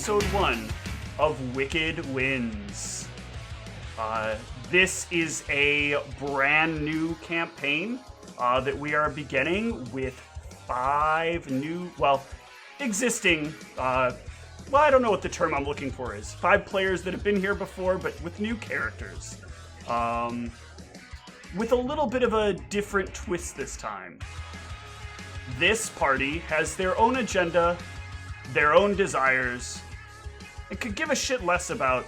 episode 1 of Wicked Winds. This is a brand new campaign that we are beginning with 5 new, existing, I don't know what the term I'm looking for is. 5 players that have been here before, but with new characters. With a little bit of a different twist this time. This party has their own agenda, their own desires, and could give a shit less about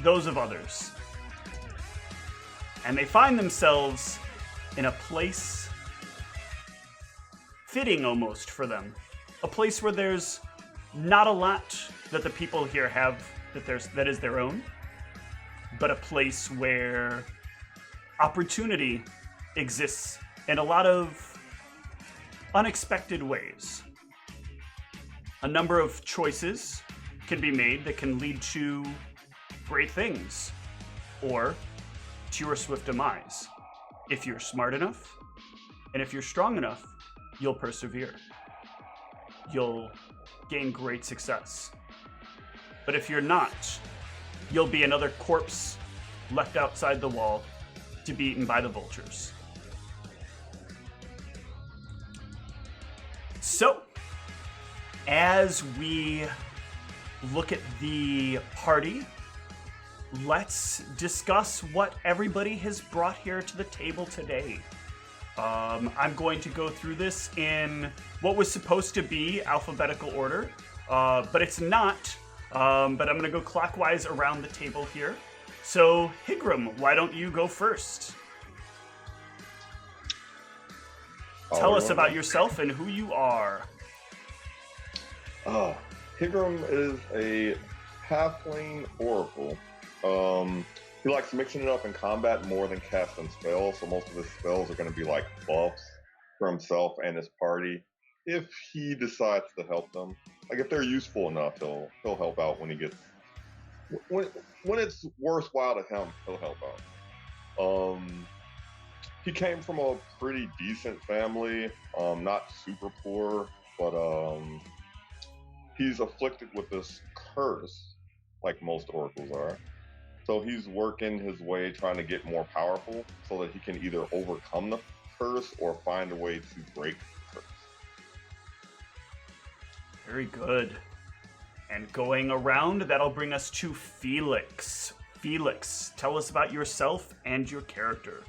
those of others. And they find themselves in a place fitting almost for them. A place where there's not a lot that the people here have that is their own, but a place where opportunity exists in a lot of unexpected ways. A number of choices can be made that can lead to great things, or to your swift demise. If you're smart enough, and if you're strong enough, you'll persevere. You'll gain great success. But if you're not, you'll be another corpse left outside the wall to be eaten by the vultures. So, as we look at the party, let's discuss what everybody has brought here to the table today. I'm going to go through this in what was supposed to be alphabetical order, but it's not. But I'm going to go clockwise around the table here. So, Higram, why don't you go first? Tell us about yourself and who you are. Higram is a Halfling Oracle. He likes mixing it up in combat more than casting spells, so most of his spells are going to be like buffs for himself and his party if he decides to help them. Like if they're useful enough, he'll help out when he gets when it's worthwhile to him. He'll help out. He came from a pretty decent family, not super poor, but he's afflicted with this curse, like most oracles are. So he's working his way trying to get more powerful so that he can either overcome the curse or find a way to break the curse. Very good. And going around, that'll bring us to Felix. Felix, tell us about yourself and your character.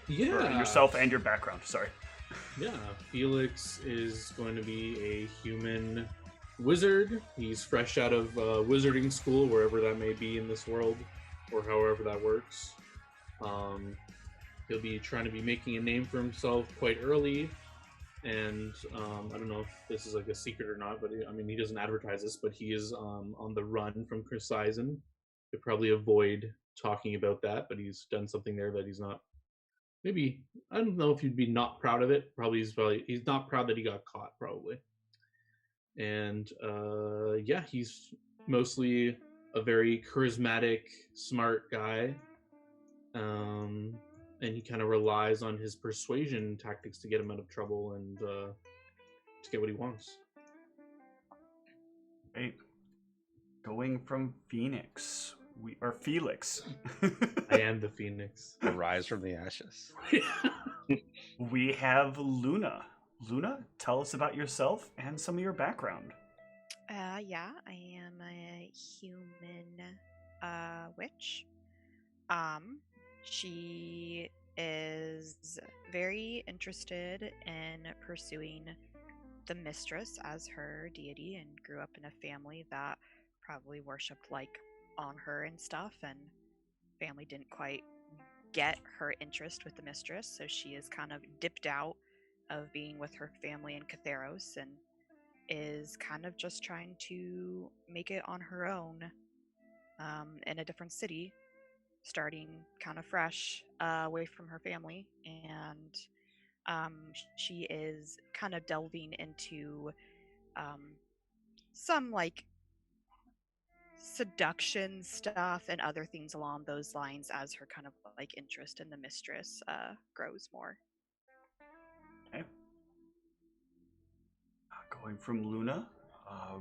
Yeah. Or yourself and your background, sorry. Yeah, Felix is going to be a human wizard. He's fresh out of wizarding school, wherever that may be in this world, or however that works. He'll be trying to be making a name for himself quite early, and I don't know if this is like a secret or not, but he doesn't advertise this, but he is on the run from Chris Eisen. He'll probably avoid talking about that, but he's done something there that he's not. Maybe, I don't know if he'd be not proud of it. He's not proud that he got caught, probably. And he's mostly a very charismatic, smart guy. And he kind of relies on his persuasion tactics to get him out of trouble and to get what he wants. Right. Going from Felix. I am the Phoenix. The rise from the ashes. We have Luna. Luna, tell us about yourself and some of your background. I am a human witch. She is very interested in pursuing the mistress as her deity and grew up in a family that probably worshipped on her and stuff, and family didn't quite get her interest with the mistress, so she is kind of dipped out of being with her family in Catheros and is kind of just trying to make it on her own in a different city, starting kind of fresh away from her family. And she is kind of delving into some seduction stuff and other things along those lines as her kind of interest in the mistress grows more. Okay. Going from Luna,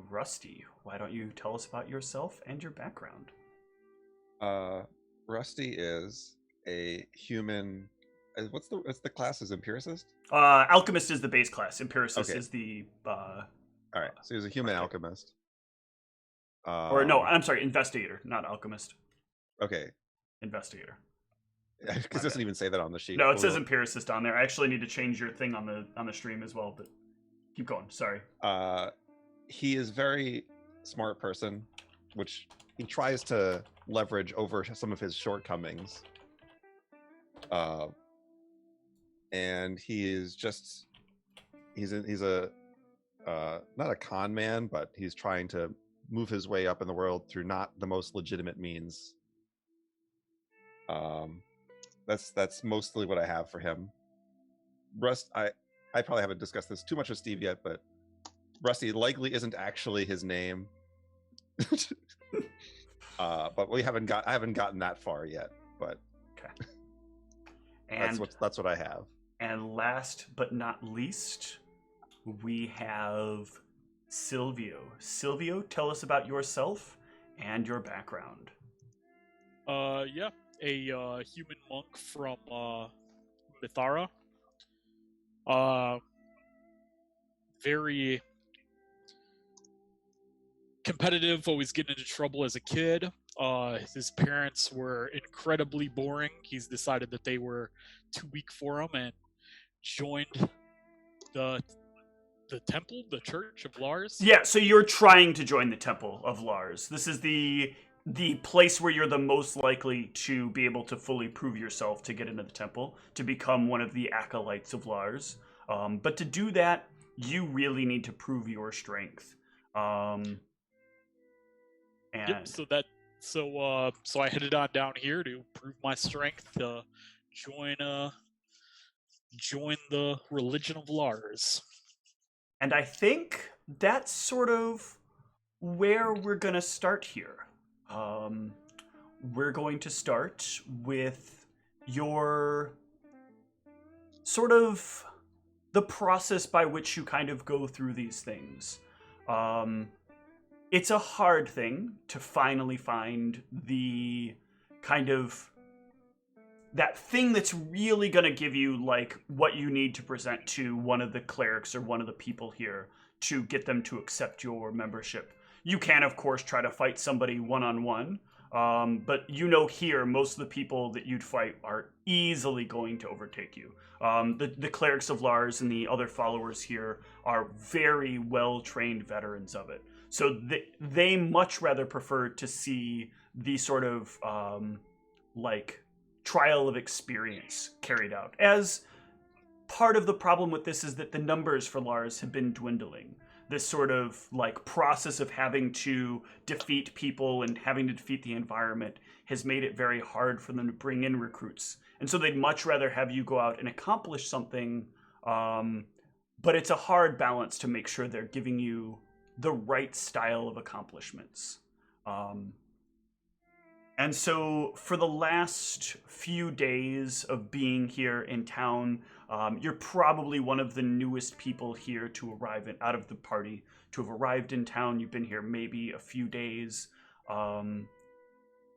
Rusty, why don't you tell us about yourself and your background? Rusty is a human. What's the class? Is empiricist? Alchemist is the base class. Empiricist Okay. is the All right, so he's a human okay. alchemist. Or no, I'm sorry, investigator, not alchemist. Okay, Investigator. because it doesn't even say that on the sheet. No, it says empiricist on there. I actually need to change your thing on the stream as well, but keep going. Sorry. He is very smart person, which he tries to leverage over some of his shortcomings. And he is just he's a not a con man, but he's trying to move his way up in the world through not the most legitimate means. That's mostly what I have for him. I probably haven't discussed this too much with Steve yet, but Rusty likely isn't actually his name. But I haven't gotten that far yet. But okay. And that's what I have. And last but not least, we have Silvio. Silvio, tell us about yourself and your background. Yeah, a human monk from Mithara. Very competitive, always getting into trouble as a kid. His parents were incredibly boring. He's decided that they were too weak for him and joined the temple, the Church of Lars. Yeah, so you're trying to join the Temple of Lars. This is the place where you're the most likely to be able to fully prove yourself to get into the temple, to become one of the acolytes of Lars. But to do that, you really need to prove your strength. And Yep, so I headed on down here to prove my strength to join the religion of Lars. And I think that's sort of where we're going to start here. We're going to start with your sort of the process by which you kind of go through these things. It's a hard thing to finally find the kind of that thing that's really going to give you like what you need to present to one of the clerics or one of the people here to get them to accept your membership. You can, of course, try to fight somebody one-on-one, but you know here, most of the people that you'd fight are easily going to overtake you. The clerics of Lars and the other followers here are very well-trained veterans of it. So they much rather prefer to see the sort of like trial of experience carried out. As part of the problem with this is that the numbers for Lars have been dwindling. This sort of like process of having to defeat people and having to defeat the environment has made it very hard for them to bring in recruits. And so they'd much rather have you go out and accomplish something, but it's a hard balance to make sure they're giving you the right style of accomplishments. And so for the last few days of being here in town, you're probably one of the newest people here to arrive out of the party, to have arrived in town. You've been here maybe a few days.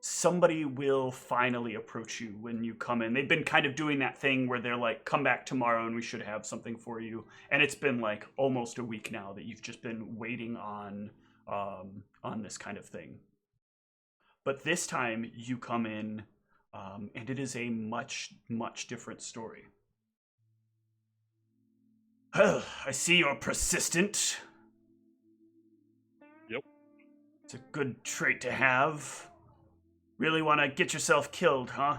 Somebody will finally approach you when you come in. They've been kind of doing that thing where they're like, come back tomorrow and we should have something for you. And it's been like almost a week now that you've just been waiting on this kind of thing. But this time you come in, and it is a much, much different story. Well, I see you're persistent. Yep. It's a good trait to have. Really want to get yourself killed, huh?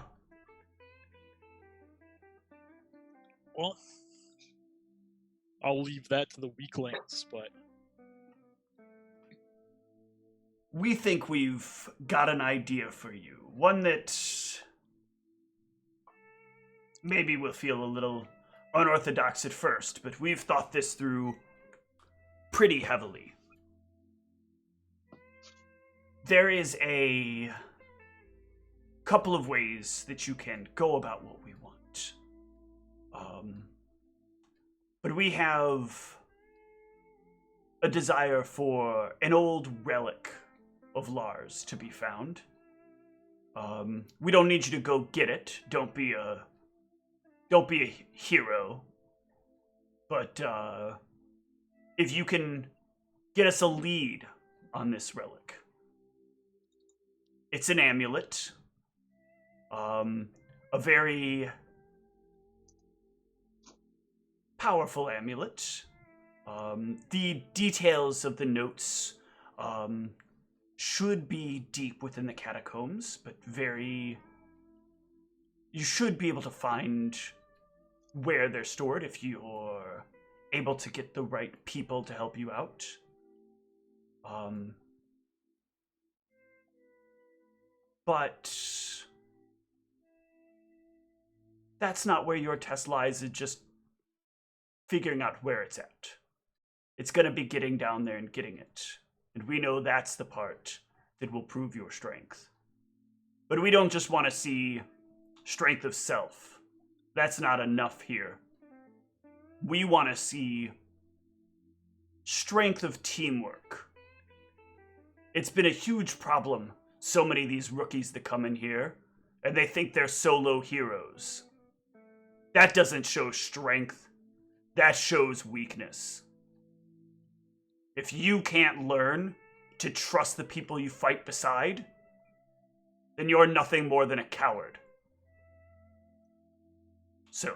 Well, I'll leave that to the weaklings, but We think we've got an idea for you. One that maybe will feel a little unorthodox at first, but we've thought this through pretty heavily. There is a couple of ways that you can go about what we want. But we have a desire for an old relic of Lars to be found. We don't need you to go get it. Don't be a hero. But if you can get us a lead on this relic. It's an amulet. A very powerful amulet. The details of the notes should be deep within the catacombs, but you should be able to find where they're stored if you're able to get the right people to help you out. But that's not where your test lies, is just figuring out where it's at. It's going to be getting down there and getting it. And we know that's the part that will prove your strength. But we don't just want to see strength of self. That's not enough here. We want to see strength of teamwork. It's been a huge problem, so many of these rookies that come in here, and they think they're solo heroes. That doesn't show strength. That shows weakness. If you can't learn to trust the people you fight beside, then you're nothing more than a coward. So,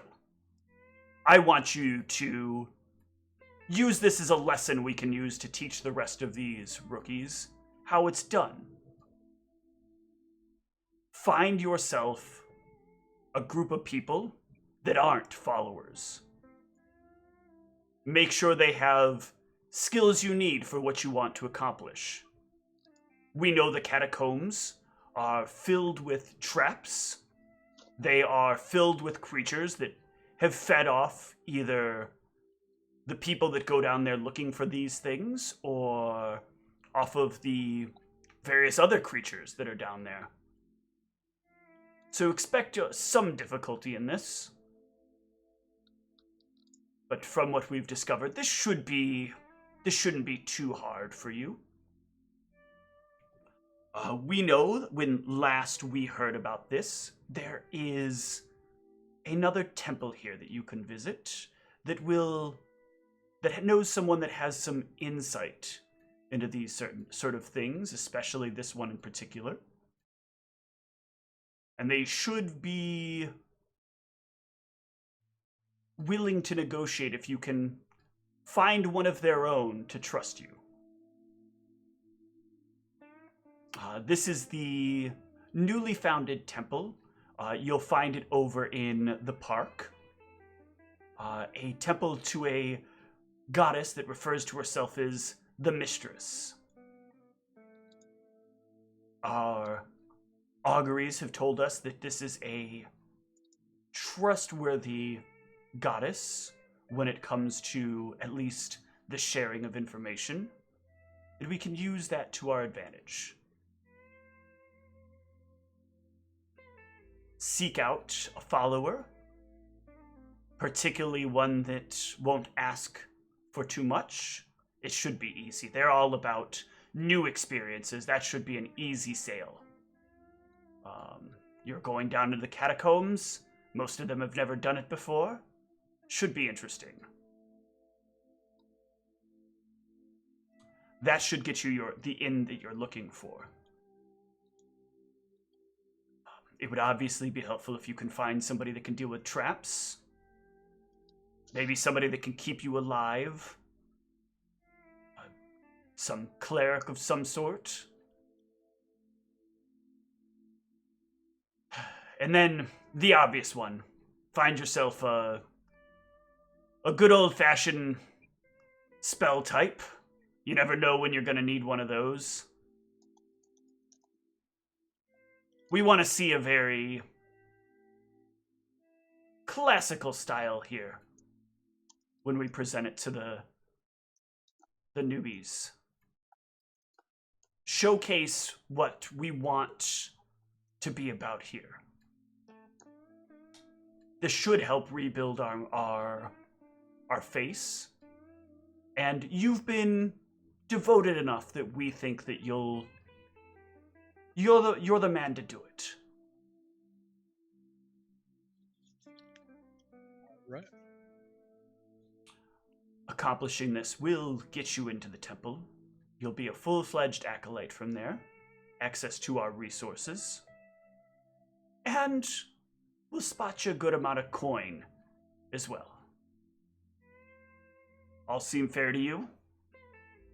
I want you to use this as a lesson we can use to teach the rest of these rookies how it's done. Find yourself a group of people that aren't followers. Make sure they have skills you need for what you want to accomplish. We know the catacombs are filled with traps. They are filled with creatures that have fed off either the people that go down there looking for these things or off of the various other creatures that are down there. So expect some difficulty in this. But from what we've discovered, this shouldn't be too hard for you. We know when last we heard about this, there is another temple here that you can visit that knows someone that has some insight into these certain sort of things, especially this one in particular. And they should be willing to negotiate if you can find one of their own to trust you. This is the newly founded temple. You'll find it over in the park. A temple to a goddess that refers to herself as the Mistress. Our auguries have told us that this is a trustworthy goddess when it comes to at least the sharing of information, and we can use that to our advantage. Seek out a follower, particularly one that won't ask for too much. It should be easy. They're all about new experiences. That should be an easy sale. You're going down to the catacombs. Most of them have never done it before. Should be interesting. That should get you the inn that you're looking for. It would obviously be helpful if you can find somebody that can deal with traps. Maybe somebody that can keep you alive. Some cleric of some sort. And then the obvious one. Find yourself a good old-fashioned spell type. You never know when you're going to need one of those. We want to see a very classical style here when we present it to the newbies. Showcase what we want to be about here. This should help rebuild our face And you've been devoted enough that we think that you're the man to do it. Right. Accomplishing this will get you into the temple. You'll be a full-fledged acolyte from there, access to our resources, and we'll spot you a good amount of coin as well. All seem fair to you?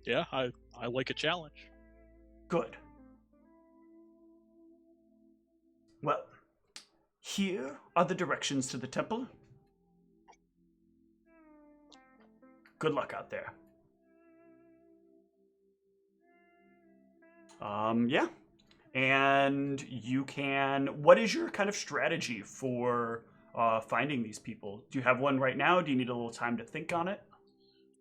Yeah, I like a challenge. Good. Well, here are the directions to the temple. Good luck out there. Yeah. And you can... What is your kind of strategy for finding these people? Do you have one right now? Do you need a little time to think on it?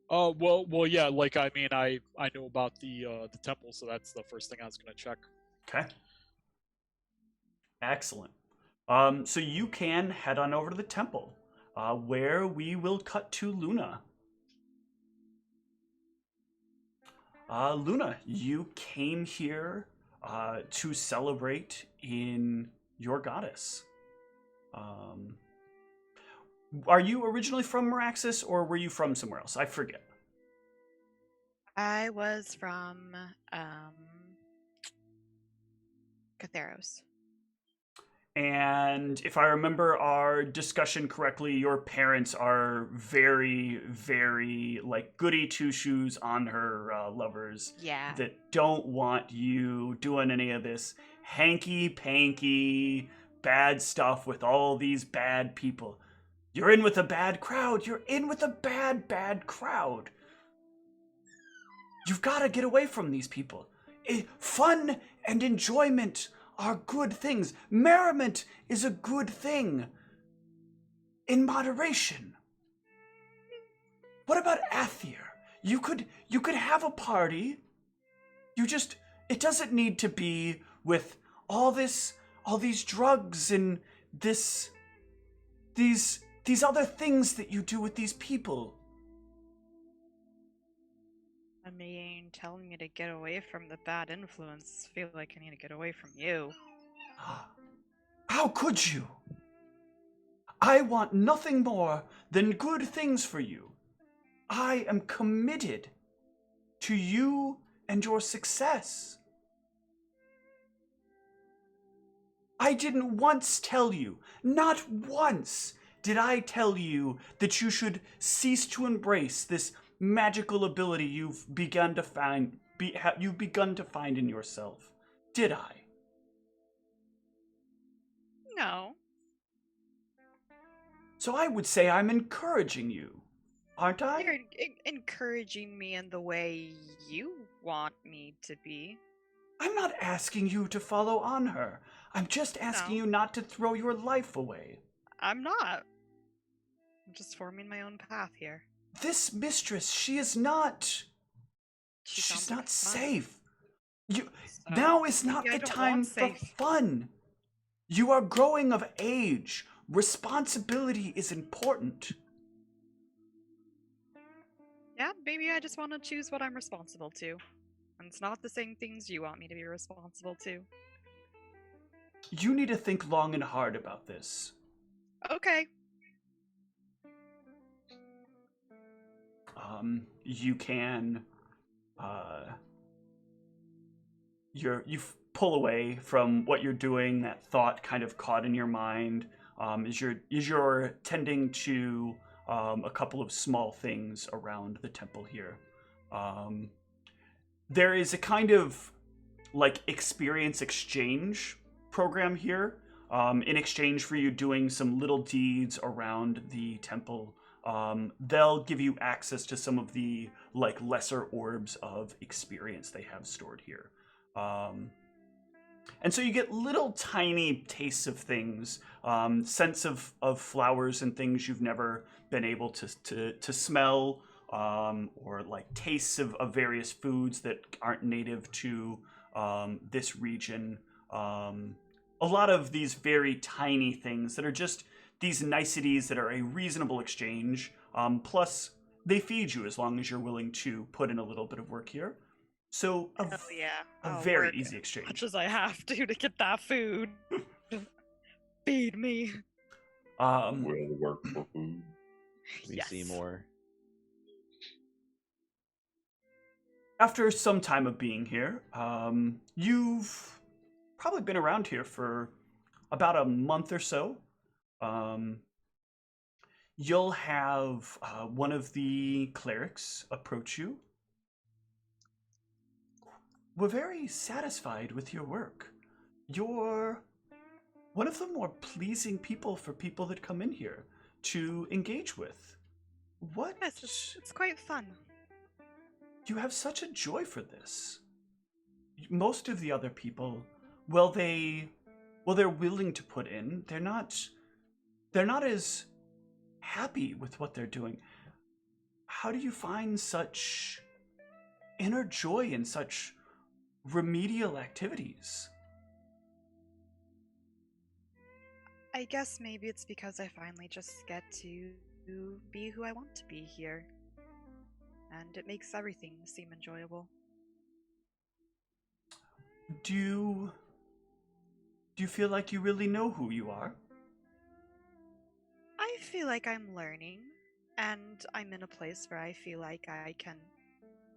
Well, yeah. Like, I mean, I know about the temple, so that's the first thing I was gonna check. Okay. Excellent. So you can head on over to the temple, where we will cut to Luna. Luna, you came here to celebrate in your goddess. Are you originally from Meraxis, or were you from somewhere else? I forget. I was from Catheros. And if I remember our discussion correctly, your parents are very, very, like, goody two-shoes on her lovers. Yeah. That don't want you doing any of this hanky-panky bad stuff with all these bad people. You're in with a bad crowd. You're in with a bad, bad crowd. You've got to get away from these people. Fun and enjoyment are good things. Merriment is a good thing. In moderation. What about Athir? You could have a party. It doesn't need to be with all these drugs and these other things that you do with these people. I mean, telling me to get away from the bad influence, feel like I need to get away from you. How could you? I want nothing more than good things for you. I am committed to you and your success. I didn't once tell you, not once did I tell you that you should cease to embrace this magical ability you've begun to find in yourself. Did I? No. So I would say I'm encouraging you, aren't I? You're encouraging me in the way you want me to be. I'm not asking you to follow on her. I'm just asking you not to throw your life away. I'm not. I'm just forming my own path here. This mistress, she is not... She She's sounds not like fun. safe. So, Now is not maybe I the don't time want for safe. fun. You are growing of age. Responsibility is important. Yeah, maybe I just want to choose what I'm responsible to. And it's not the same things you want me to be responsible to. You need to think long and hard about this. Okay. You can, you pull away from what you're doing. That thought kind of caught in your mind as you're tending to a couple of small things around the temple here. There is a kind of like experience exchange program here in exchange for you doing some little deeds around the temple. They'll give you access to some of the like lesser orbs of experience they have stored here. And so you get little tiny tastes of things, scents of flowers and things you've never been able to smell, or like tastes of various foods that aren't native to this region. A lot of these very tiny things that are just these niceties that are a reasonable exchange, plus they feed you as long as you're willing to put in a little bit of work here. So Oh yeah. a I'll very work easy as exchange. much as I have to get that food. Feed me. Will work for food. We Yes. see more. After some time of being here, you've probably been around here for about a month or so. You'll have one of the clerics approach you. We're very satisfied with your work. You're one of the more pleasing people for people that come in here to engage with. What? Yes, it's quite fun. You have such a joy for this. Most of the other people, they're willing to put in. They're not as happy with what they're doing. How do you find such inner joy in such remedial activities? I guess maybe it's because I finally just get to be who I want to be here. And it makes everything seem enjoyable. Do you feel like you really know who you are? I feel like I'm learning, and I'm in a place where I feel like I can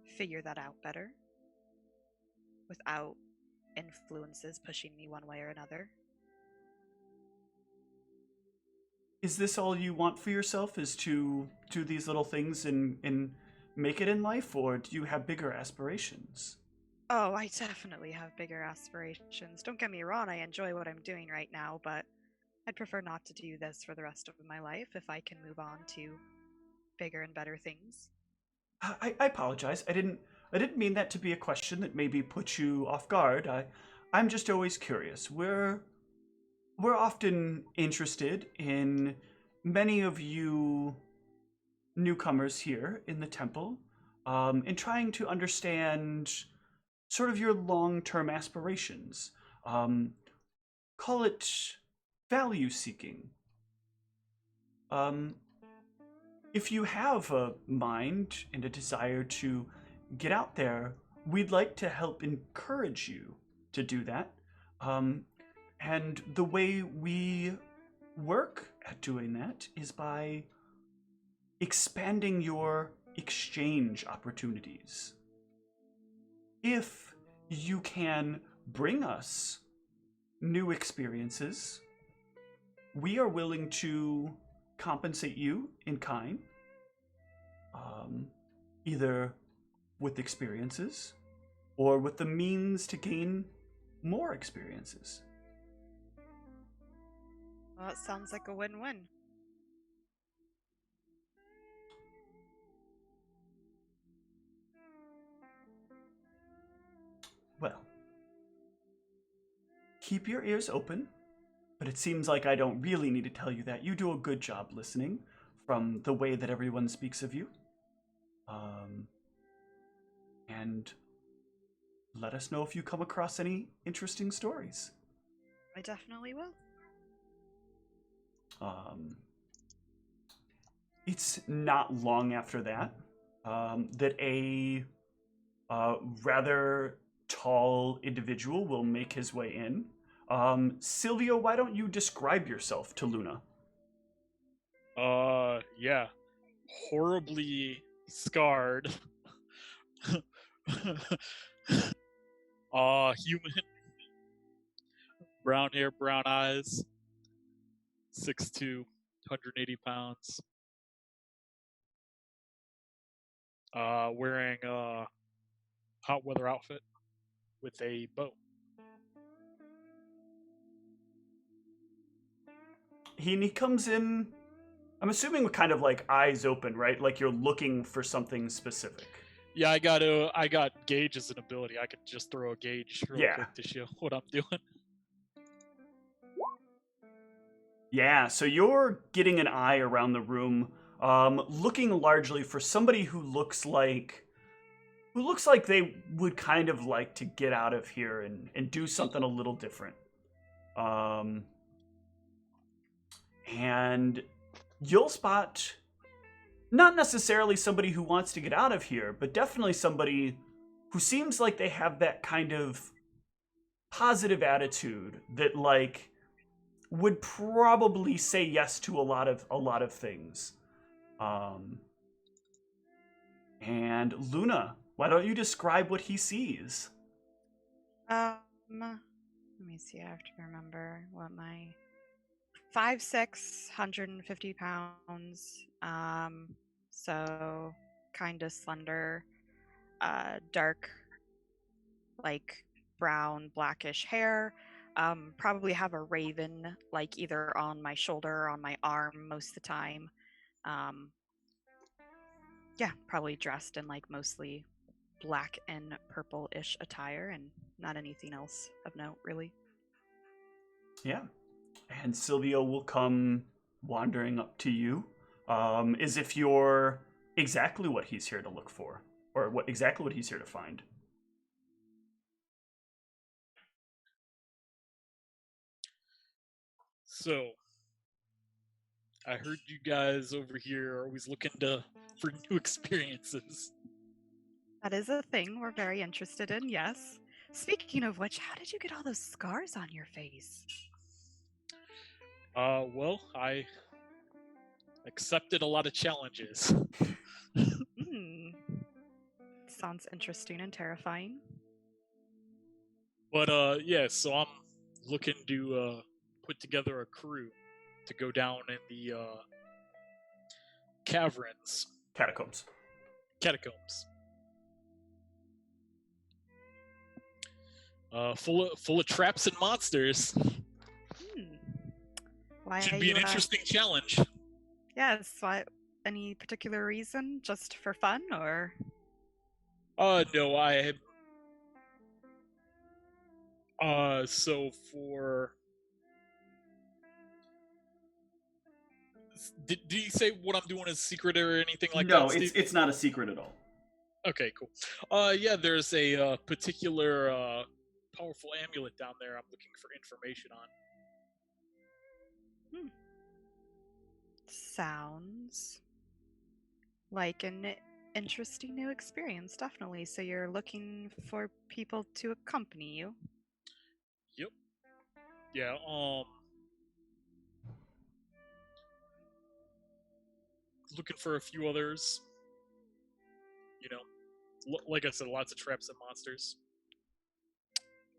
figure that out better without influences pushing me one way or another. Is this all you want for yourself, is to do these little things and make it in life, or do you have bigger aspirations? Oh, I definitely have bigger aspirations. Don't get me wrong, I enjoy what I'm doing right now, but I'd prefer not to do this for the rest of my life if I can move on to bigger and better things. I apologize. I didn't mean that to be a question that maybe put you off guard. I'm just always curious. We're often interested in many of you newcomers here in the temple, in trying to understand sort of your long-term aspirations. Call it value seeking. If you have a mind and a desire to get out there, we'd like to help encourage you to do that. And the way we work at doing that is by expanding your exchange opportunities. If you can bring us new experiences, we are willing to compensate you in kind, either with experiences or with the means to gain more experiences. Well, it sounds like a win-win. Well, keep your ears open, but it seems like I don't really need to tell you that. You do a good job listening from the way that everyone speaks of you. And let us know if you come across any interesting stories. I definitely will. It's not long after that that a rather tall individual will make his way in. Silvio, why don't you describe yourself to Luna? Yeah. Horribly scarred. Human. Brown hair, brown eyes. 6'2", 180 pounds. Wearing a hot weather outfit with a bow. He comes in, I'm assuming with kind of like eyes open, right? Like you're looking for something specific. Yeah, I got gauge as an ability. I could just throw a gauge real quick to show what I'm doing. Yeah, so you're getting an eye around the room, looking largely for somebody who looks like they would kind of like to get out of here and do something a little different. And you'll spot not necessarily somebody who wants to get out of here, but definitely somebody who seems like they have that kind of positive attitude that like would probably say yes to a lot of things. And Luna, why don't you describe what he sees? Let me see. I have to remember what my 5'6", 150 pounds. So kind of slender, dark, like brown, blackish hair. Probably have a raven, like either on my shoulder or on my arm most of the time. Yeah, probably dressed in like mostly black and purple-ish attire, and not anything else of note, really. Yeah. And Silvio will come wandering up to you, as if you're exactly what he's here to look for, or exactly what he's here to find. So, I heard you guys over here are always looking for new experiences. That is a thing we're very interested in, yes. Speaking of which, how did you get all those scars on your face? Well, I accepted a lot of challenges. Sounds interesting and terrifying. But yeah, so I'm looking to put together a crew to go down in the Catacombs. Catacombs. Full of traps and monsters. Why Should be an interesting challenge. Yes. Why? Any particular reason? Just for fun, or? No, I. So for. Did you say what I'm doing is secret or anything like that? No, it's not a secret at all. Okay, cool. Yeah, there's a particular powerful amulet down there I'm looking for information on. Sounds like an interesting new experience, definitely. So you're looking for people to accompany you? Yep. Yeah, looking for a few others. You know, like I said, lots of traps and monsters.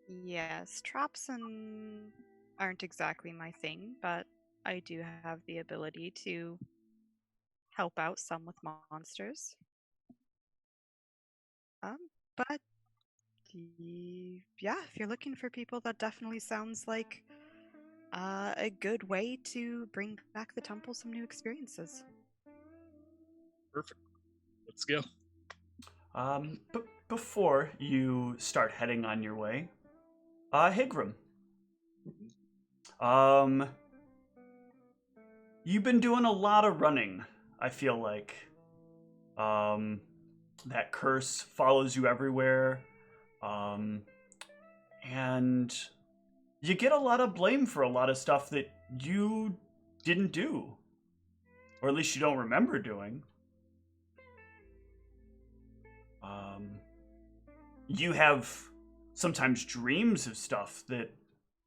Yes, traps aren't exactly my thing, but I do have the ability to help out some with monsters. But yeah, if you're looking for people, that definitely sounds like a good way to bring back the temple some new experiences. Perfect. Let's go. But before you start heading on your way, Higram. You've been doing a lot of running, I feel like. That curse follows you everywhere. And you get a lot of blame for a lot of stuff that you didn't do. Or at least you don't remember doing. You have sometimes dreams of stuff that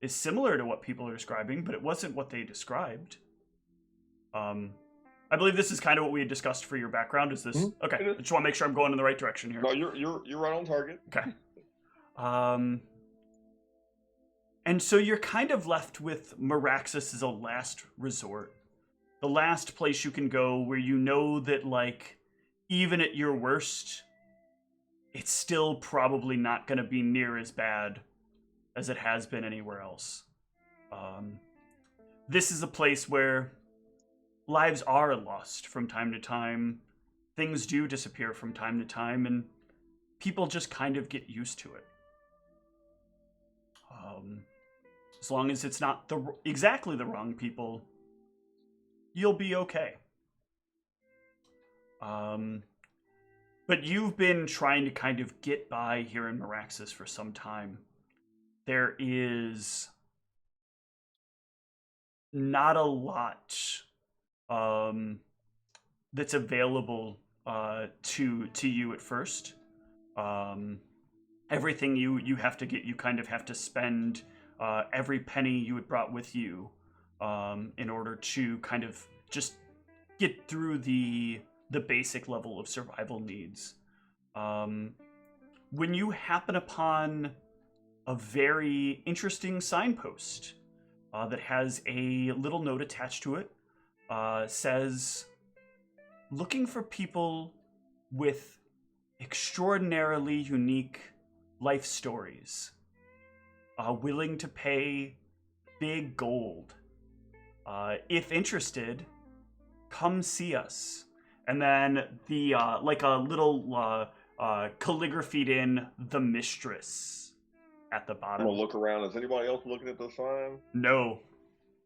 is similar to what people are describing, but it wasn't what they described. I believe this is kind of what we had discussed for your background. Is this okay? I just want to make sure I'm going in the right direction here. No, you're right on target. Okay. And so you're kind of left with Meraxis as a last resort, the last place you can go where you know that, like, even at your worst, it's still probably not going to be near as bad as it has been anywhere else. This is a place where lives are lost from time to time. Things do disappear from time to time, and people just kind of get used to it. As long as it's not exactly the wrong people, you'll be okay. But you've been trying to kind of get by here in Meraxis for some time. There is not a lot that's available to you at first. Everything you have to get, you kind of have to spend every penny you had brought with you in order to kind of just get through the basic level of survival needs. When you happen upon a very interesting signpost that has a little note attached to it, says, looking for people with extraordinarily unique life stories, willing to pay big gold. If interested, come see us. And then the like a little calligraphied in the mistress at the I'm bottom. gonna look around. Is anybody else looking at the sign? No.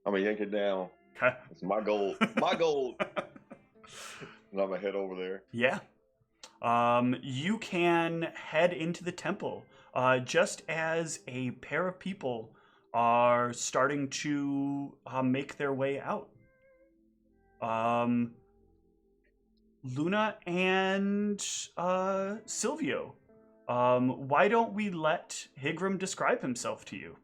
I'm gonna yank it down. Okay. It's my gold. My gold. And I'm gonna head over there. Yeah. You can head into the temple just as a pair of people are starting to make their way out. Luna and Silvio, why don't we let Higram describe himself to you?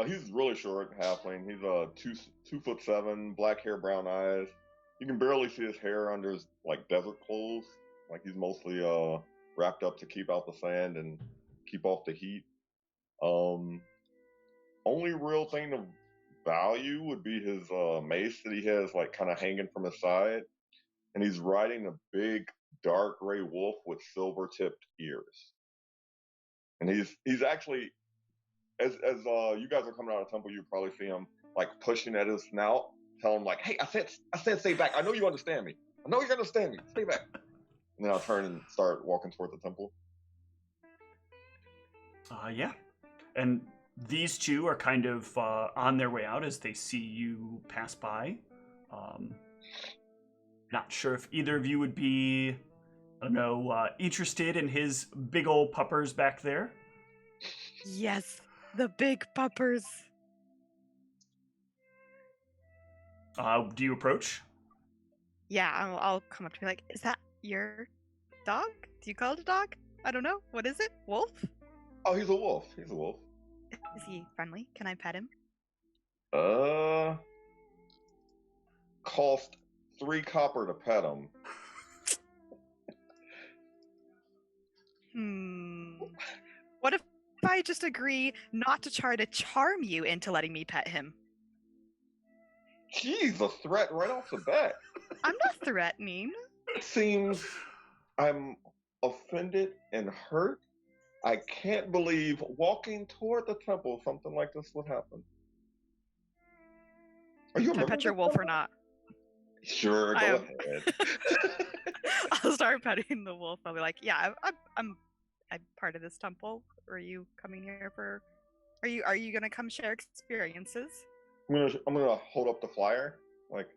He's really short, halfling. He's 2'7", black hair, brown eyes. You can barely see his hair under his like desert clothes. Like he's mostly wrapped up to keep out the sand and keep off the heat. Only real thing of value would be his mace that he has like kind of hanging from his side, and he's riding a big dark gray wolf with silver tipped ears. And he's actually as you guys are coming out of the temple, you probably see him like pushing at his snout, telling him like, "Hey, I said stay back. I know you understand me. I know you understand me. Stay back." And then I'll turn and start walking toward the temple. Yeah. And these two are kind of on their way out as they see you pass by. Not sure if either of you would be, I don't know, interested in his big old puppers back there. Yes, the big puppers. Do you approach? Yeah, I'll come up to be like, is that your dog? Do you call it a dog? I don't know. What is it? Wolf? Oh, he's a wolf. He's a wolf. Is he friendly? Can I pet him? Cost 3 copper to pet him. What if I just agree not to try to charm you into letting me pet him? Jeez, a threat right off the bat. I'm not threatening. It seems I'm offended and hurt. I can't believe walking toward the temple something like this would happen. Are you Can I pet your wolf or not? Sure, go ahead. I'll start petting the wolf. I'll be like, yeah, I'm part of this temple. Are you coming here for? Are you gonna come share experiences? I'm gonna hold up the flyer. Like,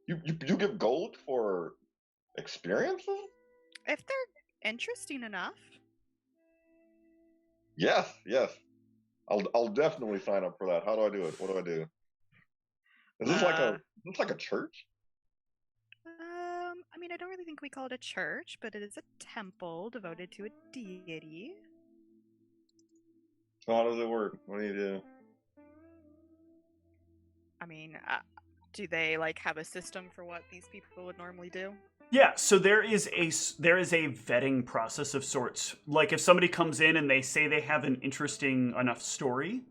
you give gold for experiences? If they're interesting enough. Yes. I'll definitely sign up for that. How do I do it? What do I do? Is this like a church? I mean, I don't really think we call it a church, but it is a temple devoted to a deity. So how does it work? What do you do? I mean, do they like have a system for what these people would normally do? Yeah, so there is a vetting process of sorts. Like if somebody comes in and they say they have an interesting enough story,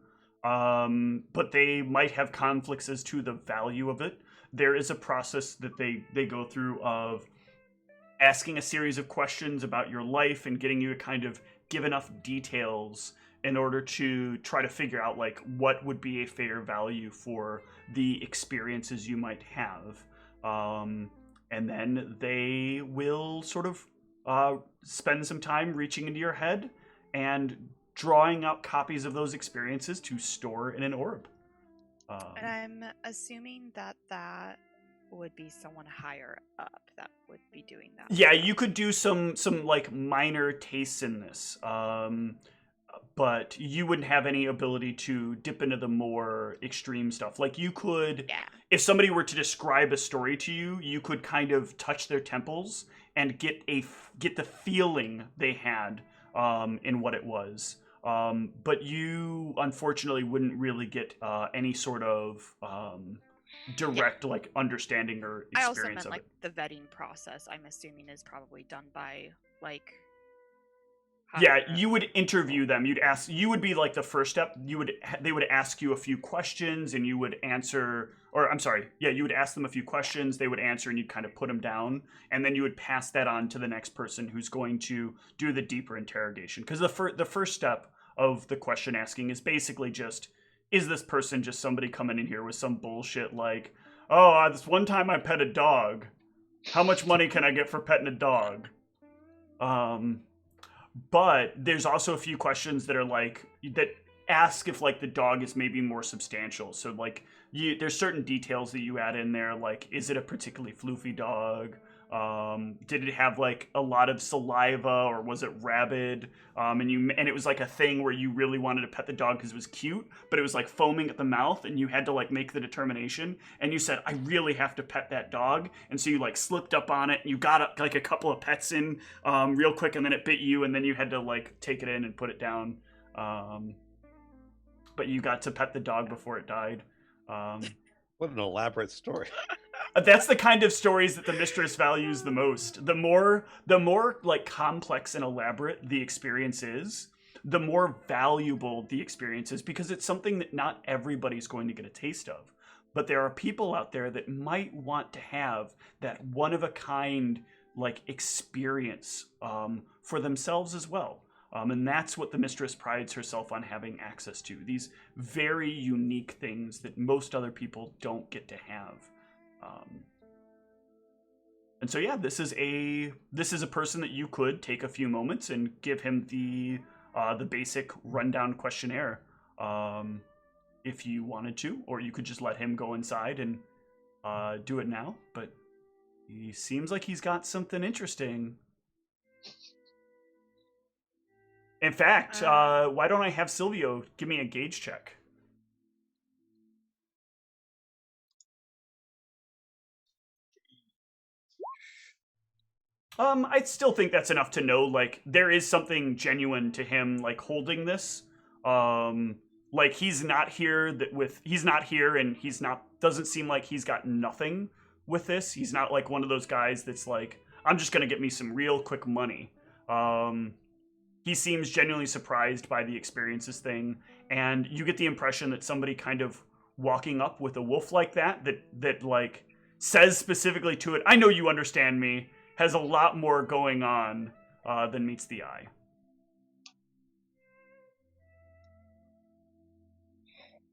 but they might have conflicts as to the value of it, there is a process that they go through of asking a series of questions about your life and getting you to kind of give enough details in order to try to figure out like what would be a fair value for the experiences you might have. And then they will sort of spend some time reaching into your head and drawing out copies of those experiences to store in an orb. And I'm assuming that would be someone higher up that would be doing that. Yeah, you could do some like minor tastes in this. but you wouldn't have any ability to dip into the more extreme stuff. Like you could, Yeah. if somebody were to describe a story to you, you could kind of touch their temples and get the feeling they had in what it was. But you unfortunately wouldn't really get any sort of direct like understanding or I also experience meant of like it. the vetting process. I'm assuming is probably done by like. Yeah, higher- you would interview them. You would be like the first step. They would ask you a few questions and you would answer, or I'm sorry, yeah, you would ask them a few questions, they would answer and you'd kind of put them down. And then you would pass that on to the next person who's going to do the deeper interrogation. Because the first step of the question asking is basically just, is this person just somebody coming in here with some bullshit like, oh, this one time I pet a dog. How much money can I get for petting a dog? But there's also a few questions that are like that ask if like the dog is maybe more substantial. So like there's certain details that you add in there, like is it a particularly floofy dog? Did it have like a lot of saliva or was it rabid? And it was like a thing where you really wanted to pet the dog because it was cute, but it was like foaming at the mouth and you had to like make the determination. And you said, I really have to pet that dog. And so you like slipped up on it and you got like a couple of pets in real quick and then it bit you and then you had to like take it in and put it down. But you got to pet the dog before it died. What an elaborate story. That's the kind of stories that the mistress values the most. The more like complex and elaborate the experience is, the more valuable the experience is because it's something that not everybody's going to get a taste of. But there are people out there that might want to have that one of a kind like experience for themselves as well. And that's what the mistress prides herself on having access to. These very unique things that most other people don't get to have. And so yeah, this is a person that you could take a few moments and give him the basic rundown questionnaire if you wanted to, or you could just let him go inside and do it now. But he seems like he's got something interesting. In fact, why don't I have Silvio give me a gauge check? I still think that's enough to know, like, there is something genuine to him, like, holding this. Like, he's not here and doesn't seem like he's got nothing with this. He's not, like, one of those guys that's like, I'm just gonna get me some real quick money. He seems genuinely surprised by the experiences thing, and you get the impression that somebody kind of walking up with a wolf like that like, says specifically to it, I know you understand me, has a lot more going on than meets the eye.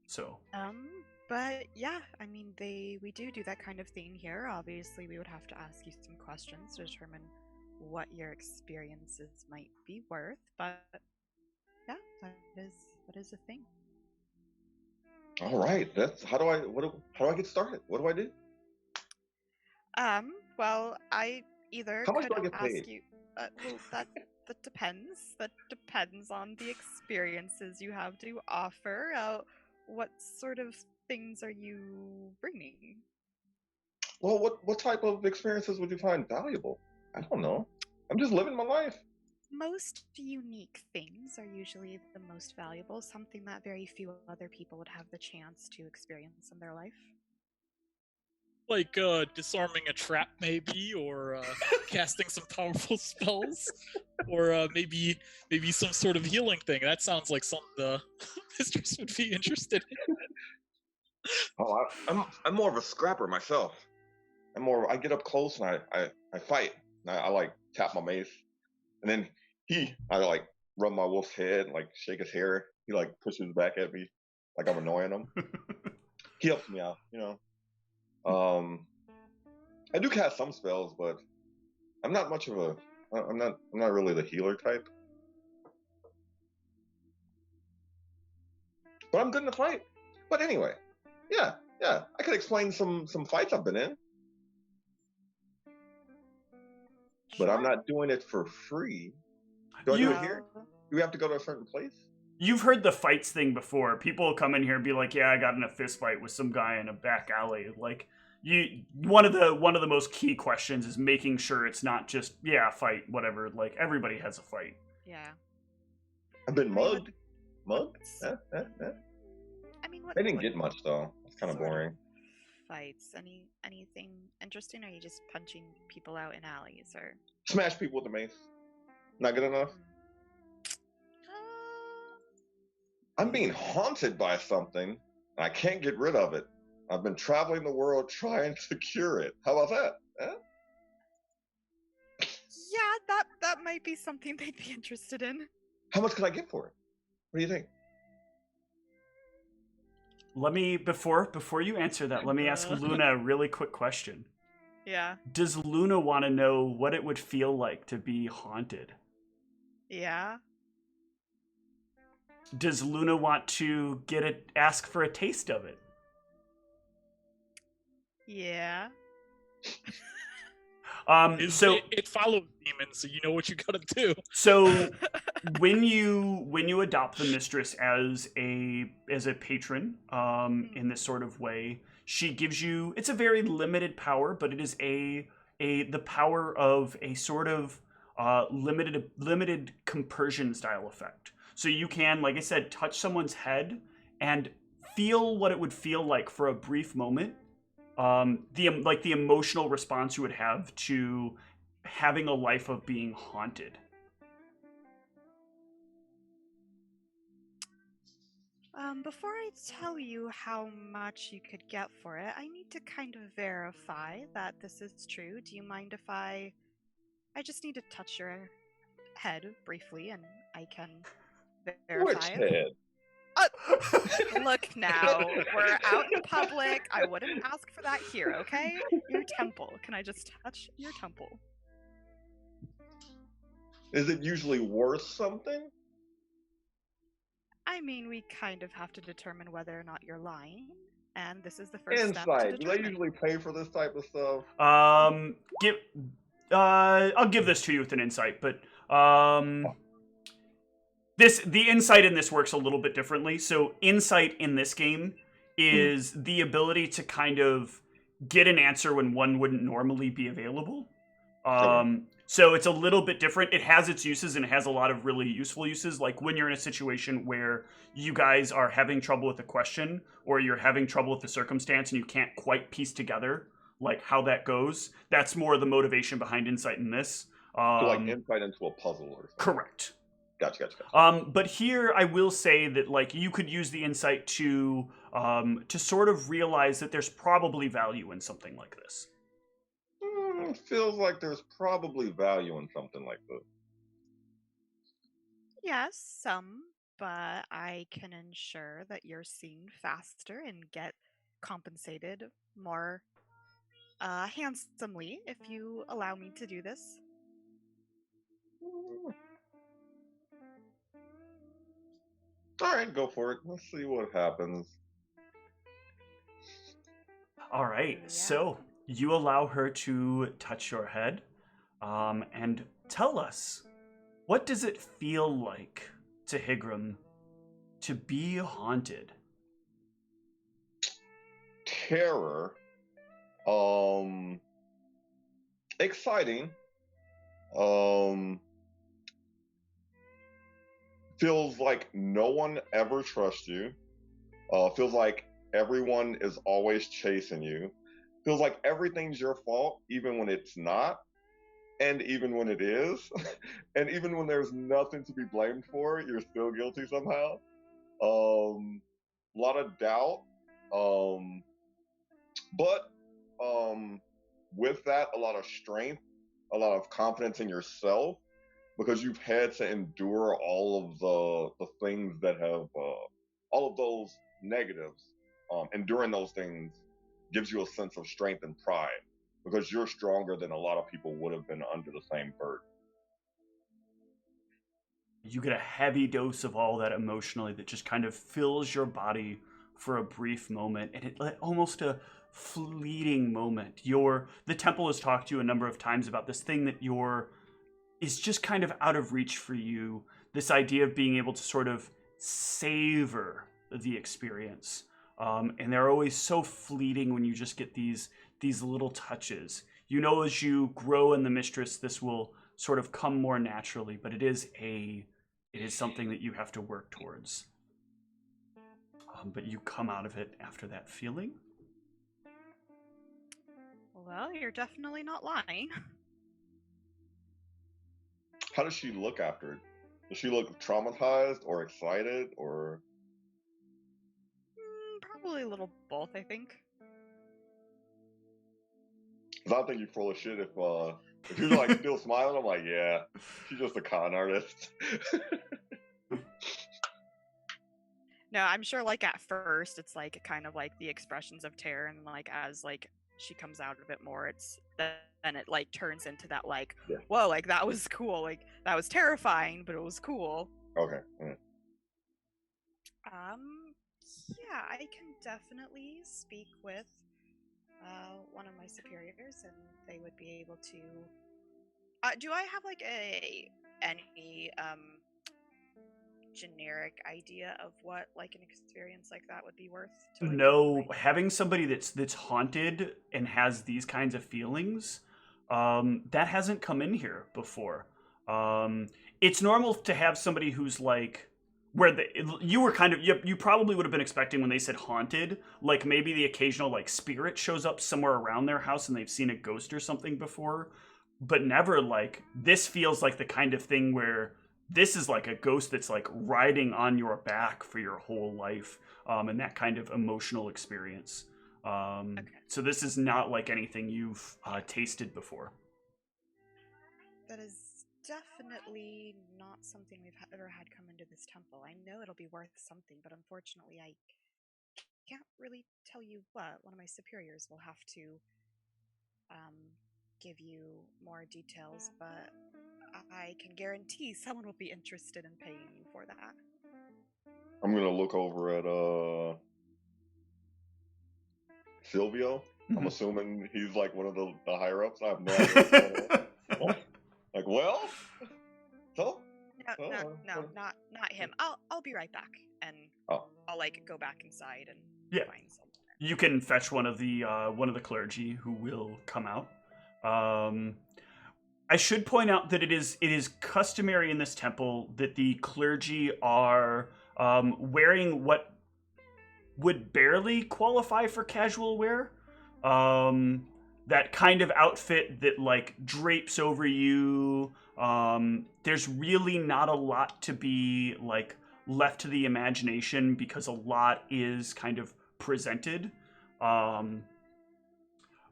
So. But yeah, I mean, we do that kind of thing here. Obviously, we would have to ask you some questions to determine what your experiences might be worth. But yeah, that is a thing. All right. How do I get started? What do I do? Well, I either How much could do I get ask paid? you. Well, that depends. That depends on the experiences you have to offer. What sort of things are you bringing? Well, what type of experiences would you find valuable? I don't know. I'm just living my life. Most unique things are usually the most valuable, something that very few other people would have the chance to experience in their life. Like disarming a trap, maybe, or casting some powerful spells, or maybe some sort of healing thing. That sounds like something the mistress would be interested in. Oh, I'm more of a scrapper myself. I get up close and I fight. I like tap my mace, and then I like rub my wolf's head and like shake his hair. He like pushes back at me like I'm annoying him. He helps me out, you know. I do cast some spells, but I'm not much of a. I'm not really the healer type. But I'm good in the fight. But anyway, yeah, I could explain some fights I've been in. But I'm not doing it for free. Do I do it here? Do we have to go to a certain place? You've heard the fights thing before. People will come in here and be like, "Yeah, I got in a fist fight with some guy in a back alley." Like, one of the most key questions is making sure it's not just fight, whatever. Like, everybody has a fight. Yeah. I've been mugged. Mugged? I mean, what? They didn't what get much though. It's kind of sort of boring. fights? Anything interesting? Or are you just punching people out in alleys? Or Smash people with the mace. Not good enough. I'm being haunted by something, and I can't get rid of it. I've been traveling the world trying to cure it. How about that? Huh? yeah, that might be something they'd be interested in. How much can I get for it? What do you think? Let me before you answer that, let me ask Luna a really quick question. Yeah. Does Luna want to know what it would feel like to be haunted? Yeah. Does Luna want to ask for a taste of it? Yeah. It follows demons, so you know what you gotta do. So when you adopt the mistress as a patron, in this sort of way, she gives you, it's a very limited power, but it is the power of a sort of limited compersion style effect. So you can, like I said, touch someone's head and feel what it would feel like for a brief moment. The emotional response you would have to having a life of being haunted. Before I tell you how much you could get for it, I need to kind of verify that this is true. Do you mind if I just need to touch your head briefly and I can verify Which it? head? Look now, we're out in public. I wouldn't ask for that here, okay? Your temple. Can I just touch your temple? Is it usually worth something? I mean, we kind of have to determine whether or not you're lying, and this is the first step to Insight. Do they determine. usually pay for this type of stuff? I'll give this to you with an insight, but the insight in this works a little bit differently. So insight in this game is the ability to kind of get an answer when one wouldn't normally be available. So it's a little bit different. It has its uses and it has a lot of really useful uses. Like when you're in a situation where you guys are having trouble with a question or you're having trouble with the circumstance and you can't quite piece together like how that goes. That's more the motivation behind insight in this. So like insight into a puzzle or something. Correct. Gotcha. But here I will say that like you could use the insight to sort of realize that there's probably value in something like this. It feels like there's probably value in something like this. Yes, some, but I can ensure that you're seen faster and get compensated more handsomely if you allow me to do this. All right, go for it. Let's see what happens. All right, so you allow her to touch your head, and tell us, what does it feel like to Higram to be haunted? Terror. Exciting. Feels like no one ever trusts you. Feels like everyone is always chasing you. Feels like everything's your fault, even when it's not, and even when it is, and even when there's nothing to be blamed for, you're still guilty somehow. A lot of doubt, but with that, a lot of strength, a lot of confidence in yourself, because you've had to endure all of the things that have all of those negatives. Enduring those things gives you a sense of strength and pride, because you're stronger than a lot of people would have been under the same burden. You get a heavy dose of all that emotionally that just kind of fills your body for a brief moment, and it almost a fleeting moment. The temple has talked to you a number of times about this thing that is just kind of out of reach for you. this idea of being able to sort of savor the experience. And they're always so fleeting when you just get these little touches. You know, as you grow in the mistress, this will sort of come more naturally, but it is something that you have to work towards. But you come out of it after that feeling. Well, you're definitely not lying. How does she look after it? Does she look traumatized or excited or? Probably a little both, I think. 'Cause I think you're full of shit if you're like still smiling. I'm like, yeah, she's just a con artist. No, I'm sure like at first it's like kind of like the expressions of terror, and like as like she comes out of it more, it's then it like turns into that like, Yeah. whoa, like that was cool, like that was terrifying, but it was cool. Okay. Yeah. Yeah, I can definitely speak with one of my superiors, and they would be able to. Do I have like any generic idea of what like an experience like that would be worth? To, like, No, having somebody that's haunted and has these kinds of feelings, that hasn't come in here before. It's normal to have somebody who's like, you were kind of, you probably would have been expecting when they said haunted, like maybe the occasional like spirit shows up somewhere around their house and they've seen a ghost or something before, but never like, this feels like the kind of thing where this is like a ghost that's like riding on your back for your whole life, and that kind of emotional experience. Okay. So this is not like anything you've tasted before. That is definitely not something we've ever had come into this temple. I know it'll be worth something, but unfortunately I can't really tell you what. One of my superiors will have to give you more details, but I can guarantee someone will be interested in paying you for that. I'm gonna look over at Silvio. I'm assuming he's like one of the higher ups. I have no idea what's going on. Like, well, so No, not him. I'll be right back, and I'll like go back inside and find someone. You can fetch one of the clergy who will come out. I should point out that it is customary in this temple that the clergy are wearing what would barely qualify for casual wear. That kind of outfit that like drapes over you. There's really not a lot to be like left to the imagination because a lot is kind of presented.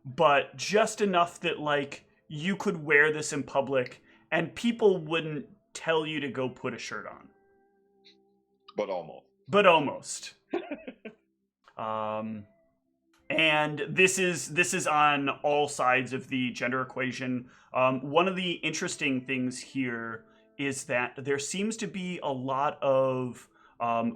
But just enough that like you could wear this in public and people wouldn't tell you to go put a shirt on. But almost. But almost. And this is on all sides of the gender equation. One of the interesting things here is that there seems to be a lot of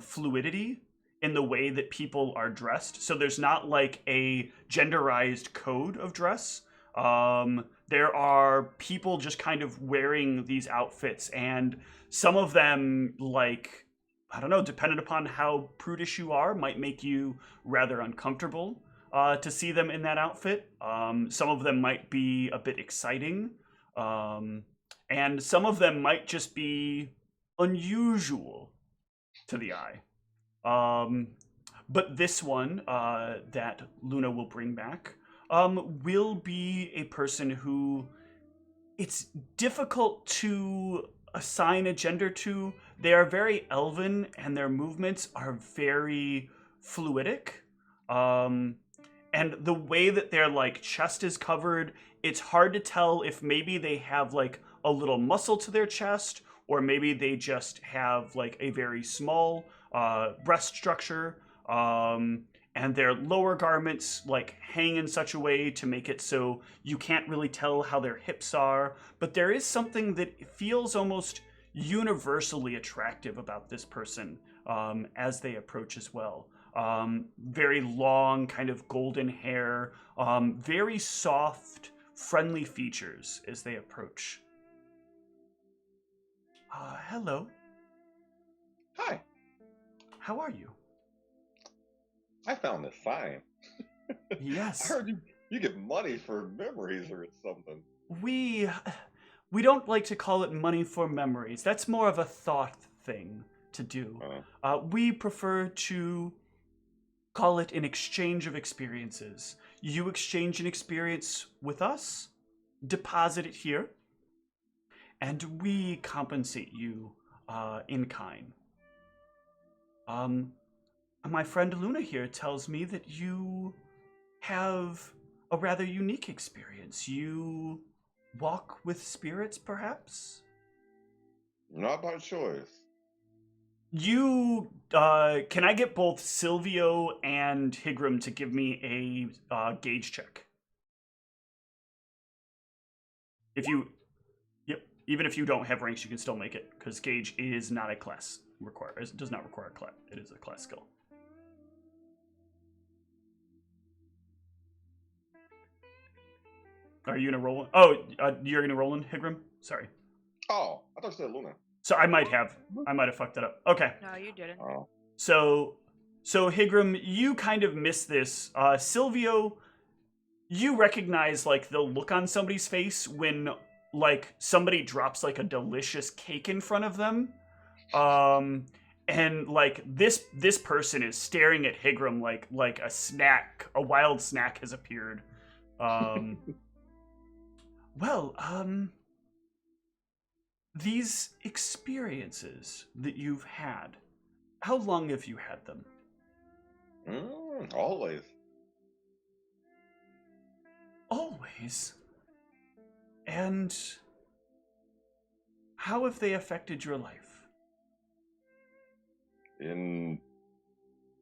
fluidity in the way that people are dressed. So there's not like a genderized code of dress. There are people just kind of wearing these outfits, and some of them, like, I don't know, depending upon how prudish you are, might make you rather uncomfortable to see them in that outfit. Some of them might be a bit exciting. And some of them might just be unusual to the eye. But this one that Luna will bring back will be a person who it's difficult to assign a gender to. They are very elven and their movements are very fluidic. And the way that their like chest is covered, it's hard to tell if maybe they have like a little muscle to their chest, or maybe they just have like a very small breast structure. And their lower garments like hang in such a way to make it so you can't really tell how their hips are. But there is something that feels almost universally attractive about this person as they approach as well. Very long, kind of golden hair, very soft, friendly features as they approach. Hello. how are you? I found this sign. I Yes. heard you get money for memories or something. We don't like to call it money for memories. That's more of a thought thing to do. We prefer to call it an exchange of experiences. You exchange an experience with us, deposit it here, and we compensate you in kind. My friend Luna here tells me that you have a rather unique experience. You walk with spirits, perhaps? Not by choice. You, can I get both Silvio and Higram to give me a gauge check? If you, yep, even if you don't have ranks, you can still make it, because gauge is not a class it does not require a class. It is a class skill. Are you gonna roll? Oh, you're gonna roll in, Higram? Sorry. Oh, I thought you said Luna. So I might have fucked that up. Okay. No, you didn't. Oh. So Higram, you kind of missed this. Silvio, you recognize like the look on somebody's face when like somebody drops like a delicious cake in front of them. And like this person is staring at Higram like a wild snack has appeared. Well, these experiences that you've had, how long have you had them? Always. Always? And how have they affected your life? In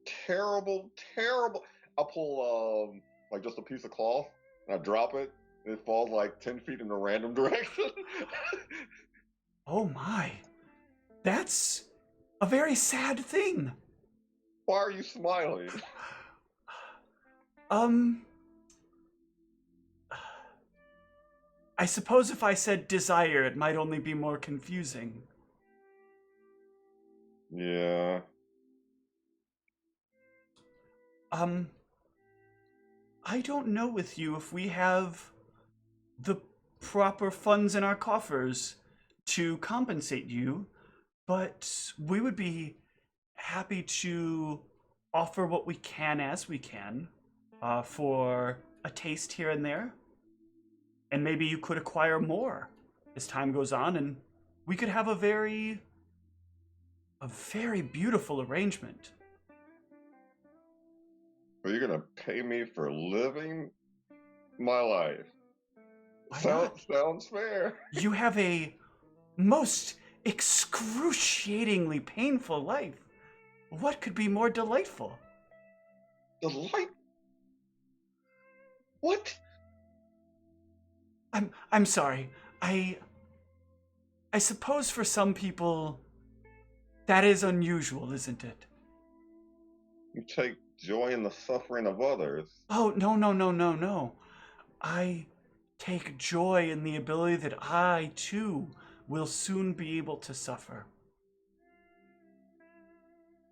terrible. I pull like just a piece of cloth and I drop it. And it falls like 10 feet in a random direction. Oh my. That's a very sad thing. Why are you smiling? I suppose if I said desire, it might only be more confusing. Yeah. I don't know with you if we have the proper funds in our coffers to compensate you, but we would be happy to offer what we can as we can for a taste here and there. And maybe you could acquire more as time goes on, and we could have a very beautiful arrangement. Are you gonna pay me for living my life? Why not? Sounds fair. You have a most excruciatingly painful life. What could be more delightful? Delight? What? I'm sorry. I suppose for some people that is unusual, isn't it? You take joy in the suffering of others. Oh, no. I take joy in the ability that I, too, will soon be able to suffer.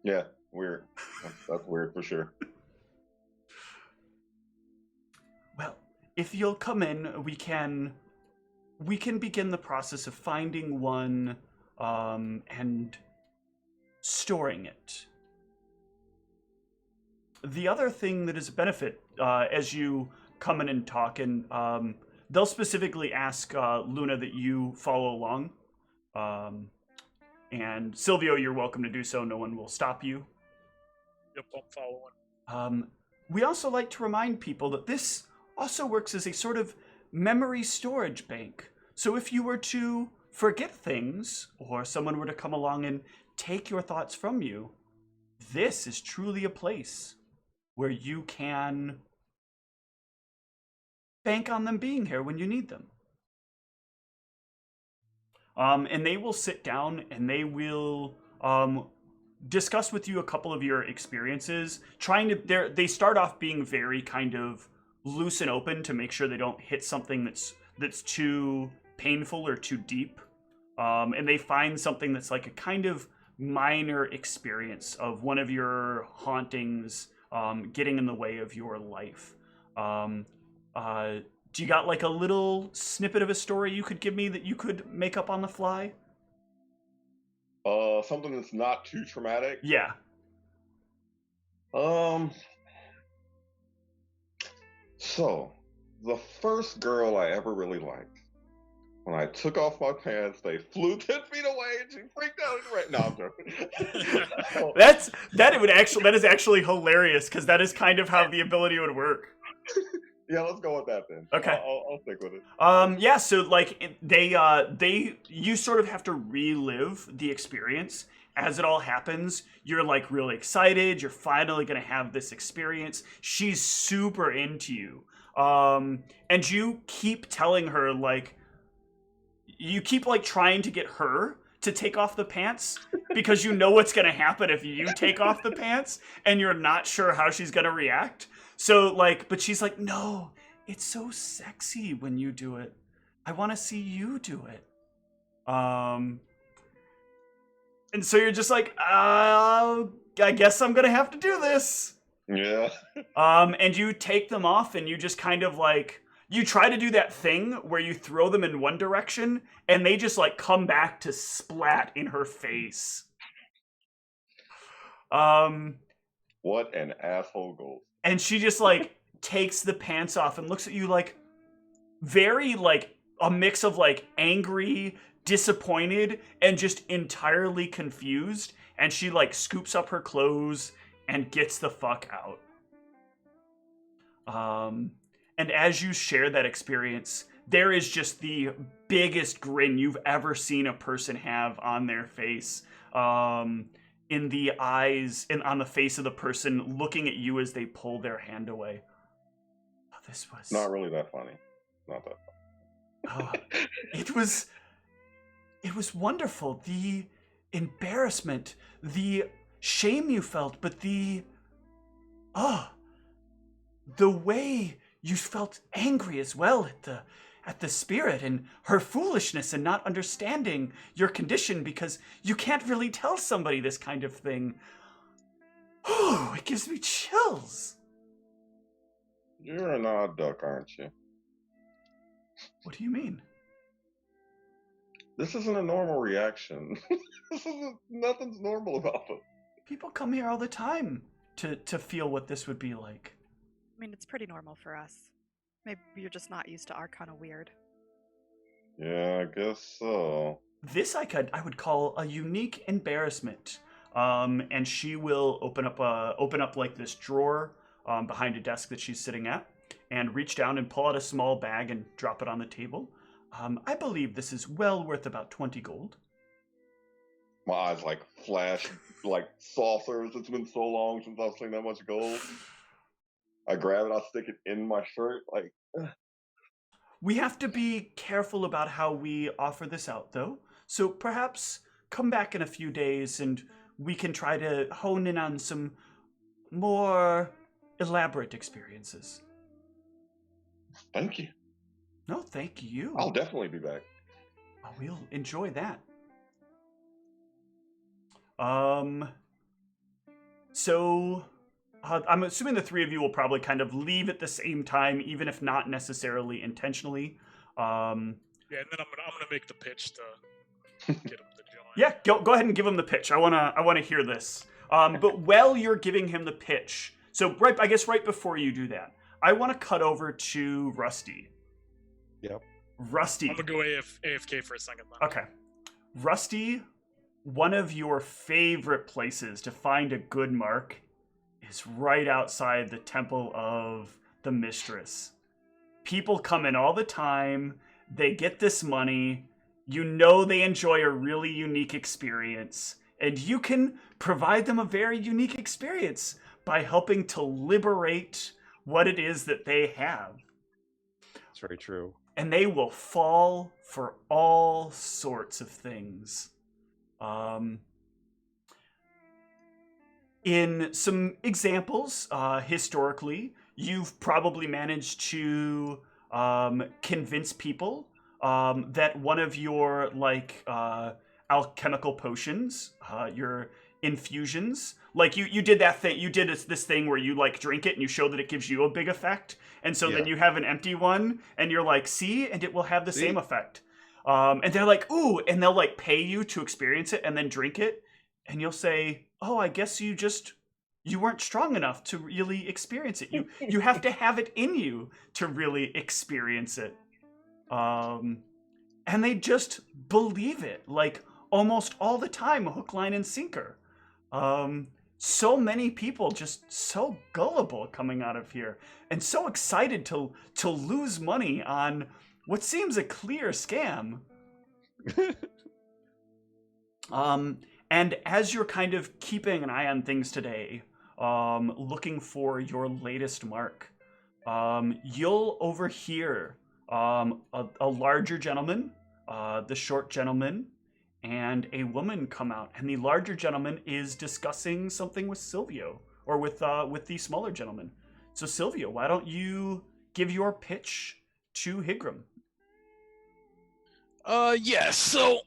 Yeah, weird. That's weird for sure. Well, if you'll come in, we can begin the process of finding one and storing it. The other thing that is a benefit as you come in and talk, and they'll specifically ask Luna that you follow along. And Silvio, you're welcome to do so. No one will stop you. Yep, I'm following. We also like to remind people that this also works as a sort of memory storage bank. So if you were to forget things, or someone were to come along and take your thoughts from you, this is truly a place where you can bank on them being here when you need them. And they will sit down and they will discuss with you a couple of your experiences. They start off being very kind of loose and open to make sure they don't hit something that's too painful or too deep. And they find something that's like a kind of minor experience of one of your hauntings getting in the way of your life. Do you got like a little snippet of a story you could give me that you could make up on the fly? Something that's not too traumatic. Yeah. So, the first girl I ever really liked, when I took off my pants, they flew 10 feet away and she freaked out. No, I'm joking. That is actually hilarious because that is kind of how the ability would work. Yeah, let's go with that then. Okay. I'll stick with it. Yeah, so like you sort of have to relive the experience as it all happens. You're like really excited. You're finally gonna have this experience. She's super into you. And you keep telling her you keep like trying to get her to take off the pants because you know what's gonna happen if you take off the pants and you're not sure how she's gonna react. So but she's like, no, it's so sexy when you do it. I want to see you do it. And so you're just like, I guess I'm gonna have to do this. Yeah. And you take them off and you just kind of you try to do that thing where you throw them in one direction and they just come back to splat in her face. What an asshole goal. And she just takes the pants off and looks at you very a mix of angry, disappointed, and just entirely confused. And she scoops up her clothes and gets the fuck out. And as you share that experience, there is just the biggest grin you've ever seen a person have on their face. In the eyes and on the face of the person looking at you as they pull their hand away. Oh, this was not really that funny. Not that funny. It was wonderful. The embarrassment, the shame you felt, but the way you felt angry as well at the spirit and her foolishness and not understanding your condition because you can't really tell somebody this kind of thing. Oh, it gives me chills. You're an odd duck, aren't you? What do you mean? This isn't a normal reaction. Nothing's normal about it. People come here all the time to feel what this would be like. I mean, it's pretty normal for us. Maybe you're just not used to our kind of weird. Yeah, I guess so. This I would call a unique embarrassment. And she will open up this drawer behind a desk that she's sitting at, and reach down and pull out a small bag and drop it on the table. I believe this is well worth about 20 gold. My eyes flash like saucers. It's been so long since I've seen that much gold. I grab it, I stick it in my shirt, We have to be careful about how we offer this out, though. So perhaps come back in a few days and we can try to hone in on some more elaborate experiences. Thank you. No, thank you. I'll definitely be back. Oh, we'll enjoy that. So I'm assuming the three of you will probably kind of leave at the same time, even if not necessarily intentionally. Yeah, and then I'm gonna make the pitch to get him to join. Yeah, go ahead and give him the pitch. I wanna hear this. But while you're giving him the pitch, so right before you do that, I want to cut over to Rusty. Yep. Rusty. I'm gonna go AFK for a second then. Okay. Rusty, one of your favorite places to find a good mark is right outside the Temple of the Mistress. People come in all the time. They get this money. You know they enjoy a really unique experience. And you can provide them a very unique experience by helping to liberate what it is that they have. It's very true. And they will fall for all sorts of things. In some examples, historically, you've probably managed to convince people that one of your alchemical potions, your infusions. Like you did that thing. You did this thing where you like drink it and you show that it gives you a big effect, and so then you have an empty one, and you're like, see, and it will have the same effect. And they're like, ooh, and they'll like pay you to experience it and then drink it, and you'll say, oh, I guess you weren't strong enough to really experience it. You have to have it in you to really experience it. And they just believe it, like almost all the time, hook, line, and sinker. So many people just so gullible coming out of here and so excited to lose money on what seems a clear scam. And as you're kind of keeping an eye on things today, looking for your latest mark, you'll overhear a larger gentleman, the short gentleman, and a woman come out, and the larger gentleman is discussing something with Silvio, or with the smaller gentleman. So Silvio, why don't you give your pitch to Higram? Yeah, so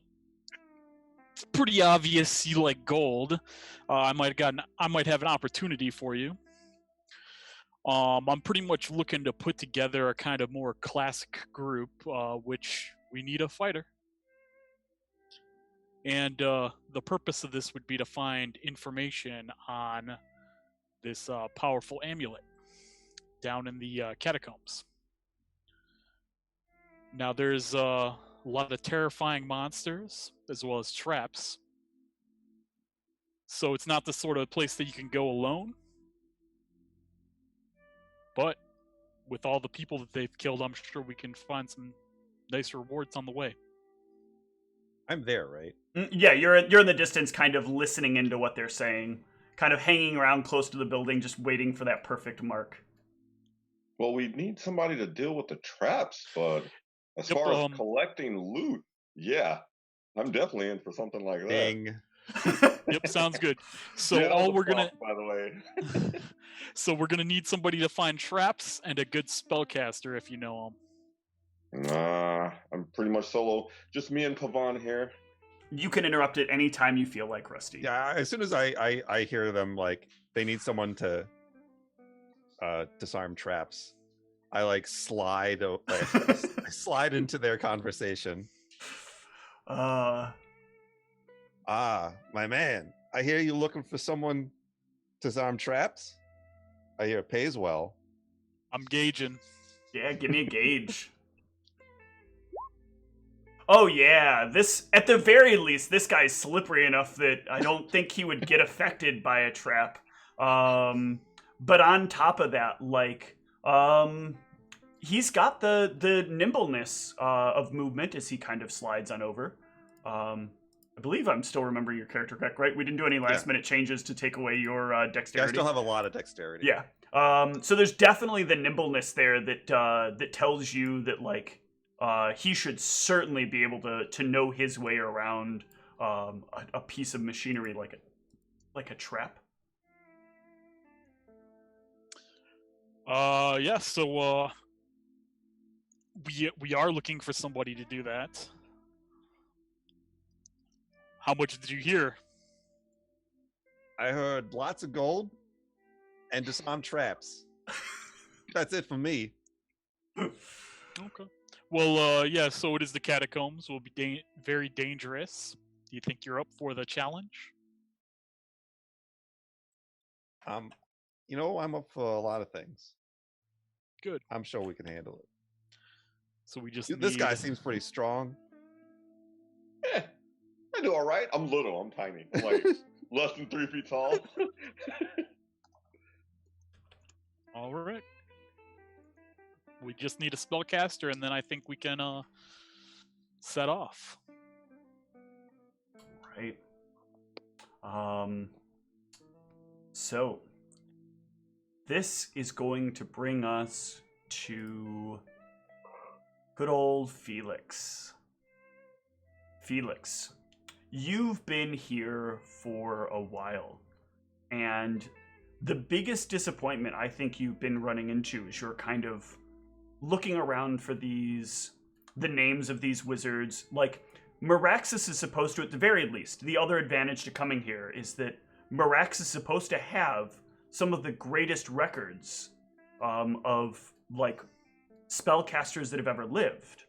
it's pretty obvious you like gold. I might have an opportunity for you. I'm pretty much looking to put together a kind of more classic group, which we need a fighter. And the purpose of this would be to find information on this powerful amulet down in the catacombs. Now, there's a lot of terrifying monsters, as well as traps. So it's not the sort of place that you can go alone. But with all the people that they've killed, I'm sure we can find some nice rewards on the way. I'm there, right? Yeah, you're in the distance, kind of listening into what they're saying, kind of hanging around close to the building, just waiting for that perfect mark. Well, we need somebody to deal with the traps, but as far as collecting loot, yeah, I'm definitely in for something like that. Ding. Yep, sounds good. So Yeah, all we're gonna, by the way. so we're gonna need somebody to find traps and a good spellcaster if you know them. Nah, I'm pretty much solo. Just me and Pavan here. You can interrupt at any time you feel like, Rusty. Yeah, as soon as I hear them, like, they need someone to disarm traps, I like slide I slide into their conversation. Ah, my man, I hear you looking for someone to disarm traps. I hear it pays well. I'm gauging. yeah, give me a gauge. Oh yeah, this, at the very least, this guy's slippery enough that I don't think he would get affected by a trap. But on top of that, like, he's got the nimbleness of movement as he kind of slides on over. I believe I'm still remembering your character correct, right? We didn't do any last minute changes to take away your dexterity. Yeah, I still have a lot of dexterity. Yeah. So there's definitely the nimbleness there that that tells you that, like, he should certainly be able to know his way around a piece of machinery like a trap. Yeah, so we are looking for somebody to do that. How much did you hear? I heard lots of gold and disarm traps. That's it for me. Okay. Well, yeah, so it is the catacombs. Will be very dangerous. Do you think you're up for the challenge? You know, I'm up for a lot of things. Good. I'm sure we can handle it. So we just This guy seems pretty strong. Yeah, I do all right. I'm little. I'm tiny. I'm like less than 3 feet tall. All right. We just need a spellcaster, and then I think we can set off. Right. So this is going to bring us to good old Felix. Felix, you've been here for a while, and the biggest disappointment I think you've been running into is you're kind of looking around for the names of these wizards. Like, Meraxis is supposed to, at the very least, the other advantage to coming here is that Meraxis is supposed to have some of the greatest records of, like, spellcasters that have ever lived.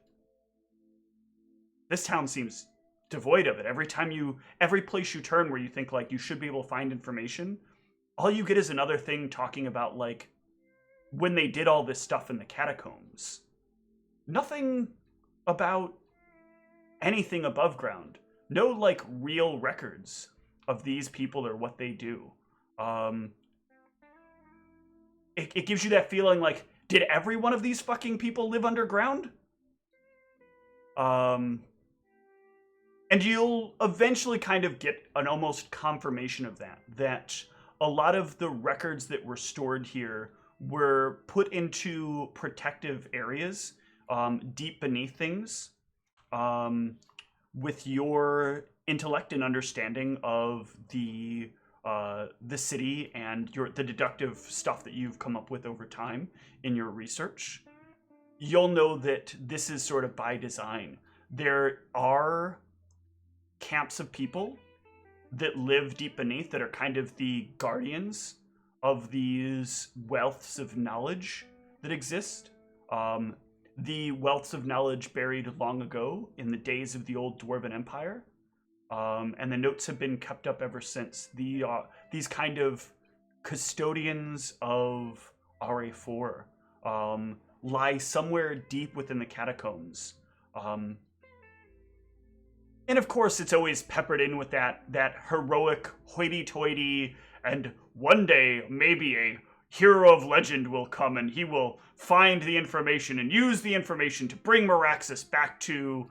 This town seems devoid of it. Every place you turn where you think, like, you should be able to find information, all you get is another thing talking about, like, when they did all this stuff in the catacombs. Nothing about anything above ground. No, like, real records of these people or what they do. It gives you that feeling like, did every one of these fucking people live underground? And you'll eventually kind of get an almost confirmation of that a lot of the records that were stored here were put into protective areas, deep beneath things, with your intellect and understanding of the city and the deductive stuff that you've come up with over time in your research. You'll know that this is sort of by design. There are camps of people that live deep beneath that are kind of the guardians of these wealths of knowledge that exist. The wealths of knowledge buried long ago in the days of the old Dwarven Empire. And the notes have been kept up ever since. These kind of custodians of RA4 lie somewhere deep within the catacombs. And of course, it's always peppered in with that heroic hoity-toity, and one day, maybe a hero of legend will come and he will find the information and use the information to bring Meraxis back to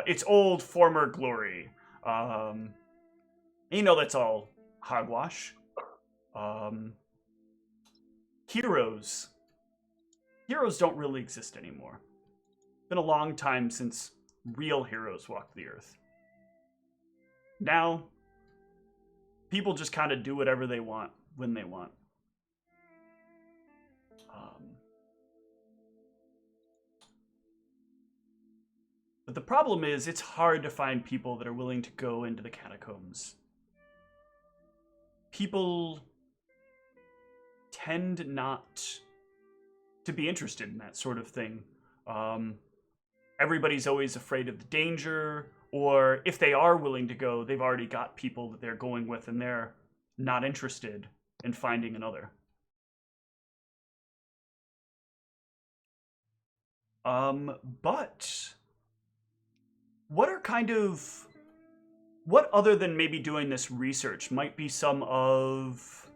its old former glory. That's all hogwash. Heroes don't really exist anymore. It's been a long time since real heroes walked the earth. Now, people just kind of do whatever they want when they want. But the problem is, it's hard to find people that are willing to go into the catacombs. People tend not to be interested in that sort of thing. Everybody's always afraid of the danger, or if they are willing to go, they've already got people that they're going with and they're not interested in finding another. But what other than maybe doing this research might be some of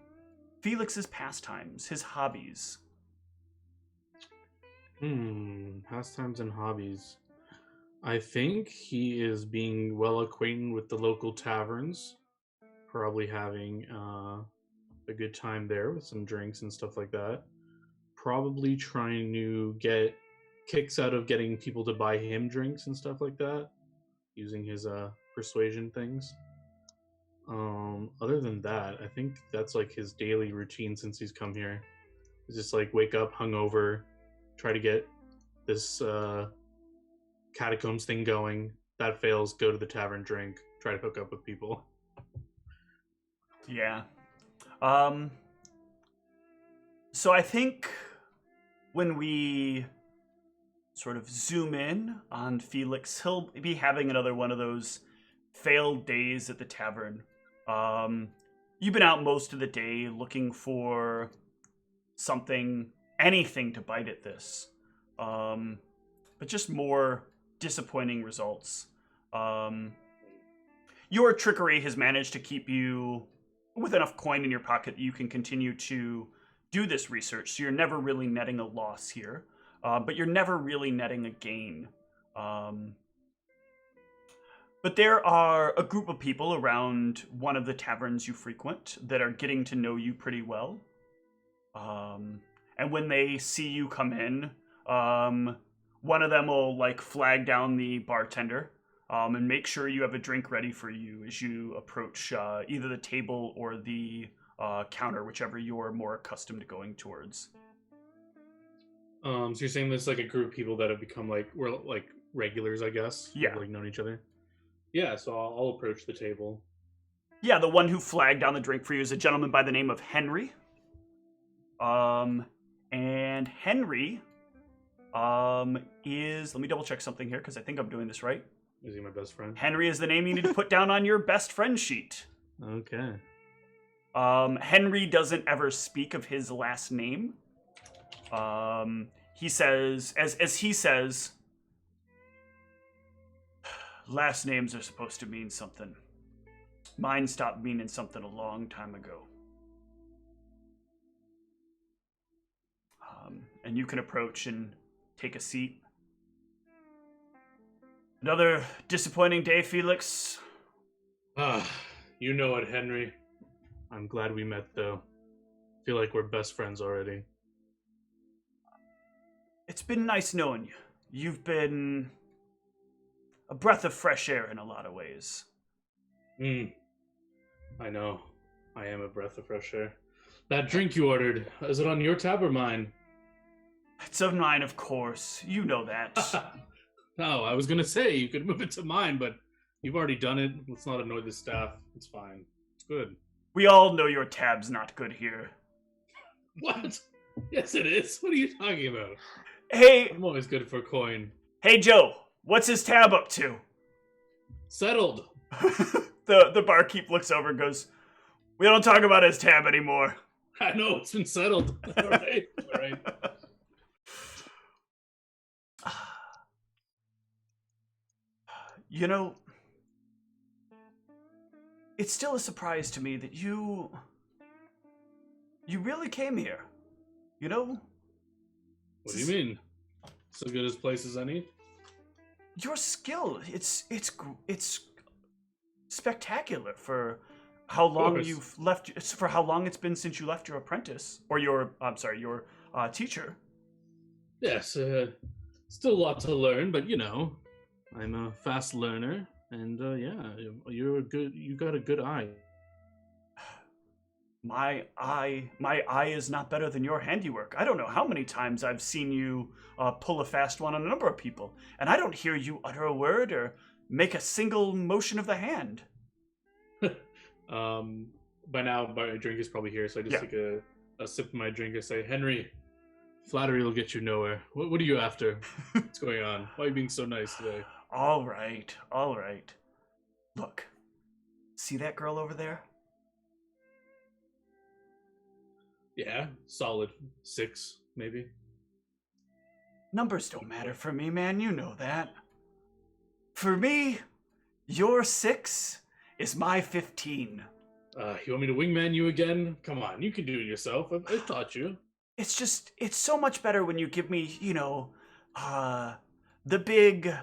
Felix's pastimes, his hobbies? Pastimes and hobbies. I think he is being well acquainted with the local taverns, probably having a good time there with some drinks and stuff like that. Probably trying to get kicks out of getting people to buy him drinks and stuff like that, using his persuasion things. Other than that, I think that's like his daily routine since he's come here. He's just like wake up hungover, try to get this catacombs thing going. That fails, go to the tavern, drink, try to hook up with people. Yeah. So I think when we sort of zoom in on Felix, he'll be having another one of those failed days at the tavern. You've been out most of the day looking for anything to bite at this. But just more disappointing results. Your trickery has managed to keep you with enough coin in your pocket that you can continue to do this research, so you're never really netting a loss here. But you're never really netting a gain. But there are a group of people around one of the taverns you frequent that are getting to know you pretty well. And when they see you come in, one of them will like flag down the bartender and make sure you have a drink ready for you as you approach either the table or the counter, whichever you're more accustomed to going towards. So you're saying there's like a group of people that have become we're like regulars, I guess? Yeah. Have, like known each other. Yeah, so I'll approach the table. Yeah, the one who flagged down the drink for you is a gentleman by the name of Henry. And Henry, is, let me double check something here because I think I'm doing this right. Is he my best friend? Henry is the name you need to put down on your best friend sheet. Okay. Henry doesn't ever speak of his last name. He says, as he says, last names are supposed to mean something. Mine stopped meaning something a long time ago. And you can approach and take a seat. Another disappointing day, Felix. You know it, Henry. I'm glad we met, though. Feel like we're best friends already. It's been nice knowing you. You've been a breath of fresh air in a lot of ways. I know. I am a breath of fresh air. That drink you ordered, is it on your tab or mine? It's of mine, of course. You know that. No, I was gonna say you could move it to mine, but you've already done it. Let's not annoy the staff. It's fine. It's good. We all know your tab's not good here. What? Yes, it is. What are you talking about? Hey, I'm always good for coin. hey, Joe. What's his tab up to? Settled. The barkeep looks over and goes, "We don't talk about his tab anymore." I know it's been settled. All right. All right. You know, it's still a surprise to me that you really came here. You know? What do you mean? So good as place as any? Your skill, it's spectacular for how long you've left. It's for how long it's been since you left your apprentice or your teacher. Yes, still a lot to learn, but you know, I'm a fast learner, and yeah, you got a good eye. My eye is not better than your handiwork. I don't know how many times I've seen you pull a fast one on a number of people, and I don't hear you utter a word or make a single motion of the hand. By now, my drink is probably here, so I just take a sip of my drink and say, Henry, flattery will get you nowhere. What are you after? What's going on? Why are you being so nice today? All right. Look, see that girl over there? Yeah, solid 6, maybe. Numbers don't matter for me, man. You know that. For me, your 6 is my 15. You want me to wingman you again? Come on, you can do it yourself. I taught you. It's so much better when you give me, the big,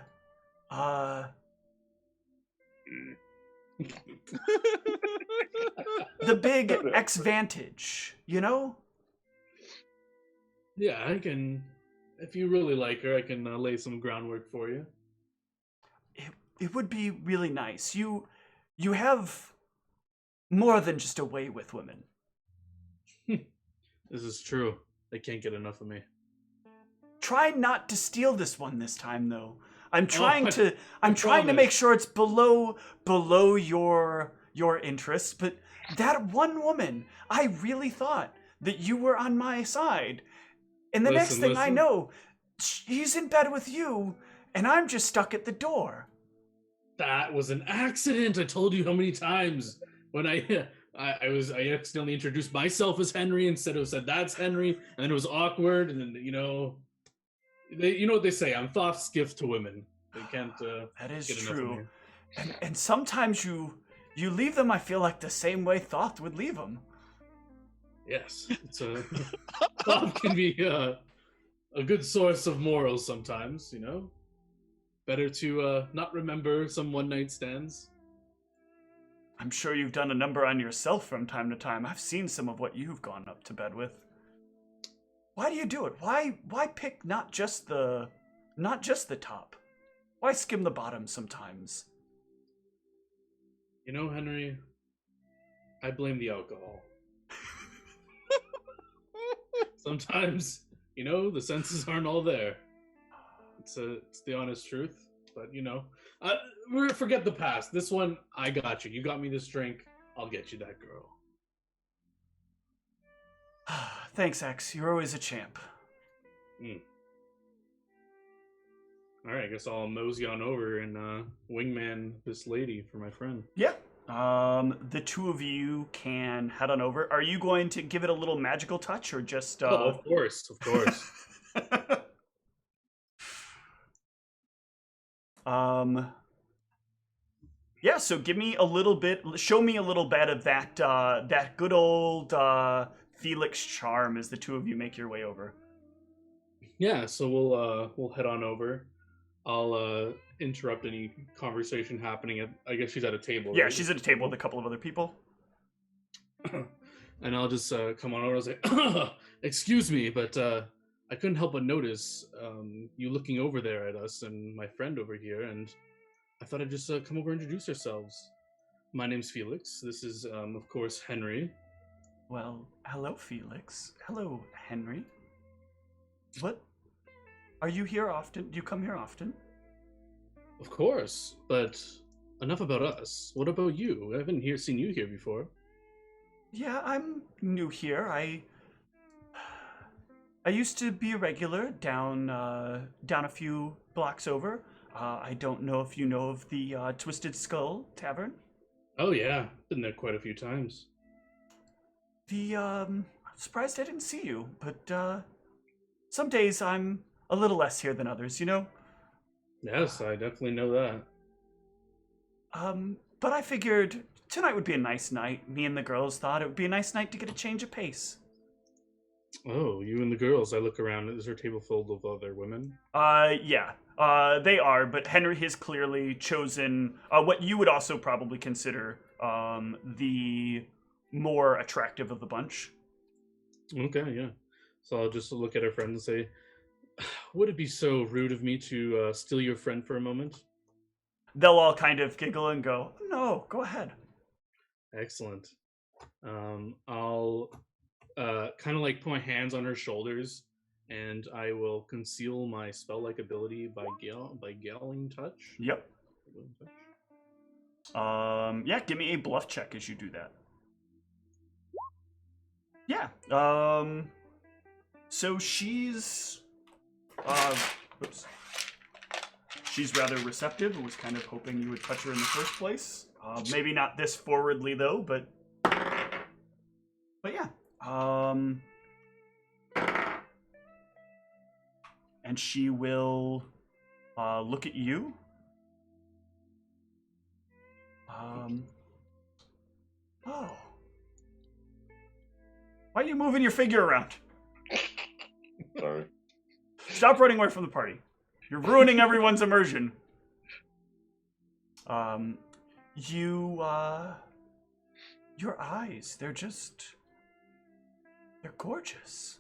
the big X-Vantage, you know? Yeah, I can. If you really like her, I can lay some groundwork for you. It would be really nice. You have more than just a way with women. This is true. They can't get enough of me. Try not to steal this one this time, though. I'm trying I to promise. make sure it's below your interest, but that one woman, I really thought that you were on my side. And the next thing I know, he's in bed with you, and I'm just stuck at the door. That was an accident. I told you how many times when I accidentally introduced myself as Henry instead of said that's Henry, and then it was awkward. And then you know what they say. I'm Thoth's gift to women. They can't. That is get enough of true. me. And sometimes you leave them. I feel like the same way Thoth would leave them. Yes, it's a Thoth can be a good source of morals sometimes. You know, better to not remember some one night stands. I'm sure you've done a number on yourself from time to time. I've seen some of what you've gone up to bed with. Why do you do it? Why pick not just the top? Why skim the bottom sometimes? You know, Henry, I blame the alcohol. Sometimes, you know, the senses aren't all there. It's the honest truth. But forget the past. This one, I got you. You got me this drink. I'll get you that girl. Thanks, X. You're always a champ. All right, I guess I'll mosey on over and wingman this lady for my friend. Yeah. The two of you can head on over. Are you going to give it a little magical touch or just? Oh, of course. Yeah. So give me a little bit. Show me a little bit of that. That good old Felix charm as the two of you make your way over. Yeah. So we'll head on over. I'll interrupt any conversation happening. I guess she's at a table. Yeah, right? she's at a table with a couple of other people. And I'll just come on over and say, "Excuse me, but I couldn't help but notice you looking over there at us and my friend over here, and I thought I'd just come over and introduce ourselves. My name's Felix. This is, of course, Henry." Well, hello, Felix. Hello, Henry. What? Are you here often? Do you come here often? Of course, but enough about us. What about you? I haven't seen you here before. Yeah, I'm new here. I used to be a regular down a few blocks over. I don't know if you know of the Twisted Skull Tavern. Oh yeah, been there quite a few times. I'm surprised I didn't see you, but some days I'm a little less here than others, you know? Yes, I definitely know that. But I figured tonight would be a nice night. Me and the girls thought it would be a nice night to get a change of pace. Oh, you and the girls. I look around. Is her table filled with other women? Yeah. They are, but Henry has clearly chosen what you would also probably consider the more attractive of the bunch. Okay, yeah. So I'll just look at her friend and say, "Would it be so rude of me to steal your friend for a moment?" They'll all kind of giggle and go, "No, go ahead." Excellent. I'll kind of like put my hands on her shoulders, and I will conceal my spell-like ability by Galing Touch. Yep. Yeah, give me a bluff check as you do that. Yeah. So she's oops. She's rather receptive. I was kind of hoping you would touch her in the first place. Maybe not this forwardly though, but yeah. And she will look at you. Oh. Why are you moving your figure around? Sorry. Stop running away from the party. You're ruining everyone's immersion. Your eyes, they're gorgeous.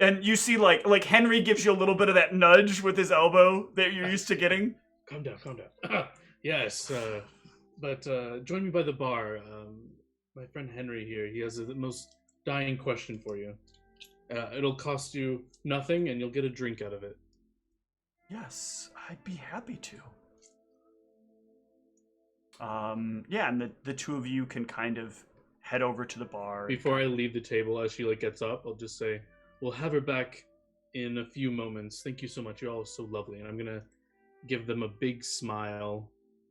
And you see, like Henry gives you a little bit of that nudge with his elbow that you're used to getting. Calm down. Yes, but join me by the bar. My friend Henry here, he has the most dying question for you. It'll cost you nothing, and you'll get a drink out of it. Yes, I'd be happy to. Yeah, and the two of you can kind of head over to the bar. Before I leave the table, as she gets up, I'll just say, "We'll have her back in a few moments. Thank you so much. You're all so lovely." And I'm gonna give them a big smile.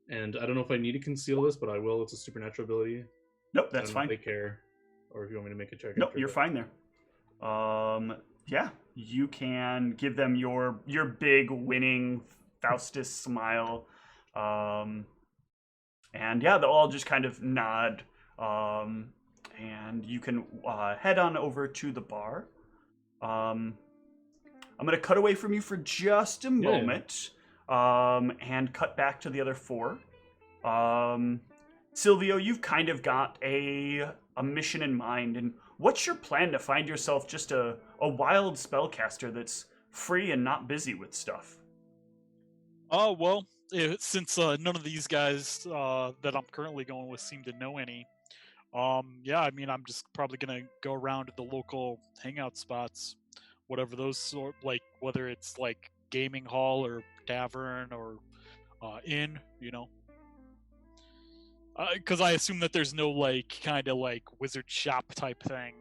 And I don't know if I need to conceal this, but I will. It's a supernatural ability. Nope, that's fine. If they care, or if you want me to make a check. Nope, you're fine there. Yeah, you can give them your big winning Faustus smile. And yeah, they'll all just kind of nod. And you can head on over to the bar. I'm going to cut away from you for just a moment. And cut back to the other four. Silvio, you've kind of got a mission in mind, and what's your plan to find yourself just a wild spellcaster that's free and not busy with stuff? Oh, well, since none of these guys that I'm currently going with seem to know any, yeah, I mean, I'm just probably going to go around to the local hangout spots, whatever those sort, like, whether it's like gaming hall or tavern or inn, you know. Because I assume that there's no like kind of like wizard shop type thing.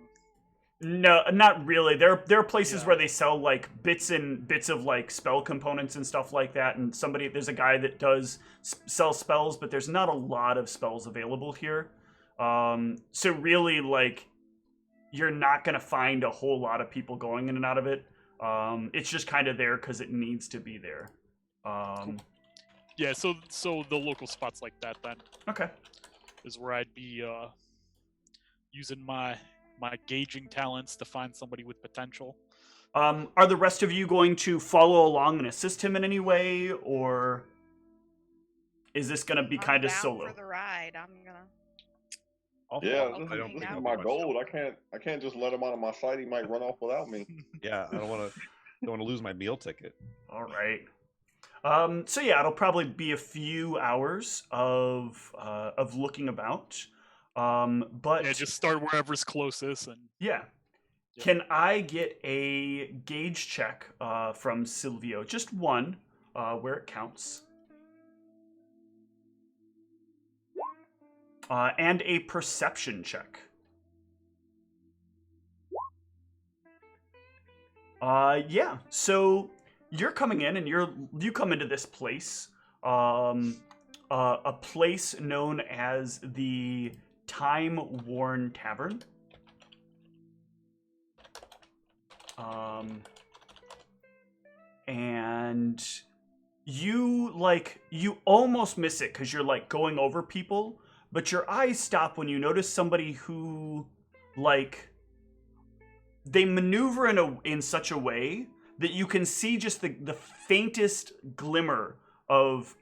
No, not really. There are places Yeah. where they sell like bits of like spell components and stuff like that. And there's a guy that does sell spells, but there's not a lot of spells available here. So really, like, you're not gonna find a whole lot of people going in and out of it. It's just kind of there because it needs to be there. Cool. Yeah, so the local spots like that then Okay. is where I'd be using my gauging talents to find somebody with potential. Are the rest of you going to follow along and assist him in any way, or is this going to be kind of down solo? for the ride. I'm gonna. Yeah, I'll this hang is out. my gold. I can't just let him out of my sight. He might run off without me. Yeah, I don't want to lose my meal ticket. All right. So yeah, it'll probably be a few hours of looking about. But Yeah, just start wherever's closest and yeah. Yeah. Can I get a gauge check from Silvio? Just one, where it counts. And a perception check. Yeah. So you're coming in, and you come into this place, a place known as the Time-Worn Tavern. And you almost miss it because you're like going over people, but your eyes stop when you notice somebody who, like, they maneuver in such a way that you can see just the faintest glimmer of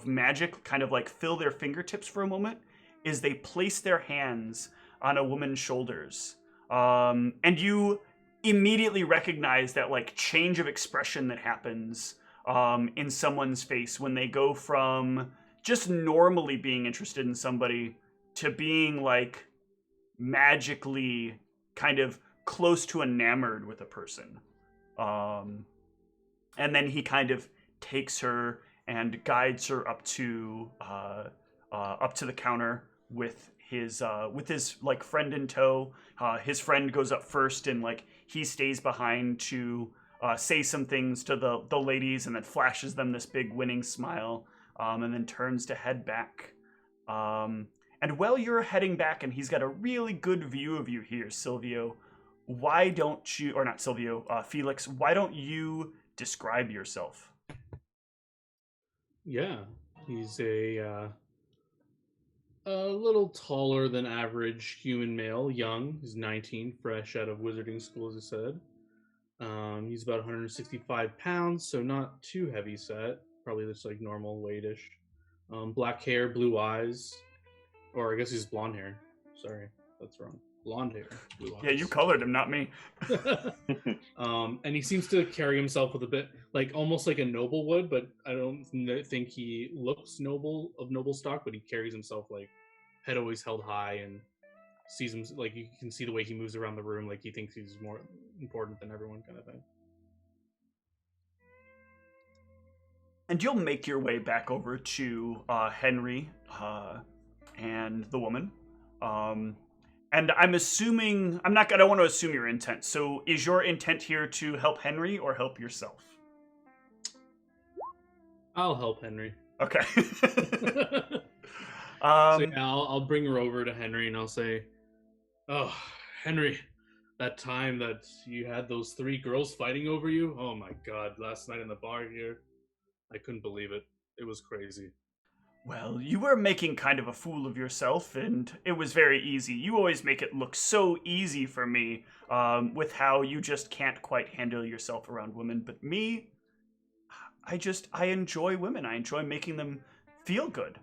magic kind of like fill their fingertips for a moment as they place their hands on a woman's shoulders. And you immediately recognize that like change of expression that happens in someone's face when they go from just normally being interested in somebody to being like magically kind of close to enamored with a person. And then he kind of takes her and guides her up to the counter with his like friend in tow. His friend goes up first, and like he stays behind to say some things to the ladies, and then flashes them this big winning smile, and then turns to head back. And while you're heading back, and he's got a really good view of you here, Silvio, why don't you, or not Silvio, Felix, why don't you describe yourself? Yeah, he's a little taller than average human male, young. He's 19, fresh out of wizarding school, as I said. He's about 165 pounds, so not too heavy set. Probably just like normal weightish. Black hair, blue eyes, or I guess he's blonde hair. Sorry, that's wrong. Blonde hair, blue eyes. Yeah, you colored him, not me. And he seems to carry himself with a bit like almost like a noble would, but I don't think he looks noble of noble stock, but he carries himself like head always held high, and sees him like you can see the way he moves around the room, like he thinks he's more important than everyone, kind of thing. And you'll make your way back over to Henry and the woman. And I'm assuming, I don't want to assume your intent. So is your intent here to help Henry or help yourself? I'll help Henry. Okay. So yeah, I'll bring her over to Henry, and I'll say, "Oh, Henry, that time that you had those 3 girls fighting over you, oh my god, last night in the bar here, I couldn't believe it. It was crazy." Well, you were making kind of a fool of yourself, and it was very easy. You always make it look so easy for me, with how you just can't quite handle yourself around women. But me, I enjoy women. I enjoy making them feel good.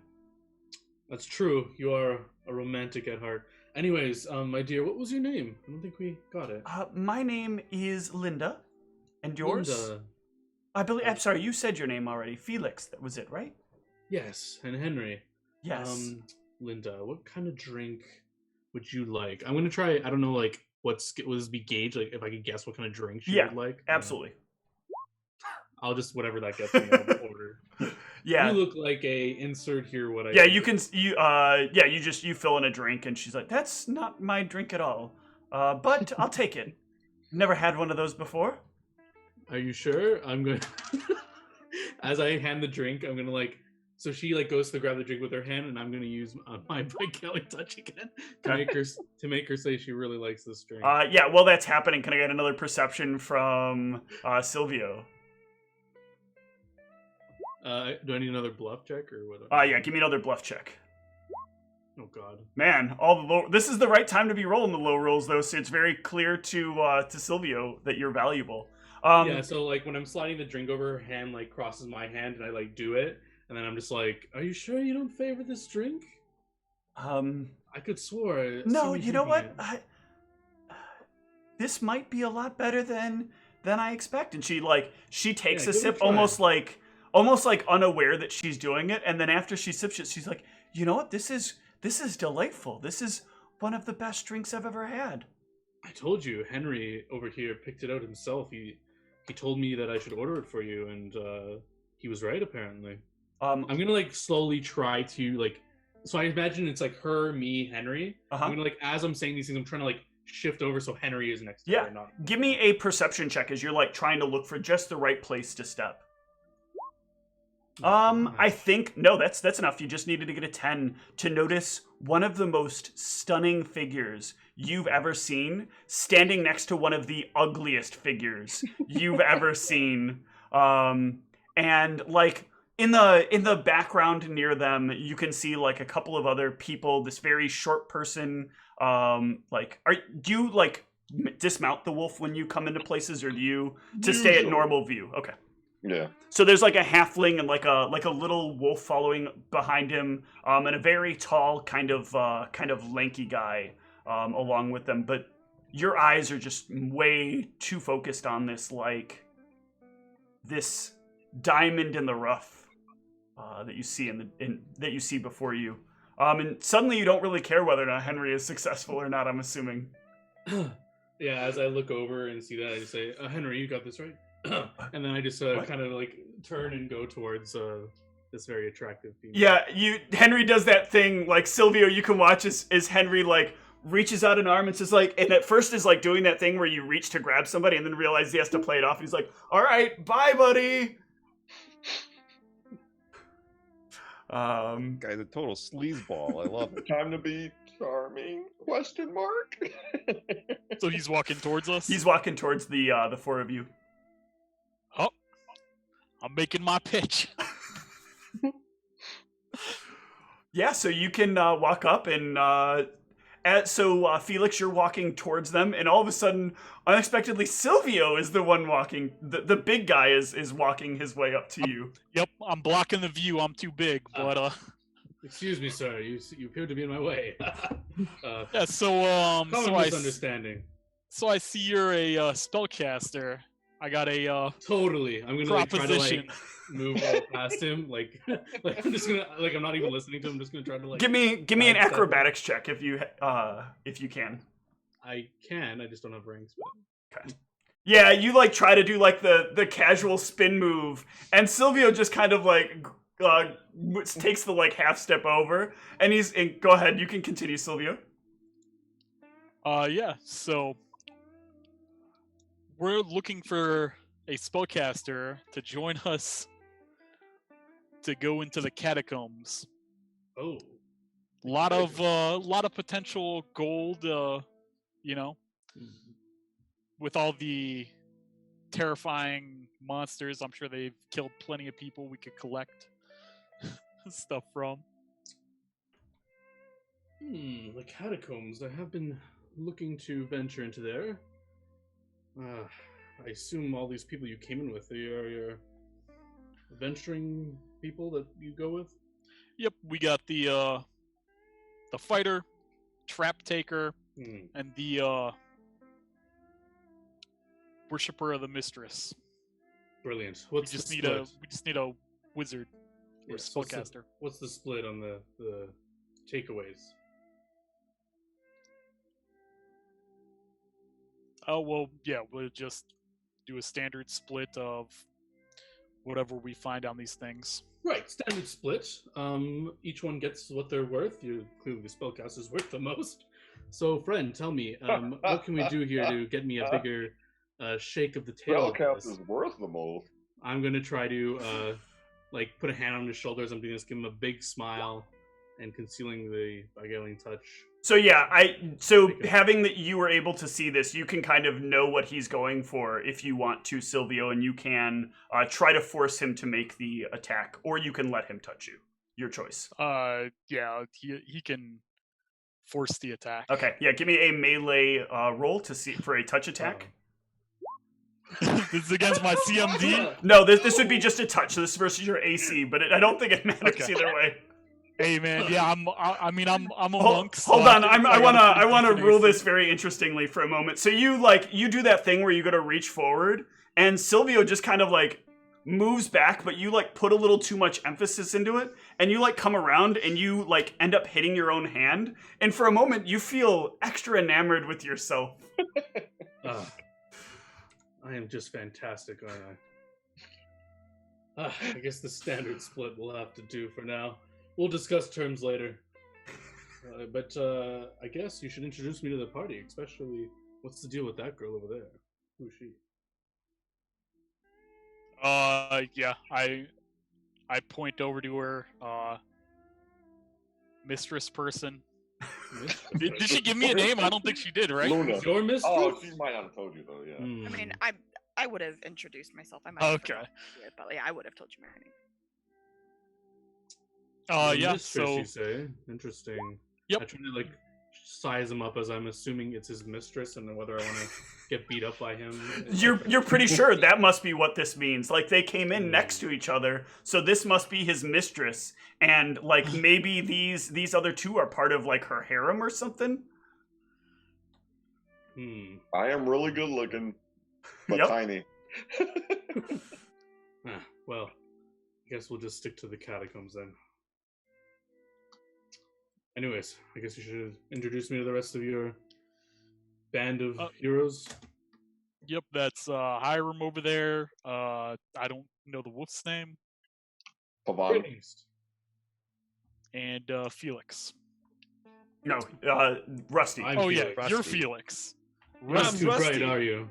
That's true. You are a romantic at heart. Anyways, my dear, what was your name? I don't think we got it. My name is Linda, and yours? Linda. I'm sorry, you said your name already. Felix, that was it, right? Yes, and Henry. Yes. Linda, what kind of drink would you like? I'm gonna try. I don't know, like would this be gauge? Like if I could guess what kind of drink she would like. Absolutely. I'll just whatever that gets me. I'll order. Yeah. You look like a insert here. What I Yeah, do. you can. You fill in a drink, and she's like, "That's not my drink at all, but I'll take it. Never had one of those before." Are you sure? I'm gonna. As I hand the drink, I'm gonna like. So she like goes to grab the drink with her hand, and I'm gonna use my Kelly touch again to make her say she really likes this drink. Yeah, while that's happening, can I get another perception from Silvio? Do I need another bluff check or what? Yeah, give me another bluff check. Oh God. Man, all the low. This is the right time to be rolling the low rolls, though, so it's very clear to Silvio that you're valuable. Yeah, so like when I'm sliding the drink over, her hand like crosses my hand, and I like do it, and then I'm just like, "Are you sure you don't favor this drink?" I could swore. No, you know what? This might be a lot better than I expect. And she takes a sip, almost like unaware that she's doing it, and then after she sips it, she's like, "You know what? This is delightful. This is one of the best drinks I've ever had." I told you, Henry over here picked it out himself. He told me that I should order it for you, and he was right apparently. I'm gonna like slowly try to like. So I imagine it's like her, me, Henry. I'm gonna like as I'm saying these things, I'm trying to like shift over so Henry is next to her. Not... Give me a perception check as you're like trying to look for just the right place to step. I think no, that's enough. You just needed to get a 10 to notice one of the most stunning figures you've ever seen standing next to one of the ugliest figures you've ever seen. And like in the background near them, you can see like a couple of other people. This very short person. Do you like dismount the wolf when you come into places, or do you to stay at normal view? Okay. Yeah. So there's like a halfling and like a little wolf following behind him, and a very tall kind of lanky guy along with them. But your eyes are just way too focused on this this diamond in the rough that you see that you see before you. And suddenly you don't really care whether or not Henry is successful or not. I'm assuming. Yeah. As I look over and see that, I just say, "Henry, you got this right." And then I just kind of like turn and go towards this very attractive female. Yeah, Henry does that thing like Silvio. You can watch as Henry like reaches out an arm and says like, and at first is like doing that thing where you reach to grab somebody and then realize he has to play it off. And he's like, "All right, bye, buddy." Guy's a total sleazeball. I love it. Time to be charming? Question mark. So he's walking towards us? He's walking towards the four of you. Oh, I'm making my pitch. Yeah, so you can walk up and Felix, you're walking towards them, and all of a sudden, unexpectedly, Silvio is the one walking. The big guy is walking his way up to you. Yep, I'm blocking the view. I'm too big, but Excuse me, sir. You appear to be in my way. Yeah. So misunderstanding. So I see you're a spellcaster. I got a totally. I'm gonna like, try to like move past him. Like I'm just gonna like I'm not even listening to him. I'm just gonna try to like. Give me an acrobatics check if you can. I can. I just don't have rings. But... Okay. Yeah, you like try to do like the casual spin move, and Silvio just kind of like takes the like half step over, and go ahead. You can continue, Silvio. Yeah. So we're looking for a spellcaster to join us to go into the catacombs. Oh, lot of potential gold. With all the terrifying monsters, I'm sure they've killed plenty of people we could collect stuff from. The catacombs. I have been looking to venture into there. I assume all these people you came in with, they are your venturing people that you go with? Yep, we got the fighter, trap taker, and the worshipper of the mistress. Brilliant. We just need a wizard or spellcaster. What's the split on the takeaways? Oh well, yeah, we'll just do a standard split of whatever we find on these things. Right, standard split. Each one gets what they're worth. Clearly the spellcaster is worth the most. So, friend, tell me, what can we do here to get me a bigger shake of the tail of Spellcast this? is worth the most. I'm gonna try to put a hand on his shoulders. I'm gonna just give him a big smile and concealing the beguiling touch. So yeah, having that you were able to see this, you can kind of know what he's going for if you want to, Silvio, and you can try to force him to make the attack, or you can let him touch you. Your choice. Yeah, he can force the attack. Okay, yeah, give me a melee roll to see for a touch attack. This is against my CMD. No, this would be just a touch. So this is versus your AC, but I don't think it matters Okay. either way. Hey man, yeah, I'm a monk. Hold on, I wanna decent rule AC. this very interestingly for a moment. So you do that thing where you go to reach forward, and Silvio just kind of moves back, but you put a little too much emphasis into it, and you come around and you end up hitting your own hand, and for a moment you feel extra enamored with yourself. I am just fantastic, aren't I? I guess the standard split will have to do for now. We'll discuss terms later. But I guess you should introduce me to the party, especially what's the deal with that girl over there? Who is she? Yeah, I point over to her, mistress person. Did she give me a name? I don't think she did, right? Luna. Your mistress? Oh, she might not have told you though. Yeah. I mean, I would have introduced myself. I might have Okay. forgotten it, but yeah, I would have told you my name. Your Yeah, mistress, so you say? Interesting. Yep. I try to size him up as I'm assuming it's his mistress, and whether I want to get beat up by him. You're pretty sure that must be what this means. They came in next to each other, so this must be his mistress, and maybe these other two are part of her harem or something. I am really good looking, but Yep. tiny. Well, I guess we'll just stick to the catacombs then. Anyways, I guess you should introduce me to the rest of your band of heroes. Yep, that's Hiram over there. I don't know the wolf's name. Pavan. And Felix. No, Rusty. I'm Oh yeah, Felix. you're Felix. You're not too Rusty. bright, are you?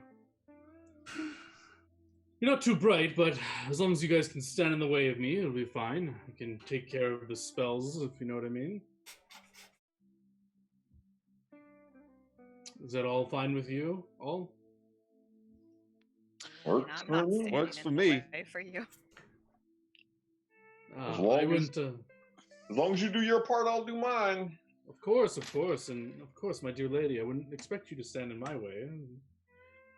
You're not too bright, but as long as you guys can stand in the way of me, it'll be fine. I can take care of the spells, if you know what I mean. Is that all fine with you? All? Works I'm for not me. standing Works in for the me. way for you. As long I as- wouldn't. As long as you do your part, I'll do mine. Of course, and of course, my dear lady, I wouldn't expect you to stand in my way.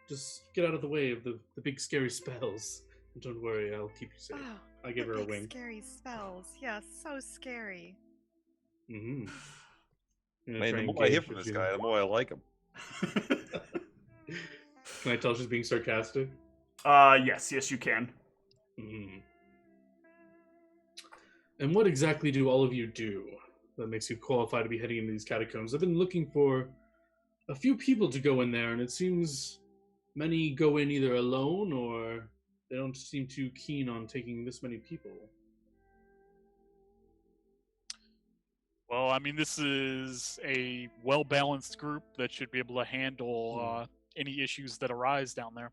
Just get out of the way of the big scary spells. And don't worry, I'll keep you safe. Oh, I give the her a big wink. Scary spells. Yeah, so scary. Mm-hmm. Man, the more I hear from this guy, the more I like him. Can I tell she's being sarcastic? Yes, you can. Mm-hmm. And what exactly do all of you do that makes you qualified to be heading into these catacombs? I've been looking for a few people to go in there, and it seems many go in either alone or they don't seem too keen on taking this many people. Well, I mean, this is a well-balanced group that should be able to handle any issues that arise down there.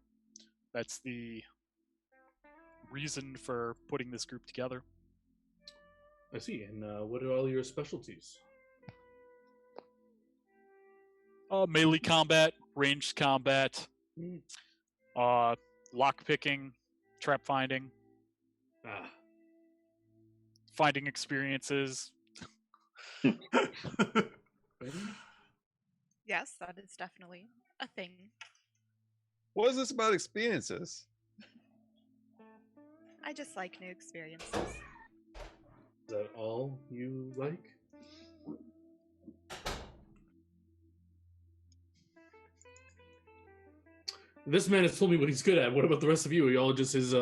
That's the reason for putting this group together. I see. And what are all your specialties? Melee combat, ranged combat, lock picking, trap finding, finding experiences. Yes, that is definitely a thing. What is this about experiences? I just like new experiences. Is that all you like? This man has told me what he's good at. What about the rest of you? Are y'all just his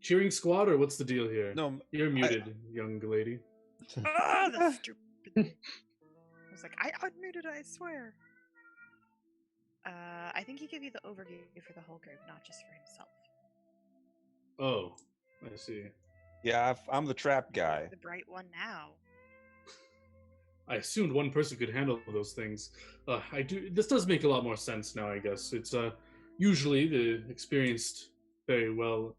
cheering squad, or what's the deal here? No, You're muted, young lady. Ah, that's stupid. I was like, I unmuted, I swear. I think he gave you the overview for the whole group, not just for himself. Oh, I see. Yeah, I'm the trap guy. The bright one now. I assumed one person could handle those things. I do. This does make a lot more sense now. I guess it's usually the experienced, very well,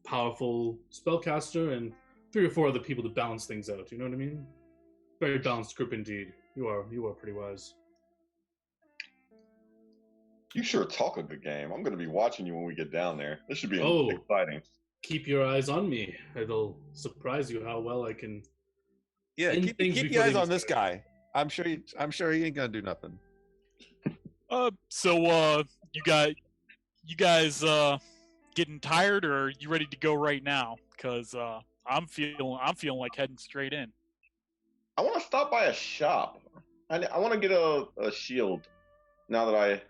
powerful spellcaster and 3 or 4 other people to balance things out. You know what I mean? Very balanced group indeed. You are pretty wise. You sure talk a good game. I'm going to be watching you when we get down there. This should be Oh. exciting. Keep your eyes on me. It'll surprise you how well I can. Yeah, end keep things your before eyes they on this start. guy. I'm sure he ain't gonna do nothing. So you guys getting tired, or are you ready to go right now? Because I'm feeling like heading straight in. I want to stop by a shop. I want to get a shield now that I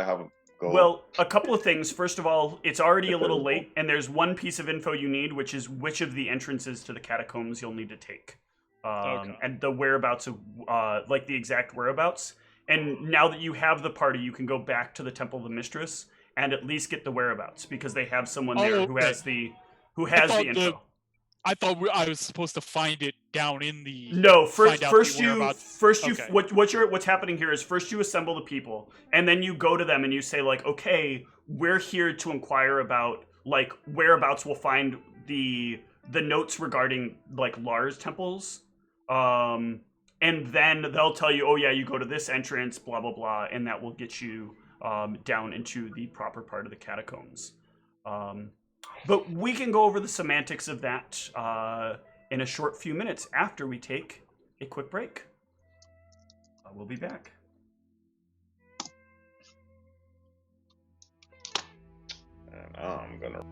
have a gold. Well, a couple of things. First of all, it's already a little late, and there's one piece of info you need, which is which of the entrances to the catacombs you'll need to take. Okay. And the whereabouts of, like the exact whereabouts. And now that you have the party, you can go back to the Temple of the Mistress and at least get the whereabouts, because they have someone there who has the info. I thought I was supposed to find it down in the. No, find out the whereabouts. you Okay. what's happening here is first you assemble the people, and then you go to them and you say like, okay, we're here to inquire about like whereabouts we'll find the notes regarding like Lars temples, and then they'll tell you, oh yeah, you go to this entrance, blah blah blah, and that will get you down into the proper part of the catacombs. But we can go over the semantics of that in a short few minutes after we take a quick break. We'll be back. And I'm gonna.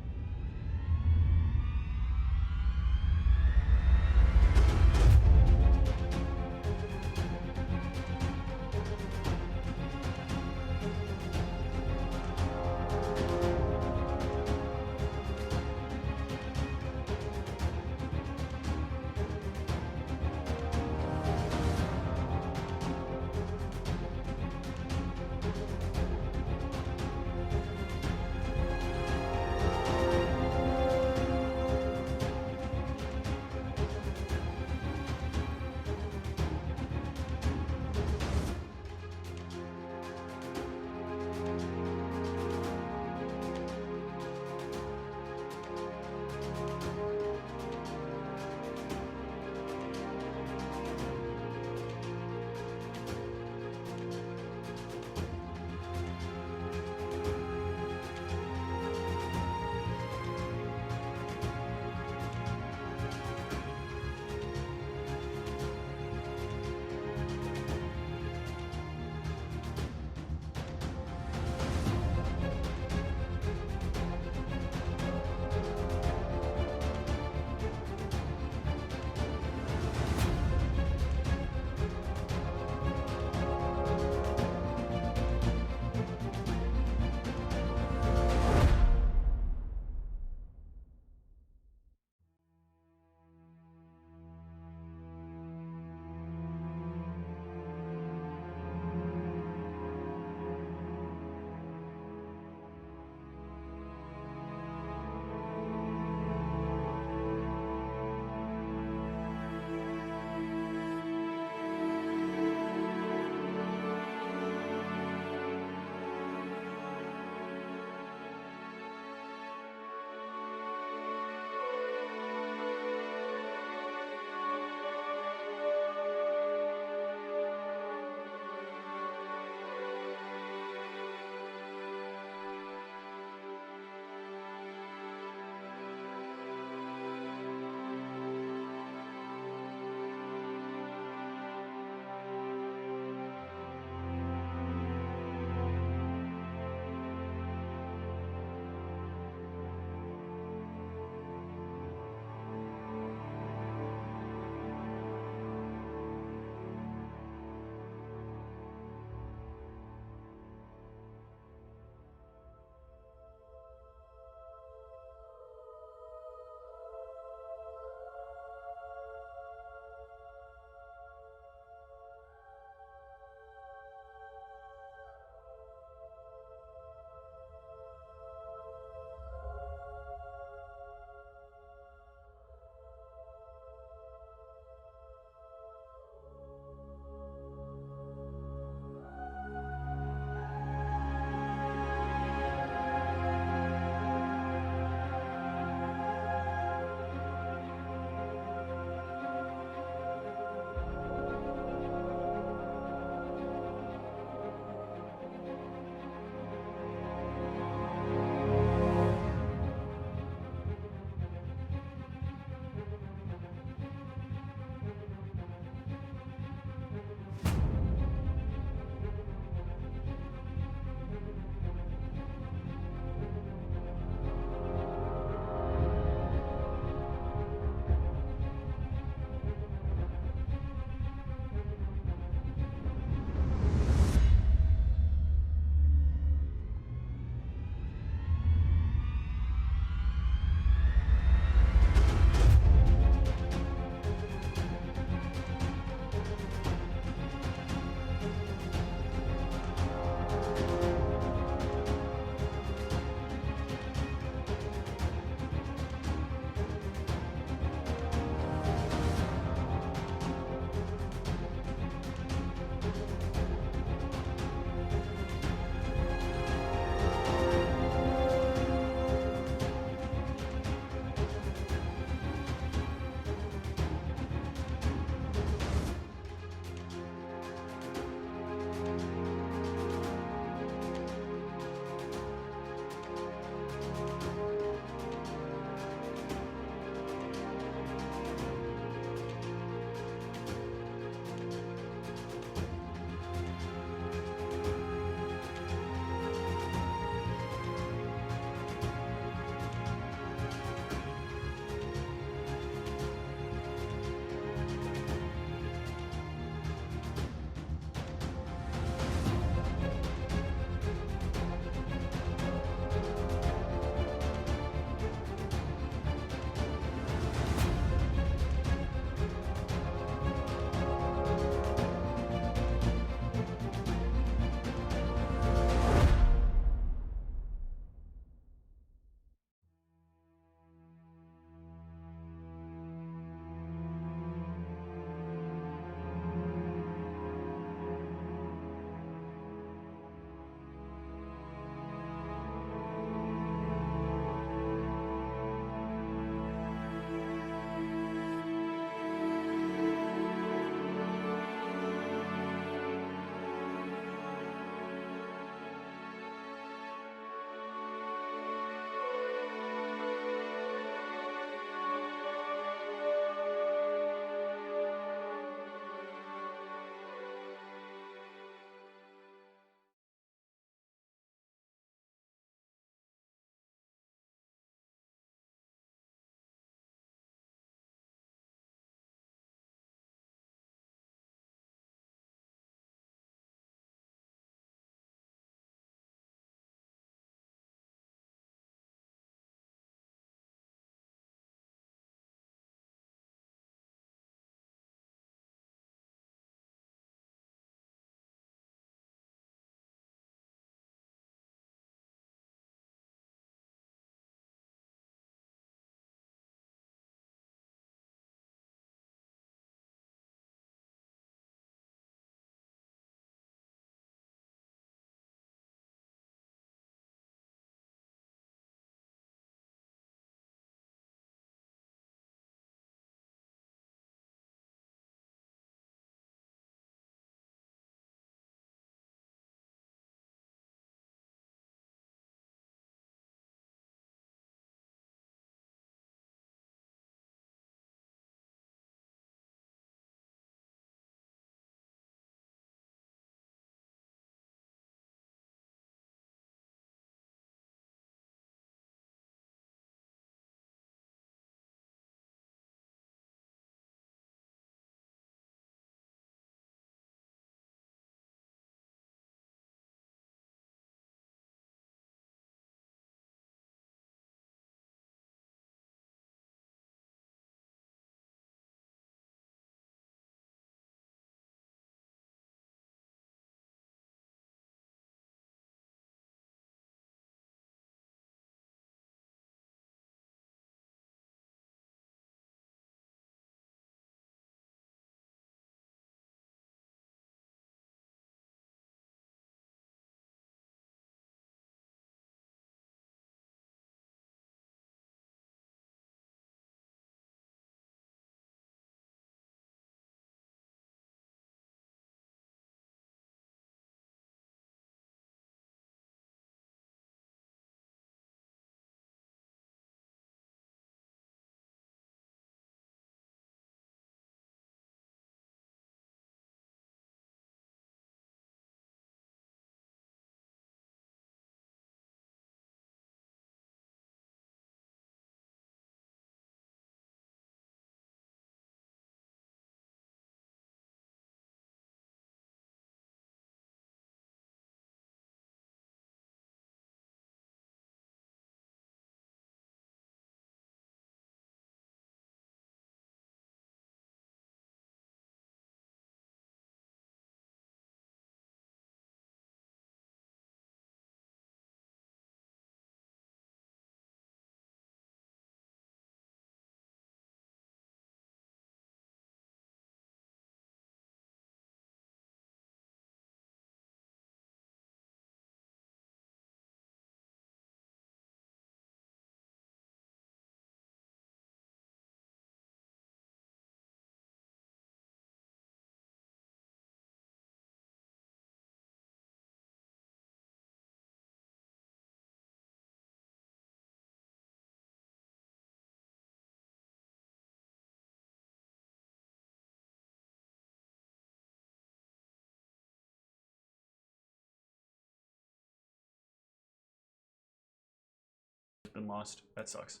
been lost. That sucks.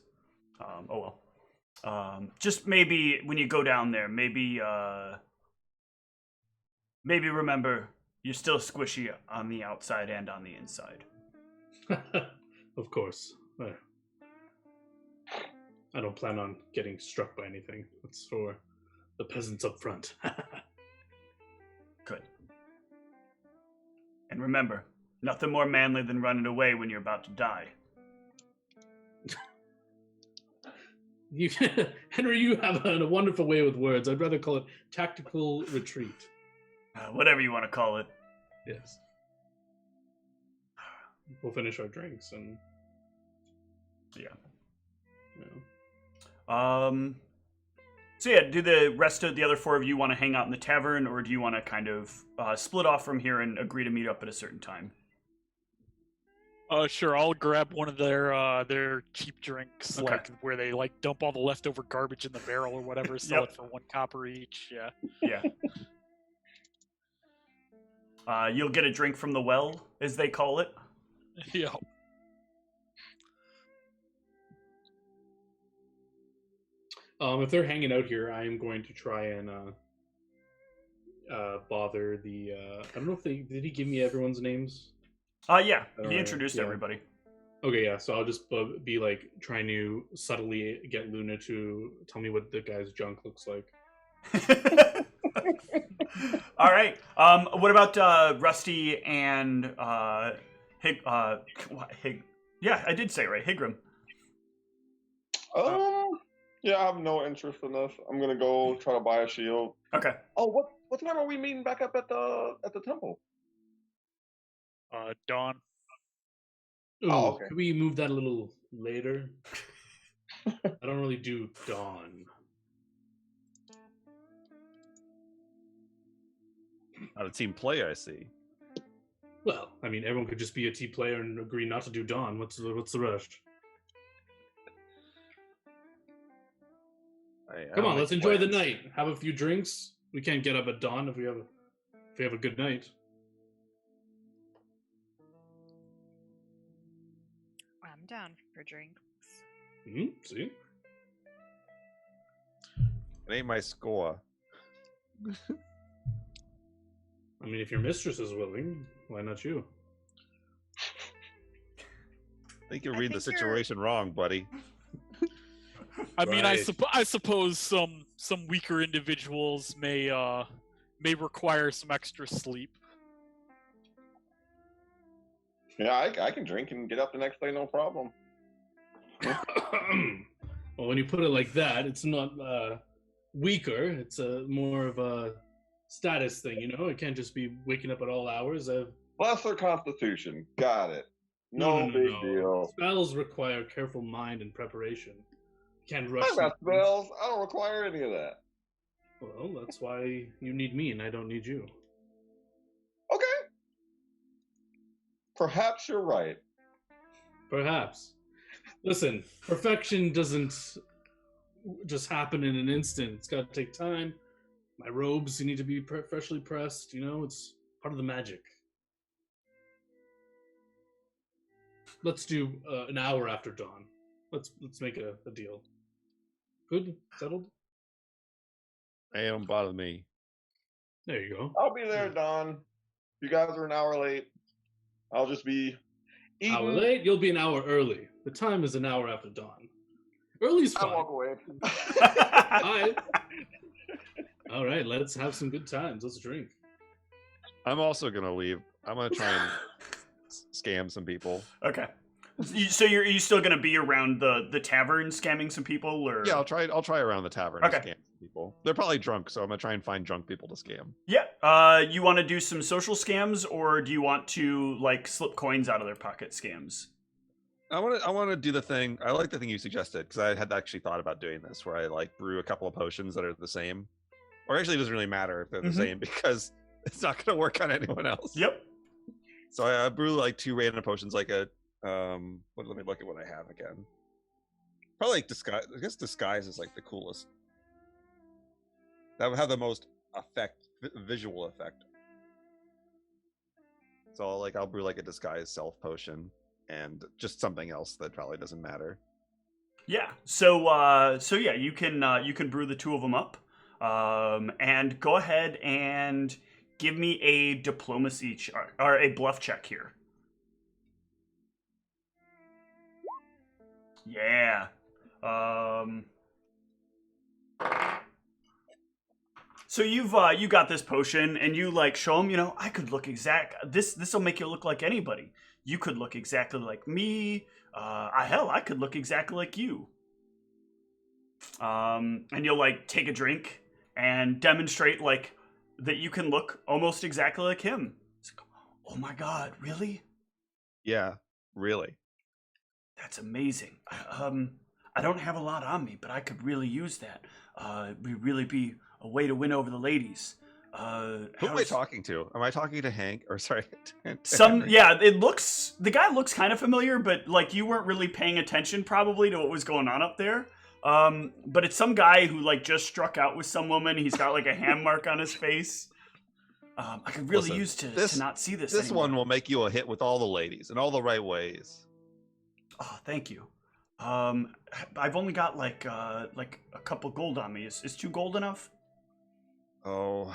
Oh well. Just maybe when you go down there, maybe remember you're still squishy on the outside and on the inside. Of course. I don't plan on getting struck by anything. That's for the peasants up front. Good. And remember, nothing more manly than running away when you're about to die. Henry, you have a wonderful way with words. I'd rather call it tactical retreat. Whatever you want to call it. Yes. We'll finish our drinks and... Yeah. You know. So yeah, do the rest of the other four of you want to hang out in the tavern, or do you want to kind of split off from here and agree to meet up at a certain time? Sure. I'll grab one of their cheap drinks, Okay. like where they like dump all the leftover garbage in the barrel or whatever, sell it for 1 copper each. Yeah. Yeah. You'll get a drink from the well, as they call it. Yeah. If they're hanging out here, I am going to try and bother the. I don't know if did he give me everyone's names? Yeah. He introduced yeah. everybody. Okay, yeah. So I'll just be like trying to subtly get Luna to tell me what the guy's junk looks like. All right. What about Rusty and Hig? Yeah, I did say it right. Higram. Yeah, I have no interest in this. I'm gonna go try to buy a shield. Okay. Oh, what time are we meeting back up at the temple? Dawn. Ooh, Oh, okay. Could we move that a little later? I don't really do dawn. Not a team player, I see. Well, I mean, everyone could just be a team player and agree not to do dawn. What's the rush? Come on, let's enjoy the night. Have a few drinks. We can't get up at dawn if we have a good night. I'm down for drinks. See? It ain't my score. I mean, if your mistress is willing, why not you? I think you're reading the situation wrong, buddy. I mean, I Right. suppose some weaker individuals may require some extra sleep. Yeah, I can drink and get up the next day, no problem. Well, when you put it like that, it's not weaker. It's more of a status thing, you know? It can't just be waking up at all hours. Lesser constitution. Got it. No big deal. Spells require careful mind and preparation. You can't rush. I got spells. I don't require any of that. Well, that's why you need me and I don't need you. Okay. Perhaps you're right. Perhaps. Listen, perfection doesn't just happen in an instant. It's got to take time. My robes, you need to be freshly pressed. You know, it's part of the magic. Let's do an hour after dawn. Let's make a deal. Good? Settled? Hey, don't bother me. There you go. I'll be there, Don. You guys are an hour late. I'll just be eating. Hour late? You'll be an hour early. The time is an hour after dawn. Early's I fine. walk away. All right, let's have some good times. Let's drink. I'm also gonna leave. I'm gonna try and scam some people. Okay. So are you still gonna be around the tavern scamming some people, or? Yeah, I'll try around the tavern Okay. to scam some people. They're probably drunk, so I'm gonna try and find drunk people to scam. Yeah. You want to do some social scams, or do you want to like slip coins out of their pocket scams? I want to do the thing. I like the thing you suggested because I had actually thought about doing this, where I like brew a couple of potions that are the same, or actually it doesn't really matter if they're the same because it's not going to work on anyone else. Yep. So I brew like 2 random potions, like a let me look at what I have again. Probably like disguise. I guess disguise is like the coolest. That would have the most visual effect. So I'll brew like a disguise self potion. and just something else that probably doesn't matter. Yeah. So yeah, you can brew the two of them up, and go ahead and give me a diplomacy or a bluff check here. Yeah. So you got this potion, and you like show him. I could look exact. This will make you look like anybody. You could look exactly like me. Hell, I could look exactly like you. And you'll like take a drink and demonstrate like that you can look almost exactly like him. It's like, oh my god, really? Yeah, really. That's amazing. I don't have a lot on me, but I could really use that. It would really be a way to win over the ladies. Who am I talking to? Am I talking to Hank? Or sorry, yeah. The guy looks kind of familiar, but like you weren't really paying attention probably to what was going on up there. But it's some guy who like just struck out with some woman. He's got like a hand mark on his face. I could really use to not see this. This anymore. one will make you a hit with all the ladies in all the right ways. Oh, thank you. I've only got like a couple gold on me. Is 2 gold enough? Oh,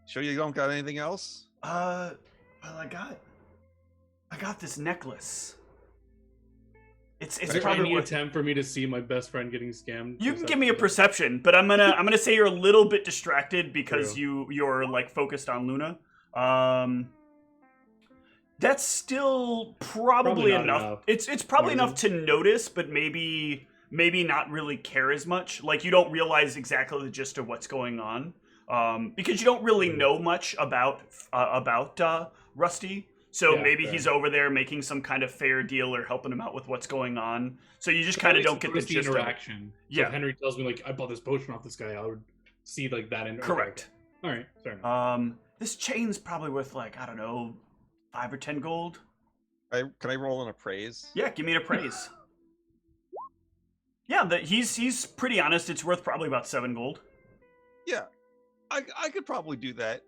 sure you don't got anything else? Well, I got this necklace. It's probably any attempt for me to see my best friend getting scammed. You can give me a perception, but I'm gonna say you're a little bit distracted because you're like focused on Luna. That's still probably enough. It's probably enough to notice, but maybe not really care as much. Like you don't realize exactly the gist of what's going on, because you don't really know much about Rusty. So maybe he's over there making some kind of fair deal or helping him out with what's going on. So you just kind of don't get the gist interaction. Of it. Yeah. So if Henry tells me like I bought this potion off this guy, I would see like that in. Correct. All right. Fair enough. This chain's probably worth like I don't know, 5 or 10 gold. Can I roll an appraise? Yeah, give me an appraise. Yeah, he's pretty honest. It's worth probably about 7 gold. Yeah, I could probably do that.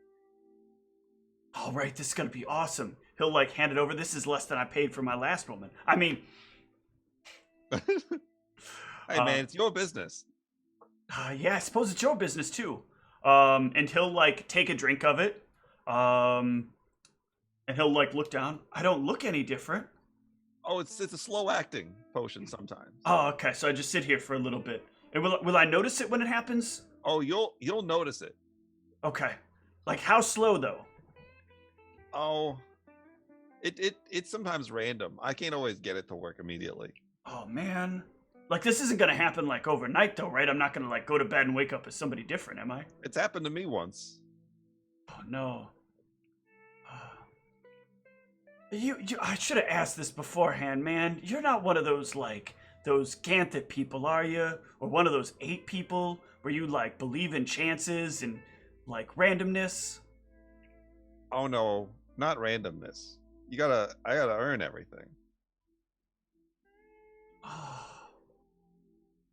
All right, this is gonna be awesome. He'll like hand it over. This is less than I paid for my last woman. I mean, hey man, it's your business. Yeah, I suppose it's your business too. And he'll like take a drink of it. And he'll like look down. I don't look any different. Oh, it's a slow acting potion sometimes. Oh, okay. So I just sit here for a little bit. And will I notice it when it happens? Oh, you'll notice it. Okay. Like how slow though? Oh, it's sometimes random. I can't always get it to work immediately. Oh man. Like this isn't gonna happen like overnight though, right? I'm not gonna like go to bed and wake up as somebody different, am I? It's happened to me once. Oh no. I should have asked this beforehand, man. You're not one of those like those Ganthet people, are you? Or one of those 8 people where you like believe in chances and like randomness? Oh no, not randomness. I gotta earn everything.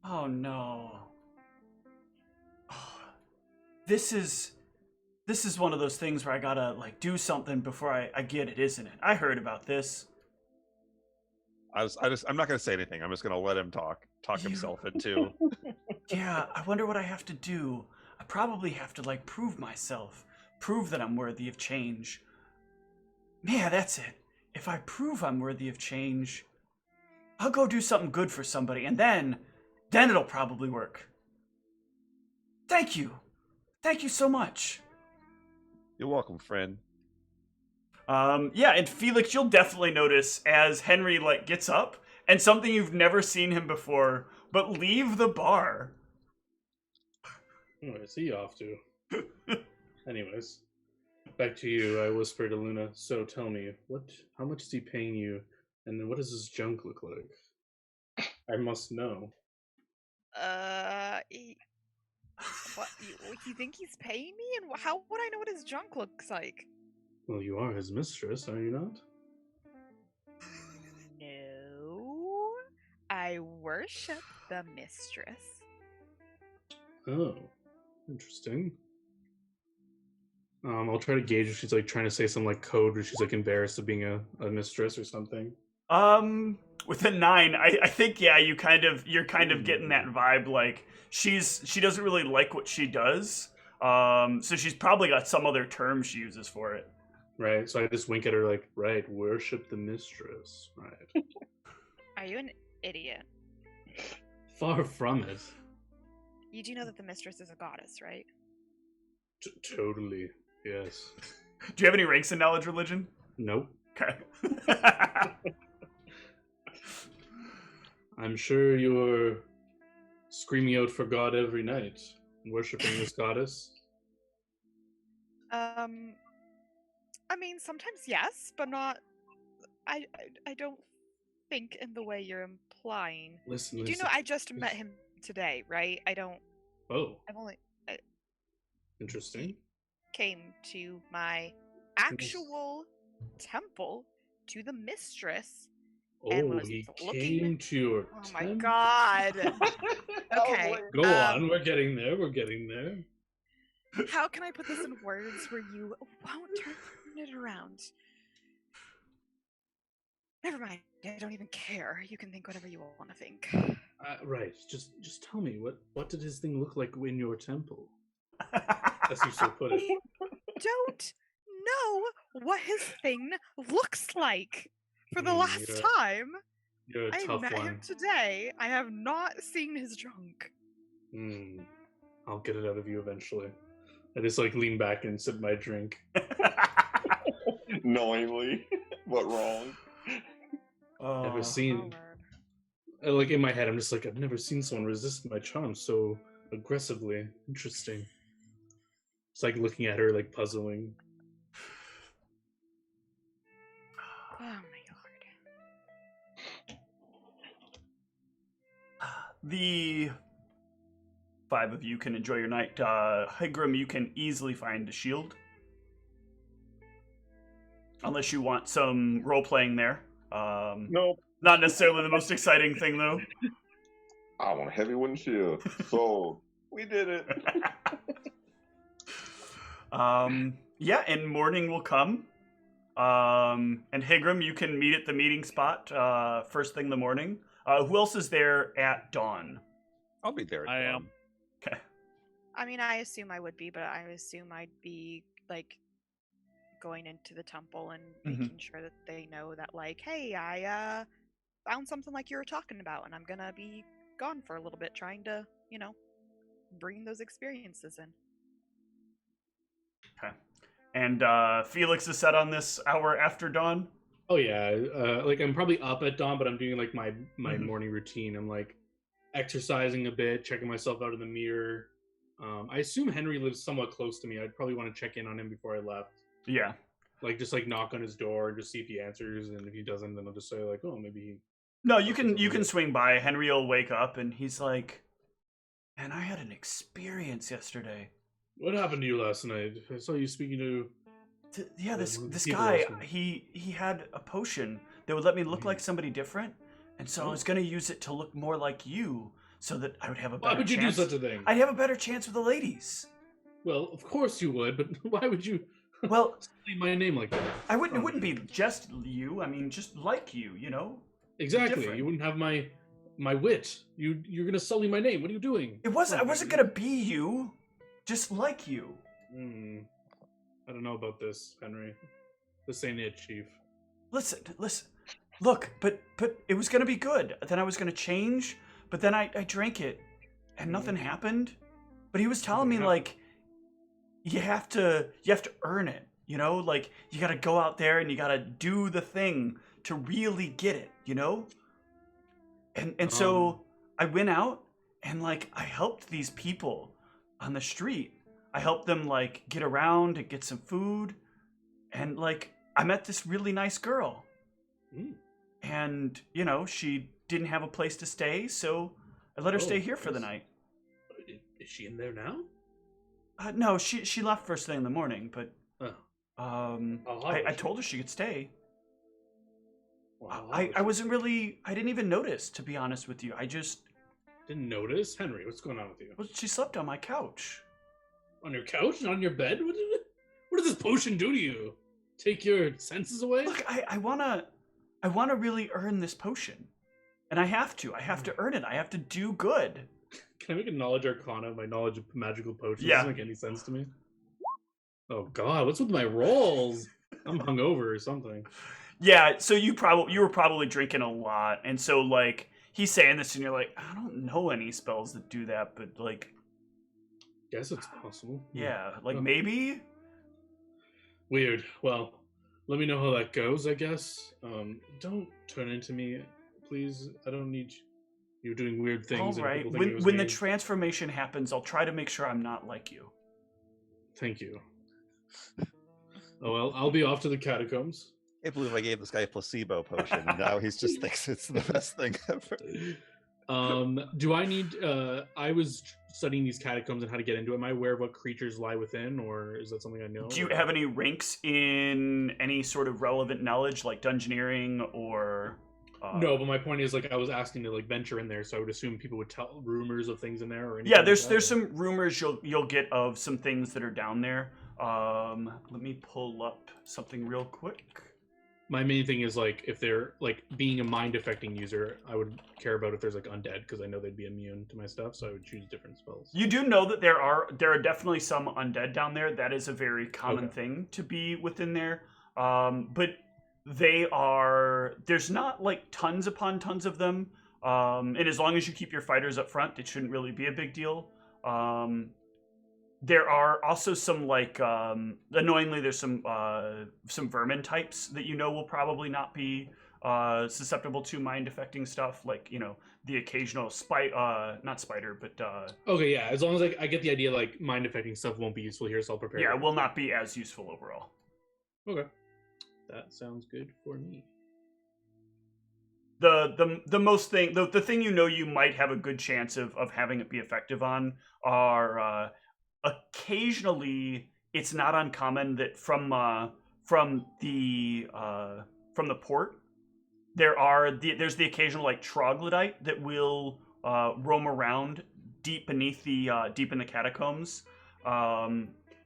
Oh no. This is one of those things where I gotta like do something before I get it, isn't it? I heard about this. I'm not gonna say anything. I'm just gonna let him talk himself into. Yeah, I wonder what I have to do. I probably have to like prove myself, prove that I'm worthy of change. Yeah, that's it. If I prove I'm worthy of change, I'll go do something good for somebody, and then it'll probably work. Thank you so much. You're welcome, friend. Yeah, and Felix, you'll definitely notice as Henry like gets up and something you've never seen him before, but leave the bar. Where's he off to? Anyways, back to you. I whisper to Luna. So tell me, how much is he paying you, and then what does his junk look like? I must know. What you think he's paying me, and how would I know what his junk looks like? Well, you are his mistress, are you not? No, I worship the mistress. Oh, interesting. I'll try to gauge if she's like trying to say some like code or she's like embarrassed of being a mistress or something. With a 9, I think you're kind of getting that vibe. Like she doesn't really like what she does. So she's probably got some other term she uses for it. Right. So I just wink at her like, right, worship the mistress. Right. Are you an idiot? Far from it. You do know that the mistress is a goddess, right? Totally. Yes. Do you have any ranks in knowledge religion? Nope. Okay. I'm sure you're screaming out for God every night, worshiping this goddess. I mean, sometimes yes, but not. I don't think in the way you're implying. Listen. You do know I just met him today, right? I don't. Oh. I've only Interesting. came to my actual temple to the mistress. And Oh, was he looking- came to your Oh my temple. god. Okay. Go on, we're getting there. How can I put this in words where you won't turn it around? Never mind. I don't even care. You can think whatever you want to think. Right. Just tell me what did his thing look like in your temple? As you so put it. Don't know what his thing looks like. For the last time, You're a I tough met one. him today. I have not seen his junk. I'll get it out of you eventually. I just like lean back and sip my drink. Knowingly, but wrong. Never seen. Like in my head, I'm just like, I've never seen someone resist my charm so aggressively. Interesting. It's like looking at her, like puzzling. Oh my god. The 5 of you can enjoy your night. Higram, you can easily find a shield. Unless you want some role-playing there. Nope. Not necessarily the most exciting thing, though. I want a heavy wooden shield. So, we did it. Yeah, and morning will come. And Higram, you can meet at the meeting spot first thing in the morning. Who else is there at dawn? I'll be there. At I dawn. am. Okay. I mean, I assume I would be, but I assume I'd be, like, going into the temple and making sure that they know that, like, hey, I found something like you were talking about, and I'm gonna be gone for a little bit trying to, bring those experiences in. Okay. And Felix is set on this hour after dawn? Oh yeah, like I'm probably up at dawn, but I'm doing like my morning routine. I'm like exercising a bit, checking myself out in the mirror. I assume Henry lives somewhat close to me. I'd probably want to check in on him before I left. Yeah. Like just like knock on his door, just see if he answers, and if he doesn't, then I'll just say like, oh, maybe he. No, you can swing by. Henry will wake up and he's like, "Man, I had an experience yesterday." What happened to you last night? I saw you speaking to. Yeah, this people guy, last night. he had a potion that would let me look like somebody different, and so I was gonna use it to look more like you, so that I would have a better Why would you chance. do such a thing? I'd have a better chance with the ladies. Well, of course you would, but why would you? Well, say my name like that. I wouldn't. It wouldn't be just you. I mean, just like you. Exactly. different. You wouldn't have my wit. You're gonna sully my name. What are you doing? It wasn't. I wasn't gonna be you, just like you. I don't know about this, Henry. This ain't it, Chief. Listen. Look, but it was gonna be good. Then I was gonna change, but then I drank it, and nothing happened. But he was telling me like, you have to earn it. Like you gotta go out there and you gotta do the thing to really get it. And so I went out and like I helped these people on the street. I helped them like get around and get some food, and like I met this really nice girl. And she didn't have a place to stay, so I let her stay here for the night. Is she in there now? No, she left first thing in the morning, but I told her she could stay. Well, I wasn't really. I didn't even notice, to be honest with you. I just didn't notice. Henry, what's going on with you? Well, she slept on my couch. On your couch, not on your bed? What does this potion do to you? Take your senses away? Look, I wanna really earn this potion, and I have to earn it. I have to do good. Can I make a knowledge arcana? My knowledge of magical potions Yeah. doesn't make any sense to me. Oh God, what's with my rolls? I'm hungover or something. Yeah, so you were probably drinking a lot, and so like he's saying this, and you're like, I don't know any spells that do that, but like, Guess it's possible. yeah, like Oh. maybe. Weird. Well, let me know how that goes, I guess. Don't turn into me, please. I don't need you doing weird things. All and right, people thinking it was when the me. transformation happens, I'll try to make sure I'm not like you. Thank you. Oh well, I'll be off to the catacombs. I can't believe I gave this guy a placebo potion, and now he's just thinks it's the best thing ever. Do I need? I was studying these catacombs and how to get into it. Am I aware of what creatures lie within, or is that something I know? Do you have any ranks in any sort of relevant knowledge, like dungeoneering or? No, but my point is, like, I was asking to like venture in there, so I would assume people would tell rumors of things in there, or anything. Yeah, like there's that. some rumors you'll get of some things that are down there. Let me pull up something real quick. My main thing is like if they're like being a mind affecting user, I would care about if there's like undead because I know they'd be immune to my stuff, so I would choose different spells. You do know that there are definitely some undead down there. That is a very common Okay. thing to be within there. But there's not like tons upon tons of them. And as long as you keep your fighters up front, it shouldn't really be a big deal. There are also some like annoyingly there's some vermin types that you know will probably not be susceptible to mind affecting stuff, like the occasional not spider, but Okay, yeah, as long as I get the idea, like mind affecting stuff won't be useful here, so I'll prepare. yeah, will not be as useful overall. Okay, that sounds good for me. The most thing the thing you might have a good chance of having it be effective on are occasionally it's not uncommon that from the port there's the occasional like troglodyte that will roam around deep in the catacombs.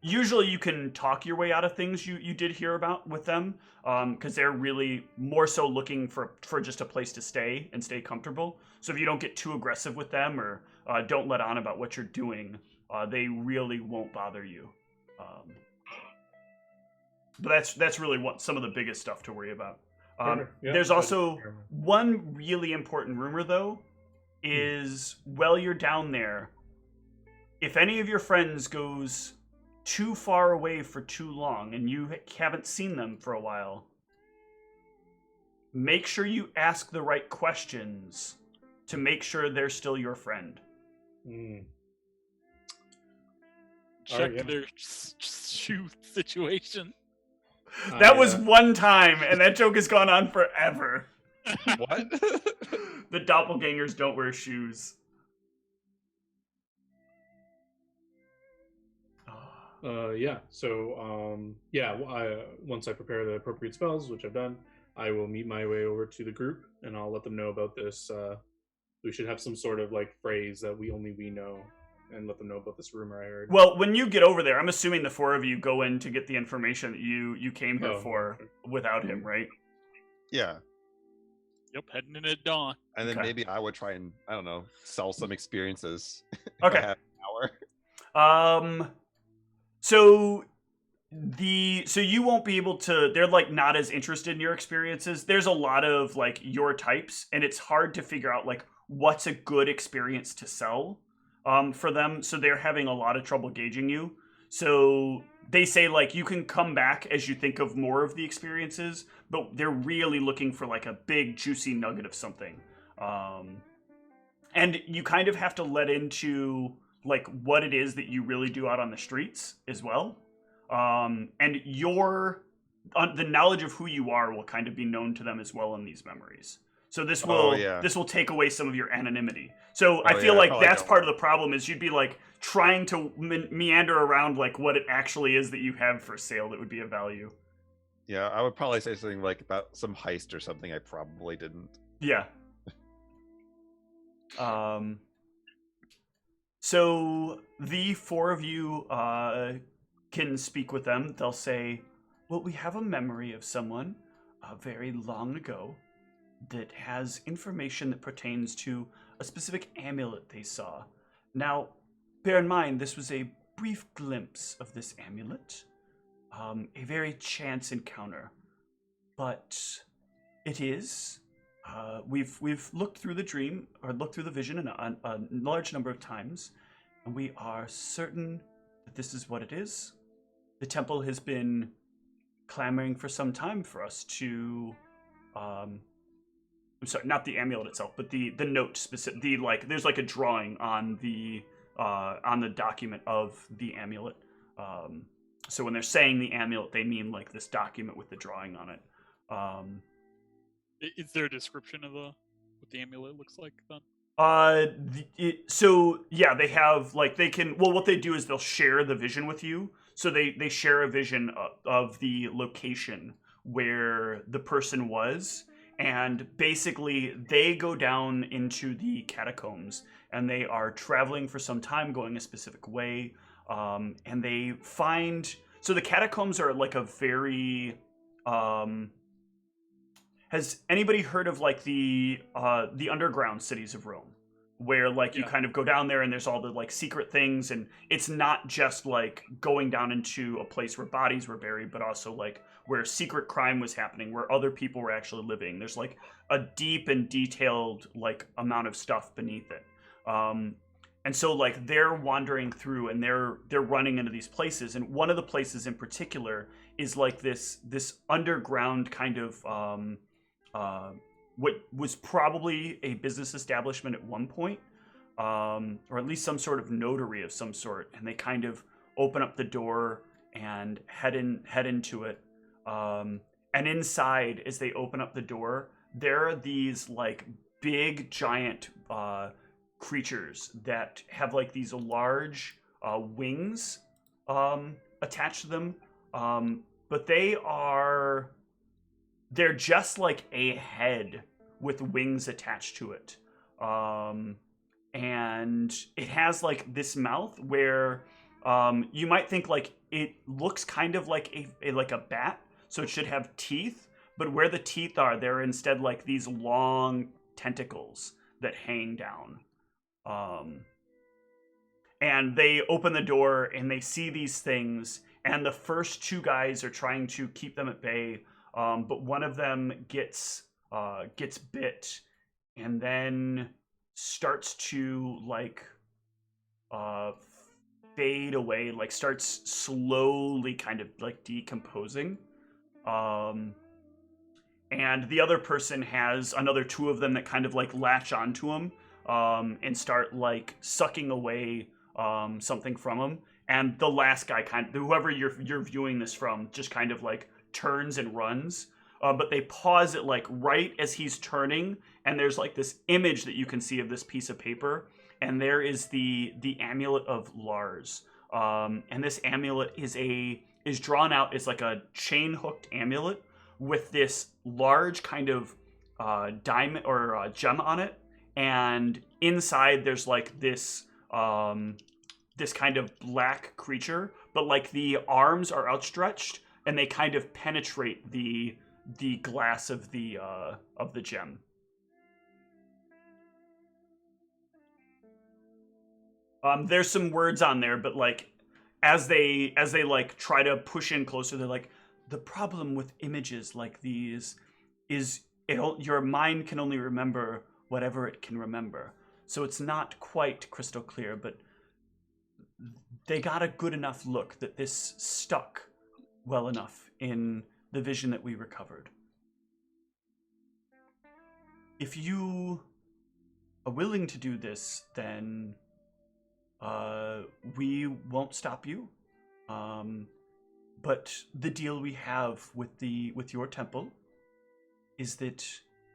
Usually you can talk your way out of things you did hear about with them, because they're really more so looking for just a place to stay and stay comfortable. So if you don't get too aggressive with them or don't let on about what you're doing, they really won't bother you. But that's really some of the biggest stuff to worry about. Yeah, There's good. also one really important rumor, though, is while you're down there, if any of your friends goes too far away for too long and you haven't seen them for a while, make sure you ask the right questions to make sure they're still your friend. Check Alright, yeah. their shoe situation. That was one time, and that joke has gone on forever. What? The doppelgangers don't wear shoes. Yeah. So, once I prepare the appropriate spells, which I've done, I will meet my way over to the group, and I'll let them know about this. We should have some sort of like phrase that only we know, and let them know about this rumor I heard. Well, when you get over there, I'm assuming the four of you go in to get the information that you came here Oh, for okay. without him, right? Yeah. Yep, heading in at dawn. And then Okay. maybe I would try and, I don't know, sell some experiences. if Okay. I have an hour. So you won't be able to. They're like not as interested in your experiences. There's a lot of like your types, and it's hard to figure out like what's a good experience to sell for them. So they're having a lot of trouble gauging you. So they say like you can come back as you think of more of the experiences, but they're really looking for like a big juicy nugget of something. And you kind of have to let into like what it is that you really do out on the streets as well. And the knowledge of who you are will kind of be known to them as well in these memories. So this will take away some of your anonymity. So I feel like that's part of the problem is you'd be like trying to meander around like what it actually is that you have for sale that would be of value. Yeah, I would probably say something like about some heist or something I probably didn't. Yeah. So the four of you can speak with them, they'll say, well, we have a memory of someone very long ago that has information that pertains to a specific amulet they saw. Now, bear in mind, this was a brief glimpse of this amulet, a very chance encounter, but it is. We've looked through the dream, or looked through the vision a large number of times, and we are certain that this is what it is. The temple has been clamoring for some time for us to, I'm sorry, not the amulet itself, but the note specific, there's like a drawing on the document of the amulet. So when they're saying the amulet, they mean like this document with the drawing on it. Is there a description of what the amulet looks like then? So yeah, they have like what they do is they'll share the vision with you. So they share a vision of the location where the person was, and basically they go down into the catacombs and they are traveling for some time, going a specific way, and they find. So the catacombs are like a very. Has anybody heard of like the underground cities of Rome, where like you kind of go down there and there's all the like secret things, and it's not just like going down into a place where bodies were buried, but also like where secret crime was happening, where other people were actually living. There's like a deep and detailed like amount of stuff beneath it. And so like they're wandering through and they're running into these places, and one of the places in particular is like this underground kind of what was probably a business establishment at one point, or at least some sort of notary of some sort, and they kind of open up the door and head into it. And inside, as they open up the door, there are these like big giant creatures that have like these large wings attached to them, but they're just like a head with wings attached to it. And it has like this mouth where you might think like it looks kind of like a bat, so it should have teeth, but where the teeth are, they're instead like these long tentacles that hang down. And they open the door and they see these things, and the first two guys are trying to keep them at bay. But one of them gets bit, and then starts to like fade away, like starts slowly kind of like decomposing. And the other person has another two of them that kind of like latch onto him and start like sucking away something from him. And the last guy, whoever you're viewing this from, just kind of like turns and runs, but they pause it like right as he's turning, and there's like this image that you can see of this piece of paper, and there is the Amulet of Lars, and this amulet is drawn out as like a chain hooked amulet with this large kind of diamond or gem on it, and inside there's like this kind of black creature, but like the arms are outstretched and they kind of penetrate the glass of the gem. There's some words on there, but like as they like try to push in closer, they're like, the problem with images like these is your mind can only remember whatever it can remember. So it's not quite crystal clear, but they got a good enough look that this stuck well enough in the vision that we recovered. If you are willing to do this, then we won't stop you. But the deal we have with your temple is that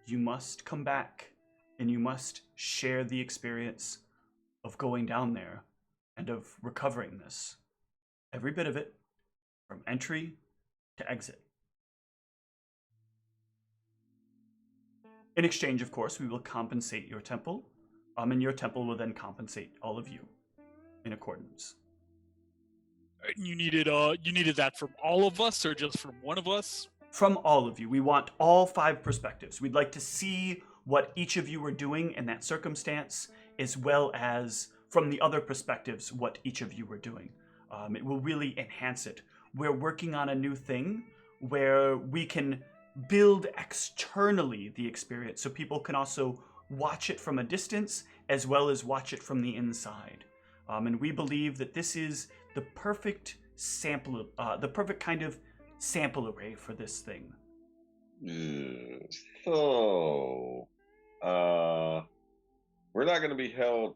you must come back and you must share the experience of going down there and of recovering this. Every bit of it, from entry to exit. In exchange, of course, we will compensate your temple, and your temple will then compensate all of you in accordance. You needed that from all of us or just from one of us? From all of you. We want all 5 perspectives. We'd like to see what each of you were doing in that circumstance, as well as from the other perspectives, what each of you were doing. It will really enhance it. We're working on a new thing where we can build externally the experience so people can also watch it from a distance as well as watch it from the inside. And we believe that this is the perfect sample, the perfect kind of sample array for this thing. So, we're not going to be held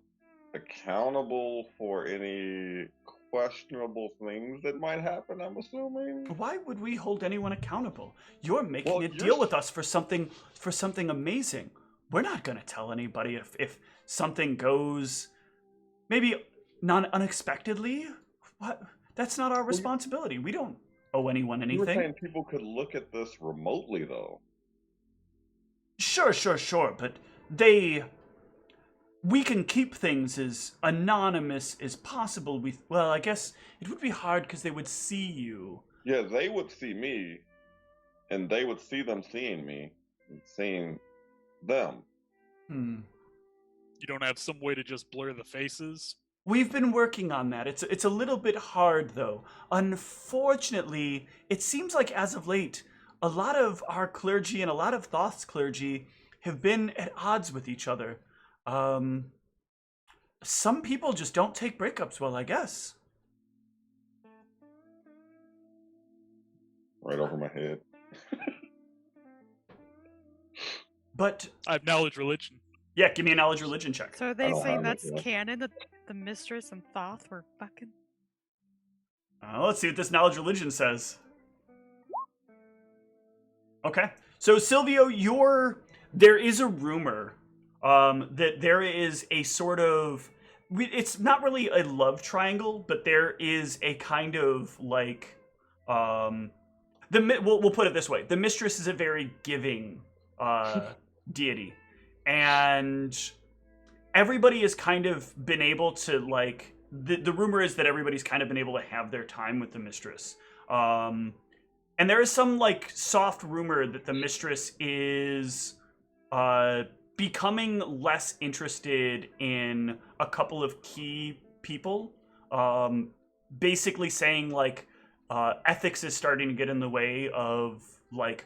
accountable for any questionable things that might happen, I'm assuming. Why would we hold anyone accountable? You're making a deal with us for something amazing. We're not going to tell anybody if something goes maybe unexpectedly. What? That's not our responsibility. We don't owe anyone anything. You were saying people could look at this remotely, though. Sure, but we can keep things as anonymous as possible. Well, I guess it would be hard because they would see you. Yeah, they would see me, and they would see them seeing me, and seeing them. You don't have some way to just blur the faces? We've been working on that. It's a little bit hard, though. Unfortunately, it seems like as of late, a lot of our clergy and a lot of Thoth's clergy have been at odds with each other. Some people just don't take breakups well, I guess. Right over my head. But I have knowledge religion. Yeah, give me a knowledge religion check. So are they saying that's canon that the mistress and Thoth were fucking? Let's see what this knowledge religion says. Okay. So Silvio, there is a rumor that there is a sort of, it's not really a love triangle, but there is a kind of like, we'll put it this way. The mistress is a very giving deity. And everybody has kind of been able to, like, the rumor is that everybody's kind of been able to have their time with the mistress. And there is some, like, soft rumor that the mistress is becoming less interested in a couple of key people. Basically saying, like, ethics is starting to get in the way of, like,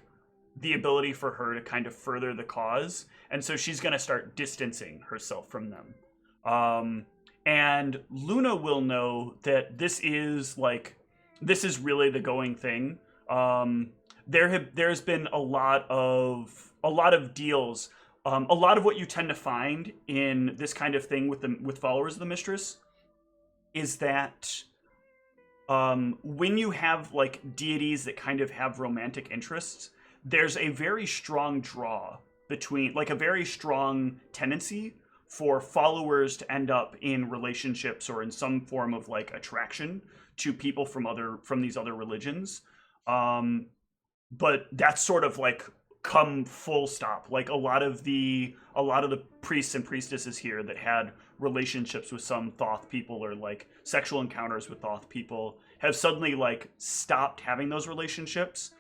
the ability for her to kind of further the cause. And so she's going to start distancing herself from them. And Luna will know that this is really the going thing. There's been a lot of deals. A lot of what you tend to find in this kind of thing with followers of the mistress is that when you have like deities that kind of have romantic interests, there's a very strong draw between, like, a very strong tendency for followers to end up in relationships or in some form of like attraction to people from these other religions. But that's sort of like come full stop. Like a lot of the priests and priestesses here that had relationships with some Thoth people or like sexual encounters with Thoth people have suddenly like stopped having those relationships.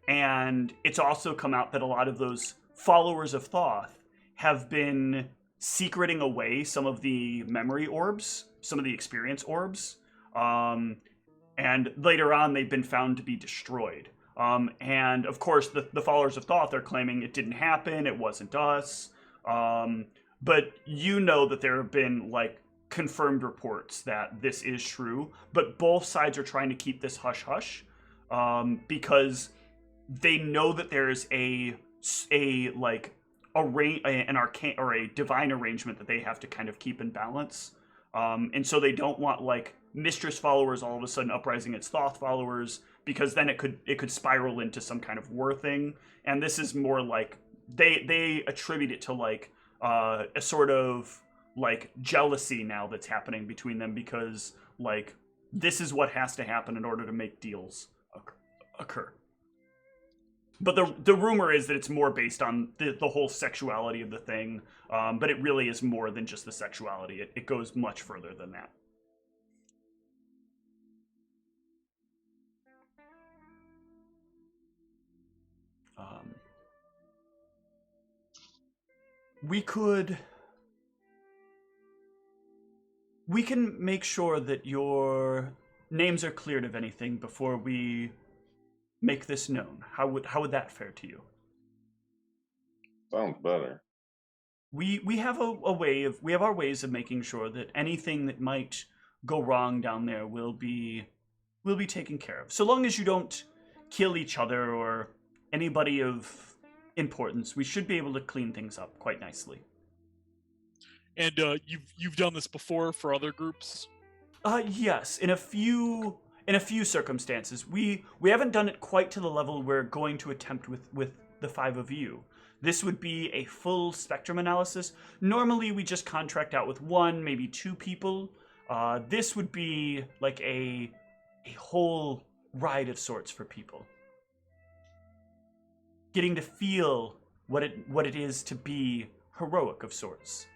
And it's also come out that a lot of those followers of Thoth have been secreting away some of the memory orbs, some of the experience orbs. And later on, they've been found to be destroyed. And of course, the followers of Thoth are claiming it didn't happen, it wasn't us. But you know that there have been like confirmed reports that this is true, but both sides are trying to keep this hush-hush because they know that there's an arcane or a divine arrangement that they have to kind of keep in balance, and so they don't want like mistress followers all of a sudden uprising its Thoth followers, because then it could spiral into some kind of war thing. And this is more like they attribute it to like a sort of like jealousy now that's happening between them, because like this is what has to happen in order to make deals occur. But the rumor is that it's more based on the whole sexuality of the thing, but it really is more than just the sexuality. It goes much further than that. we can make sure that your names are cleared of anything before we make this known. How would that fare to you? Sounds better. We have our ways of making sure that anything that might go wrong down there will be taken care of. So long as you don't kill each other or anybody of importance, we should be able to clean things up quite nicely. And you've done this before for other groups? Yes, in a few circumstances. We haven't done it quite to the level we're going to attempt with the 5 of you. This would be a full spectrum analysis. Normally we just contract out with 1, maybe 2 people. This would be like a whole ride of sorts for people. Getting to feel what it is to be heroic of sorts.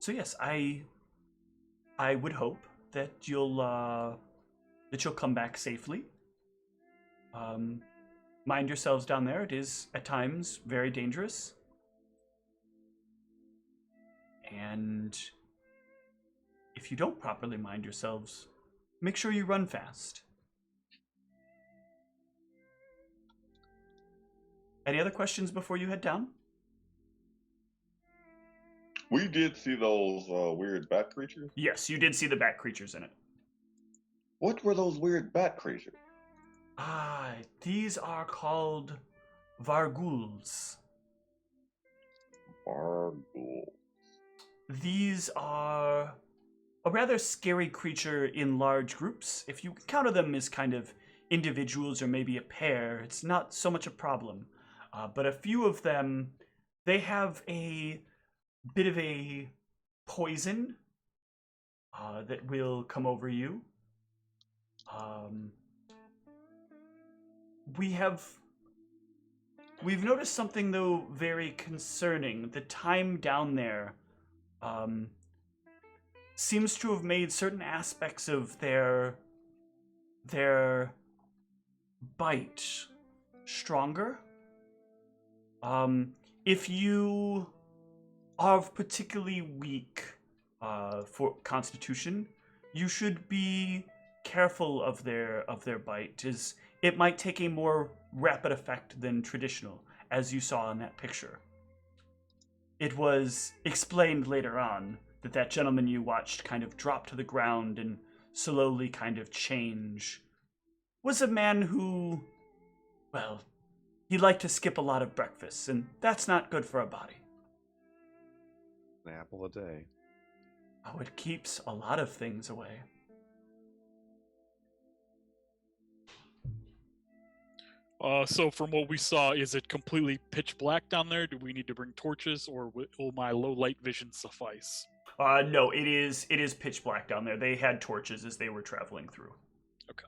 So yes, I would hope that you'll come back safely. Mind yourselves down there. It is at times very dangerous. And if you don't properly mind yourselves, make sure you run fast. Any other questions before you head down? We did see those weird bat creatures. Yes, you did see the bat creatures in it. What were those weird bat creatures? These are called Varguls. Varguls. These are a rather scary creature in large groups. If you counter them as kind of individuals or maybe a pair, it's not so much a problem. But a few of them, they have a bit of a poison that will come over you. We've noticed something though very concerning. The time down there seems to have made certain aspects of their bite stronger. If you are particularly weak for constitution, you should be careful of their bite, as it might take a more rapid effect than traditional, as you saw in that picture. It was explained later on that gentleman you watched kind of drop to the ground and slowly kind of change was a man who, well, he liked to skip a lot of breakfasts, and that's not good for a body. An apple a day. Oh, it keeps a lot of things away. So from what we saw, is it completely pitch black down there? Do we need to bring torches, or will my low light vision suffice? No, it is pitch black down there. They had torches as they were traveling through. Okay.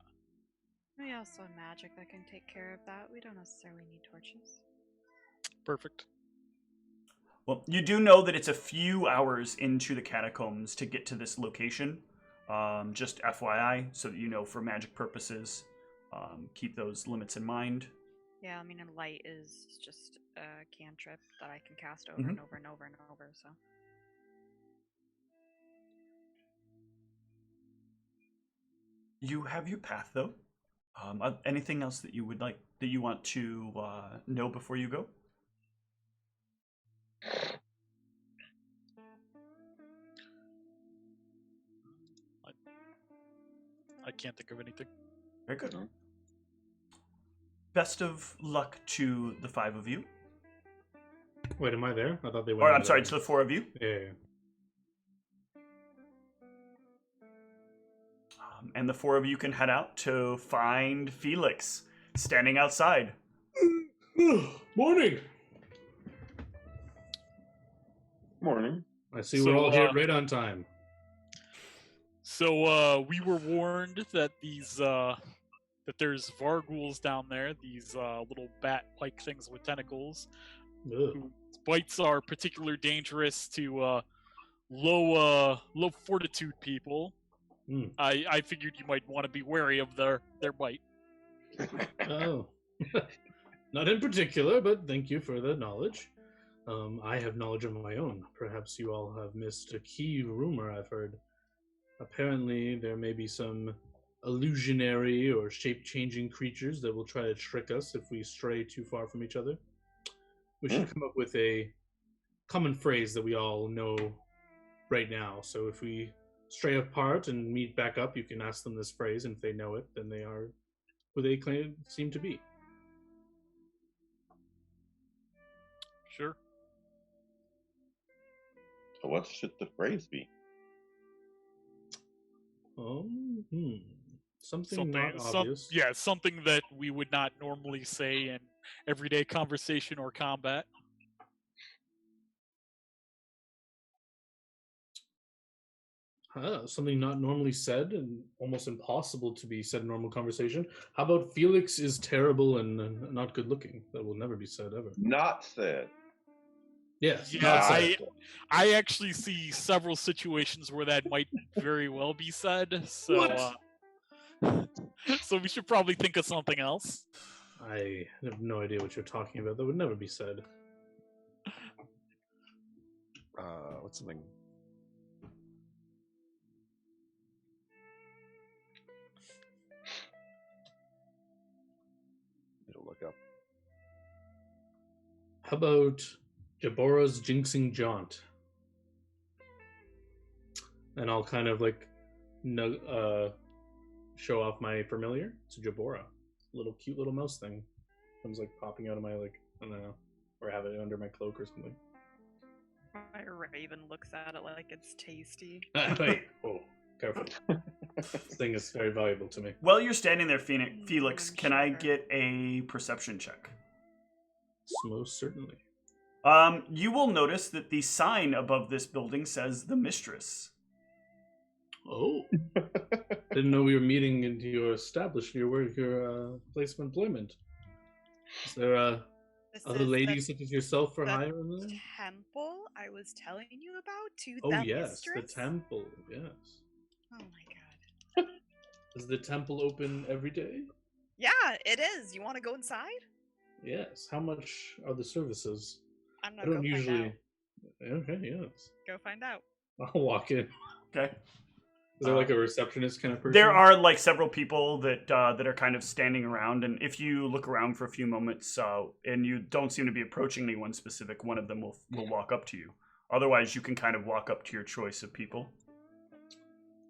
We also have magic that can take care of that. We don't necessarily need torches. Perfect. Well, you do know that it's a few hours into the catacombs to get to this location. Just FYI, so that you know for magic purposes. Keep those limits in mind. Yeah, I mean, a light is just a cantrip that I can cast over and over and over and over, so. You have your path, though. Anything else that you would like, that you want to know before you go? I can't think of anything. Very good. Best of luck to the 5 of you. Wait, am I there? I thought they went. Or I'm sorry, to the 4 of you. Yeah. And the 4 of you can head out to find Felix standing outside. Morning. Morning. I see we're all here right on time. So we were warned that these that there's Varguls down there, these little bat-like things with tentacles. Whose bites are particularly dangerous to low fortitude people. I figured you might want to be wary of their bite. Oh. Not in particular, but thank you for the knowledge. I have knowledge of my own. Perhaps you all have missed a key rumor I've heard. Apparently, there may be some illusionary or shape-changing creatures that will try to trick us if we stray too far from each other. We should come up with a common phrase that we all know right now. So if we stray apart and meet back up, you can ask them this phrase, and if they know it, then they are who they seem to be. Sure. So what should the phrase be? Something not obvious. Yeah, something that we would not normally say in everyday conversation or combat. Something not normally said and almost impossible to be said in normal conversation. How about Felix is terrible and not good looking? That will never be said ever. Not said. Yes. Yeah, not said. I actually see several situations where that might very well be said. So, so we should probably think of something else. I have no idea what you're talking about. That would never be said. What's something? Need to look up. How about Jabora's jinxing jaunt? And I'll kind of like show off my familiar. It's a Jabora. Little cute little mouse thing. Comes like popping out of my I don't know. Or have it under my cloak or something. My raven looks at it like it's tasty. Wait. Oh, careful. This thing is very valuable to me. While you're standing there, Felix, can I get a perception check? Most certainly. You will notice that the sign above this building says the Mistress. Oh. Didn't know we were meeting into your establishment, your place of employment. Is there other ladies such as yourself for hire in there? Temple I was telling you about to Oh the yes, mistress? the temple, yes. Oh my god. Is the temple open every day? Yeah, it is. You want to go inside? Yes. How much are the services? I'm not I don't go usually. find out. Okay, yes. Go find out. I'll walk in. Okay. Is there like a receptionist kind of person? There are like several people that are kind of standing around, and if you look around for a few moments and you don't seem to be approaching anyone specific, one of them will walk up to you. Otherwise, you can kind of walk up to your choice of people.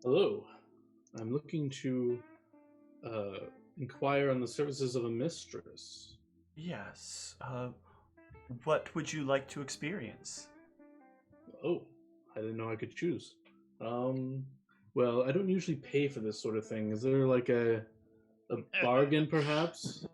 Hello. I'm looking to inquire on the services of a mistress. Yes. What would you like to experience? Oh, I didn't know I could choose. Well, I don't usually pay for this sort of thing. Is there like a bargain, perhaps?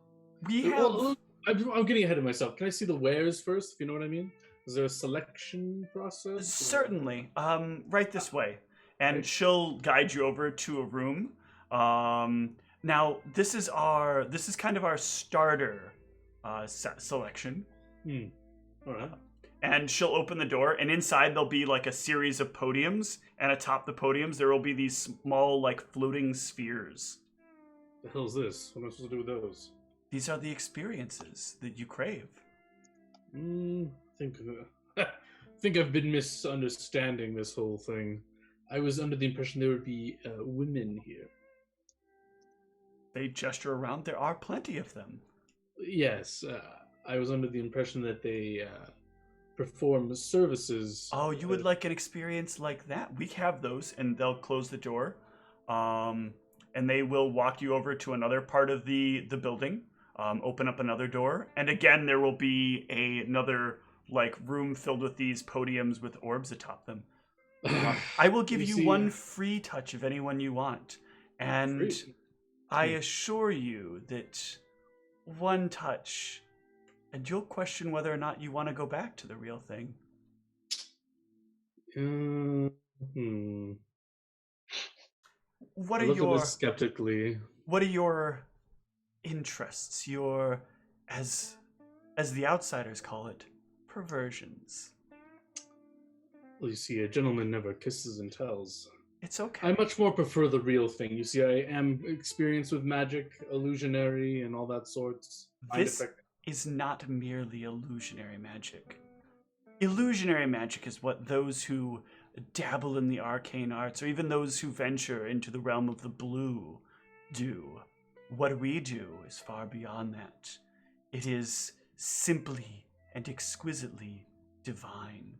We have... Well, I'm getting ahead of myself. Can I see the wares first, if you know what I mean? Is there a selection process? Certainly. Right this way. And she'll guide you over to a room. Now, this is kind of our starter selection. All right. And she'll open the door, and inside there'll be like a series of podiums, and atop the podiums there will be these small, like, floating spheres. The hell's this? What am I supposed to do with those? These are the experiences that you crave. Think I've been misunderstanding this whole thing. I was under the impression there would be women here. They gesture around. There are plenty of them. Yes, I was under the impression that they perform services. Oh, you would like an experience like that? We have those, and they'll close the door, and they will walk you over to another part of the building, open up another door, and again there will be another like room filled with these podiums with orbs atop them. I will give you one free touch of anyone you want, and I assure you that one touch, and you'll question whether or not you want to go back to the real thing. What are your skeptically? What are your interests? Your, as the outsiders call it, perversions. Well, you see, a gentleman never kisses and tells. It's okay. I much more prefer the real thing. You see, I am experienced with magic, illusionary, and all that sorts. This is not merely illusionary magic. Illusionary magic is what those who dabble in the arcane arts, or even those who venture into the realm of the blue, do. What we do is far beyond that. It is simply and exquisitely divine.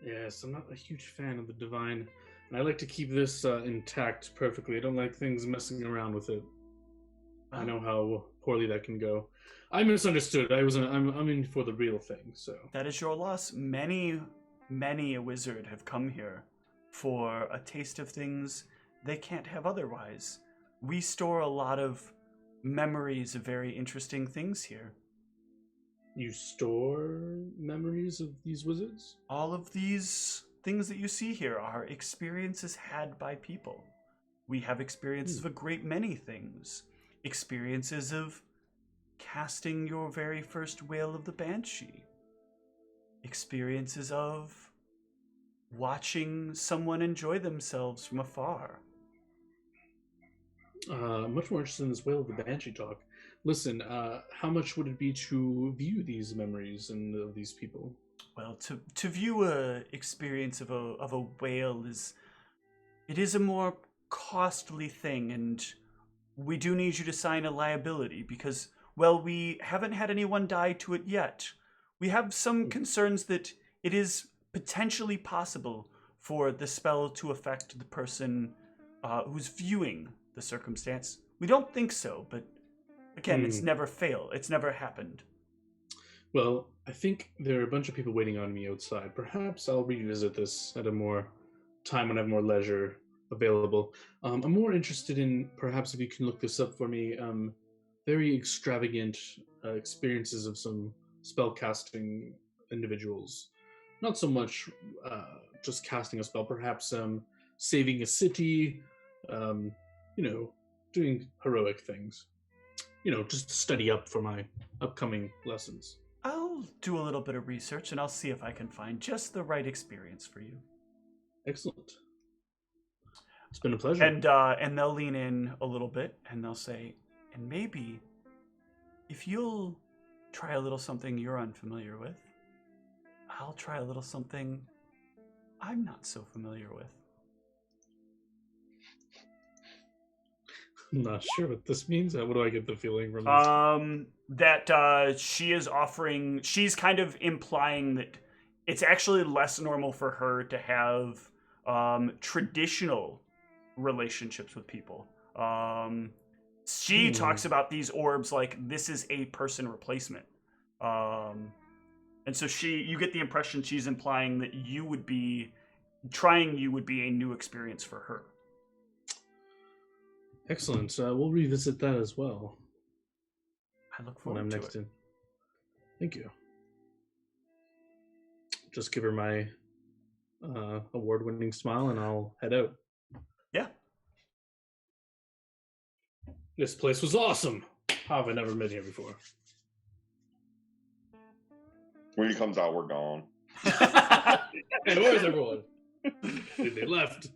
Yes, I'm not a huge fan of the divine, and I like to keep this intact perfectly. I don't like things messing around with it. I know how poorly that can go. I misunderstood. I'm in for the real thing. So that is your loss. Many a wizard have come here for a taste of things they can't have otherwise. We store a lot of memories of very interesting things here. You store memories of these wizards? All of these things that you see here are experiences had by people. We have experiences of a great many things. Experiences of casting your very first Wail of the Banshee. Experiences of watching someone enjoy themselves from afar. Much more interested in this Wail of the Banshee talk. Listen, how much would it be to view these memories and of these people? Well, to view a experience of a whale is a more costly thing, and we do need you to sign a liability because, well, we haven't had anyone die to it yet. We have some concerns that it is potentially possible for the spell to affect the person who's viewing the circumstance. We don't think so, but again, it's never failed. It's never happened. Well, I think there are a bunch of people waiting on me outside. Perhaps I'll revisit this at a more time when I have more leisure available. I'm more interested in perhaps if you can look this up for me. Very extravagant experiences of some spellcasting individuals. Not so much just casting a spell, perhaps saving a city, doing heroic things. Just to study up for my upcoming lessons. I'll do a little bit of research and I'll see if I can find just the right experience for you. Excellent. It's been a pleasure. And they'll lean in a little bit and they'll say, and maybe if you'll try a little something you're unfamiliar with, I'll try a little something I'm not so familiar with. I'm not sure what this means. What do I get the feeling from this? That she is offering, she's kind of implying that it's actually less normal for her to have traditional relationships with people. She talks about these orbs like this is a person replacement. And so you get the impression she's implying that would be a new experience for her. Excellent. We'll revisit that as well. I look forward when I'm to next it. in. Thank you. Just give her my award-winning smile, and I'll head out. Yeah. This place was awesome. How have I never been here before? When he comes out, we're gone. Hey, where's everyone? They left.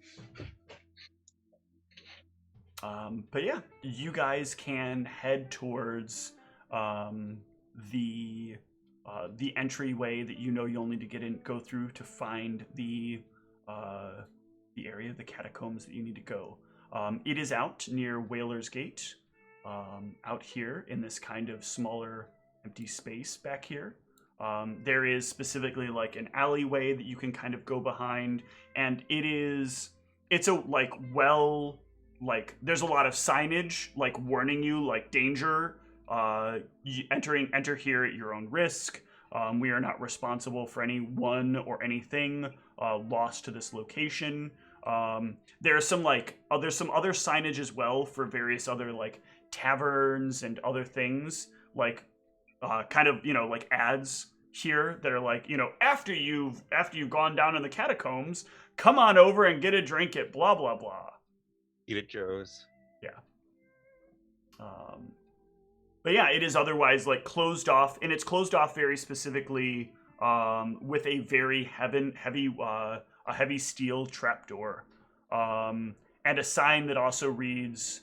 But yeah, you guys can head towards the entryway that you'll need to go through to find the area, the catacombs that you need to go. It is out near Whaler's Gate, out here in this kind of smaller empty space back here. There is specifically like an alleyway that you can kind of go behind, and it's there's a lot of signage like warning you like danger, enter here at your own risk. We are not responsible for anyone or anything lost to this location. There's some other signage as well for various other like taverns and other things like like ads here that are like, after you've gone down in the catacombs, come on over and get a drink at blah blah blah. Eat at Joe's. Yeah. But yeah, it is otherwise like closed off, and it's closed off very specifically with a very heavy steel trapdoor. and a sign that also reads,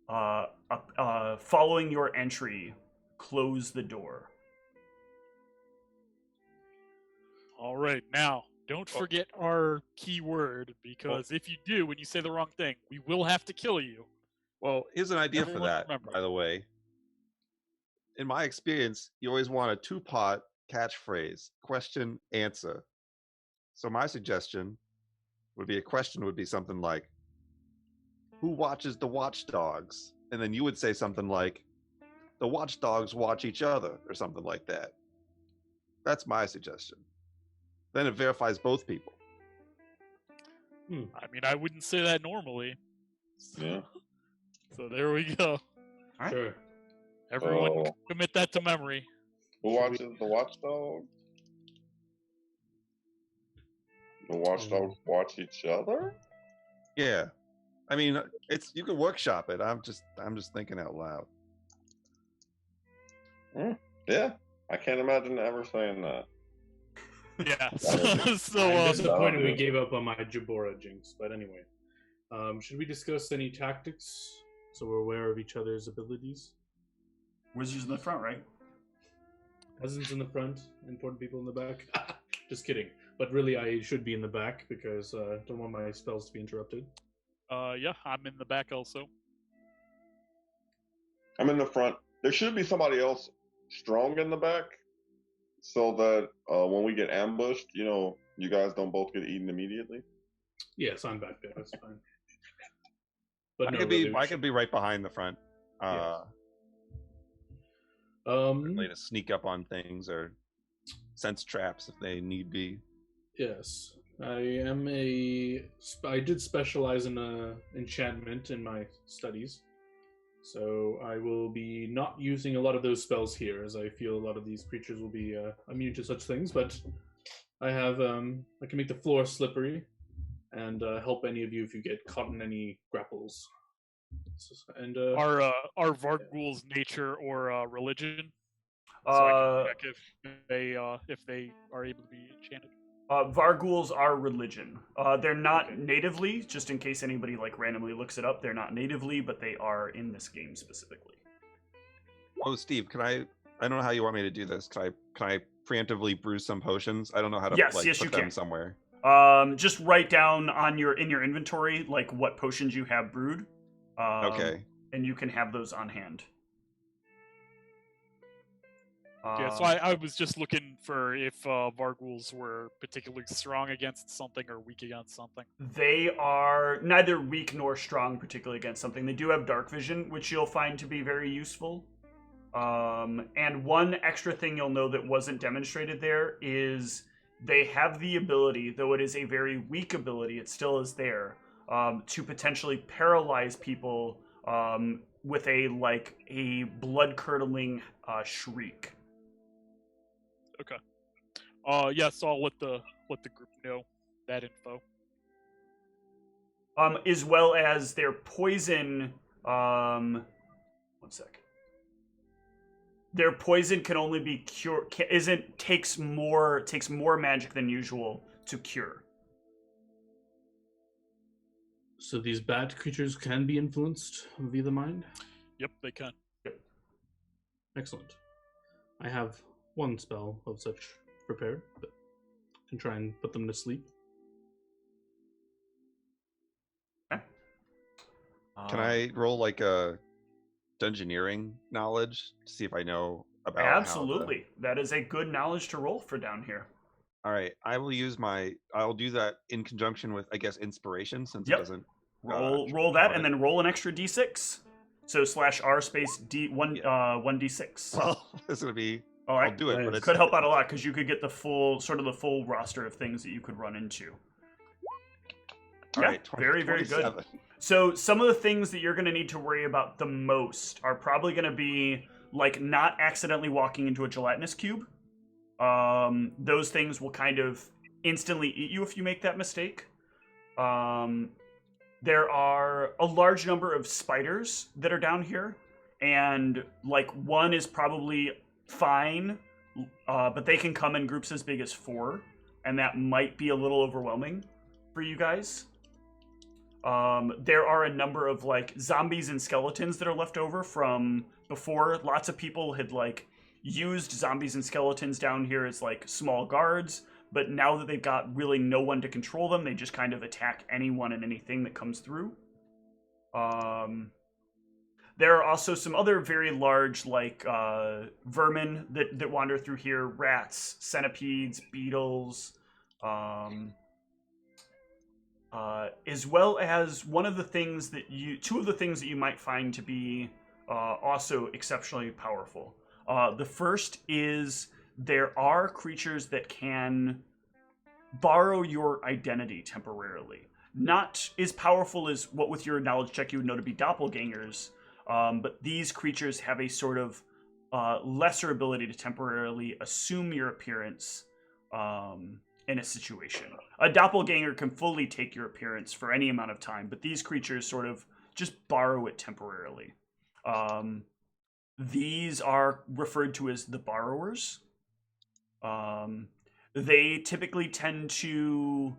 following your entry, close the door. All right, now don't forget our keyword, because if you do, when you say the wrong thing, we will have to kill you. Well, here's an idea for Everyone that, remember. by the way. In my experience, you always want a two-part catchphrase, question, answer. So my suggestion would be something like, who watches the watchdogs? And then you would say something like, the watchdogs watch each other, or something like that. That's my suggestion. Then it verifies both people. I mean, I wouldn't say that normally. Yeah. So there we go. Alright. Sure. Everyone commit that to memory. Who watches the watchdog? The watchdogs watch each other? Yeah. I mean, you can workshop it. I'm just thinking out loud. Yeah. I can't imagine ever saying that. Yeah. I'm So disappointed we gave up on my Jabora jinx, but anyway. Should we discuss any tactics so we're aware of each other's abilities? Wizards in the front, right? Peasants in the front, important people in the back. Just kidding. But really, I should be in the back because I don't want my spells to be interrupted. yeah, I'm in the back also. I'm in the front. There should be somebody else strong in the back so that when we get ambushed, you guys don't both get eaten immediately. Yes, I'm back there. That's fine. But I could be right behind the front. Way to sneak up on things or sense traps if they need be. Yes, I did specialize in enchantment in my studies, so I will be not using a lot of those spells here, as I feel a lot of these creatures will be immune to such things. But I have I can make the floor slippery and help any of you if you get caught in any grapples. And Are Varghul's nature or religion? So I can check if they are able to be enchanted. Varghul's are religion. They're not natively, just in case anybody randomly looks it up. They're not natively, but they are in this game specifically. Oh, Steve, I don't know how you want me to do this. Can I preemptively brew some potions? I don't know how to Yes, put you them can. somewhere. Just write down in your inventory what potions you have brewed. Okay. And you can have those on hand. Yeah, so I was just looking for if Varghul's were particularly strong against something or weak against something. They are neither weak nor strong particularly against something. They do have dark vision, which you'll find to be very useful. And one extra thing you'll know that wasn't demonstrated there is they have the ability, though it is a very weak ability, it still is there, to potentially paralyze people with a blood-curdling shriek. Okay. Yeah, so I'll let the group know that info. As well as their poison. One sec. Their poison can only be takes more magic than usual to cure. So these bad creatures can be influenced via the mind? Yep, they can. Yep. Excellent. I have one spell of such prepared, but can try and put them to sleep. Okay. Can I roll a dungeoneering knowledge to see if I know about Absolutely. That is a good knowledge to roll for down here. All right, I'll do that in conjunction with, I guess, inspiration, since Yep. it doesn't Roll that and then roll an extra d6. So /r space d1d6. Well, this is gonna be. All right. I'll do it, but It could help out a lot because you could get the full roster of things that you could run into. All yeah, right, 20, very, very good. 27. So some of the things that you're going to need to worry about the most are probably going to be not accidentally walking into a gelatinous cube. Those things will kind of instantly eat you if you make that mistake. There are a large number of spiders that are down here, and one is probably fine, but they can come in groups as big as 4, and that might be a little overwhelming for you guys. There are a number of like zombies and skeletons that are left over from before. Lots of people had like used zombies and skeletons down here as like small guards, but now that they've got really no one to control them, they just kind of attack anyone and anything that comes through. There are also some other very large like vermin that wander through here: rats, centipedes, beetles. As well as two of the things that you might find to be also exceptionally powerful. The first is there are creatures that can borrow your identity temporarily. Not as powerful as what with your knowledge check you would know to be doppelgangers, but these creatures have a sort of lesser ability to temporarily assume your appearance in a situation. A doppelganger can fully take your appearance for any amount of time, but these creatures sort of just borrow it temporarily. These are referred to as the borrowers. They typically tend to...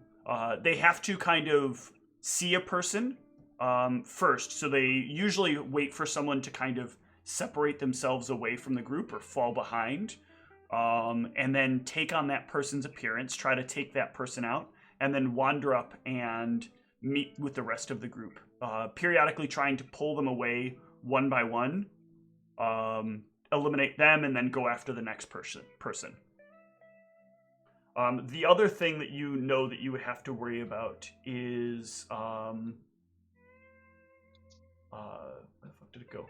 they have to kind of see a person first, so they usually wait for someone to kind of separate themselves away from the group or fall behind. And then take on that person's appearance, try to take that person out, and then wander up and meet with the rest of the group, periodically trying to pull them away one by one, eliminate them, and then go after the next person. The other thing that you know that you would have to worry about is... where the fuck did it go?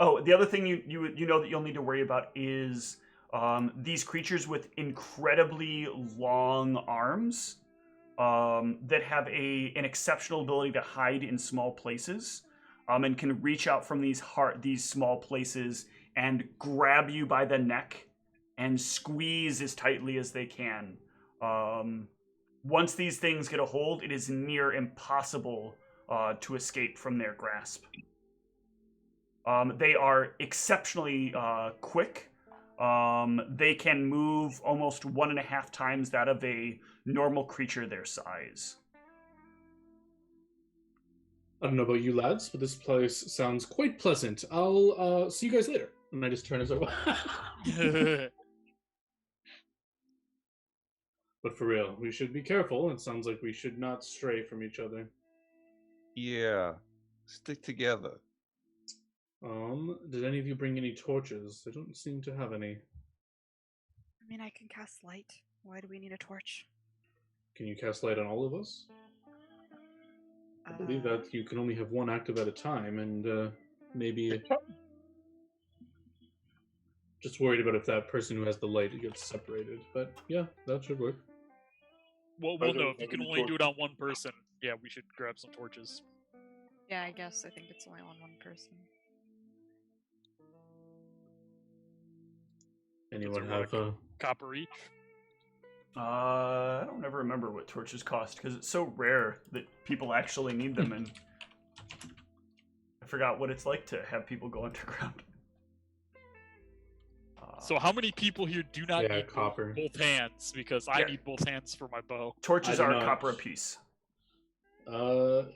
Oh, the other thing you know that you'll need to worry about is these creatures with incredibly long arms that have an exceptional ability to hide in small places and can reach out from these small places and grab you by the neck and squeeze as tightly as they can. Once these things get a hold, it is near impossible to escape from their grasp. They are exceptionally quick. They can move almost 1.5 times that of a normal creature their size. I don't know about you lads, but this place sounds quite pleasant. I'll see you guys later. And I just turn and say, but for real, we should be careful. It sounds like we should not stray from each other. Yeah, stick together. Did any of you bring any torches? I don't seem to have any. I mean, I can cast light. Why do we need a torch? Can you cast light on all of us? I believe that you can only have one active at a time, and maybe just worried about if that person who has the light gets separated. But yeah, that should work. Well, no, if you can only do it on one person, yeah, we should grab some torches. Yeah, I guess. I think it's only on one person. Anyone have a copper each? I don't ever remember what torches cost because it's so rare that people actually need them, and I forgot what it's like to have people go underground. So how many people here do not need copper. both hands? Because I need both hands for my bow. Torches are copper apiece.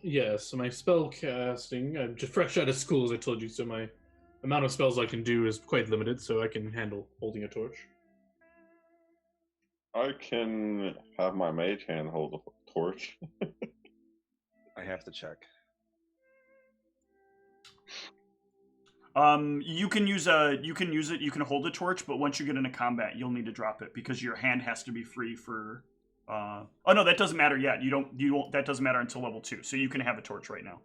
Yes, so my spell casting, I'm just fresh out of school, as I told you, so my amount of spells I can do is quite limited, so I can handle holding a torch. I can have my mage hand hold a torch. I have to check. You can use it. You can hold a torch, but once you get into combat, you'll need to drop it because your hand has to be free for. Oh no, that doesn't matter yet. You don't. That doesn't matter until level 2. So you can have a torch right now.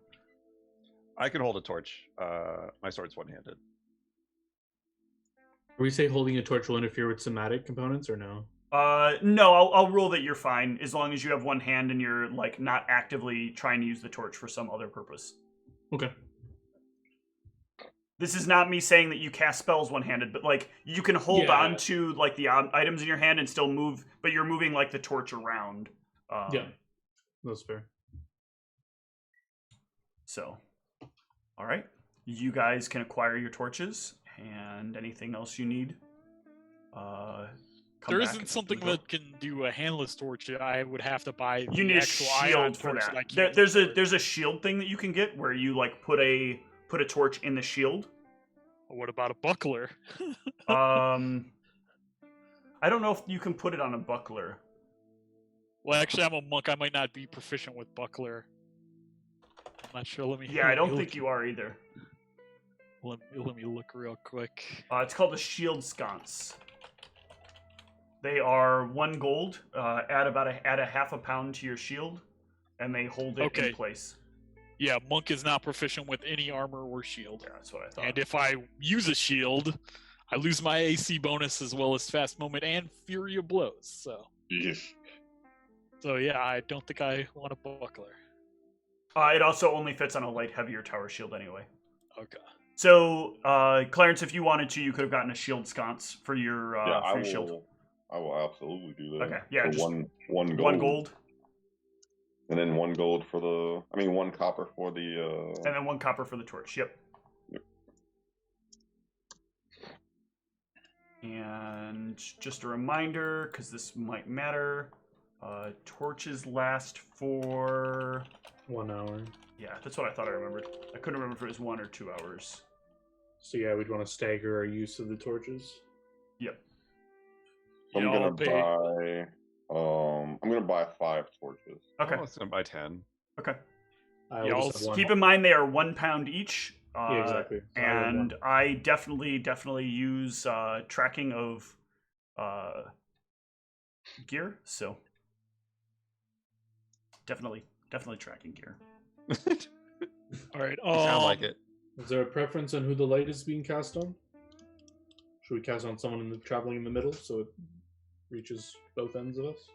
I can hold a torch. My sword's one-handed. We say holding a torch will interfere with somatic components, or no? No. I'll rule that you're fine as long as you have one hand and you're like not actively trying to use the torch for some other purpose. Okay. This is not me saying that you cast spells one-handed, but like you can hold on to like the items in your hand and still move, but you're moving like the torch around. Yeah, that's fair. So, all right, you guys can acquire your torches and anything else you need. come There back isn't and something open the door. that can do a handless torch. I would have to buy You the need a actual ion shield for torch that. I can't There's afford. a shield thing that you can get where you like put a torch in the shield. What about a buckler? I don't know if you can put it on a buckler. Well, actually, I'm a monk. I might not be proficient with buckler. I'm not sure. Let me. Yeah, I don't think you are either. Let me look real quick. It's called a shield sconce. They are 1 gold. Add a half a pound to your shield, and they hold it in place. Yeah, monk is not proficient with any armor or shield. Yeah, that's what I thought. And if I use a shield, I lose my AC bonus as well as fast moment and fury of blows. So. Yes. So yeah, I don't think I want a buckler. It also only fits on a light, heavier tower shield anyway. Okay. So, Clarence, if you wanted to, you could have gotten a shield sconce for your shield. I will absolutely do that. Okay, yeah, for just one gold. 1 gold. And then 1 gold for 1 copper for the. And then 1 copper for the torch. Yep. And just a reminder, because this might matter, torches last for 1 hour. Yeah, that's what I thought I remembered. I couldn't remember if it was 1 or 2 hours. So yeah, we'd want to stagger our use of the torches. Yep. I'm Yeah, gonna I'll pay. I'm gonna buy 5 torches. Okay. I was gonna buy 10. Okay. I Yeah, will I'll just have one. Keep in mind they are 1 pound each. Yeah, exactly. So I have And one. I definitely use tracking of gear. So definitely tracking gear. All right. You sound like it. Is there a preference on who the light is being cast on? Should we cast on someone traveling in the middle so it reaches both ends of us?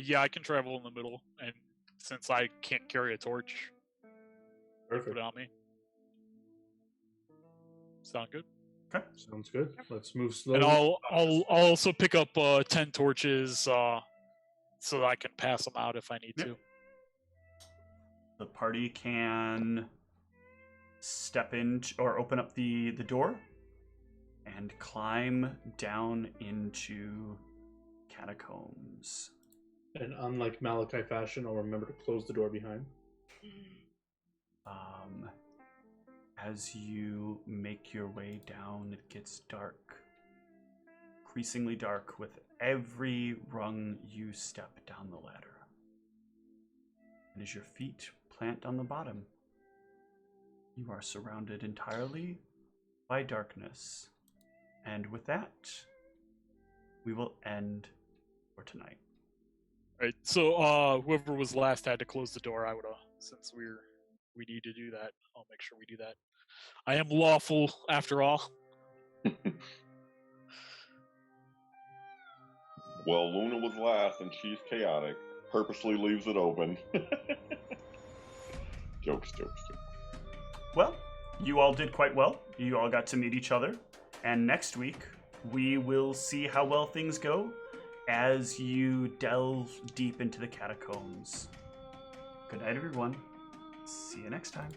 Yeah, I can travel in the middle, and since I can't carry a torch, put Perfect. it on me. Sound good? Sounds good. Let's move slowly. And I'll also pick up 10 torches so that I can pass them out if I need to. The party can step in or open up the door and climb down into catacombs. And unlike Malachi fashion, I'll remember to close the door behind. As you make your way down, it gets dark. Increasingly dark with every rung you step down the ladder. And as your feet plant on the bottom, you are surrounded entirely by darkness. And with that, we will end for tonight. Right. So whoever was last had to close the door. I would since we need to do that. I'll make sure we do that. I am lawful after all. Well, Luna was last and she's chaotic. Purposely leaves it open. Jokes. Well, you all did quite well. You all got to meet each other. And next week, we will see how well things go as you delve deep into the catacombs. Good night, everyone. See you next time.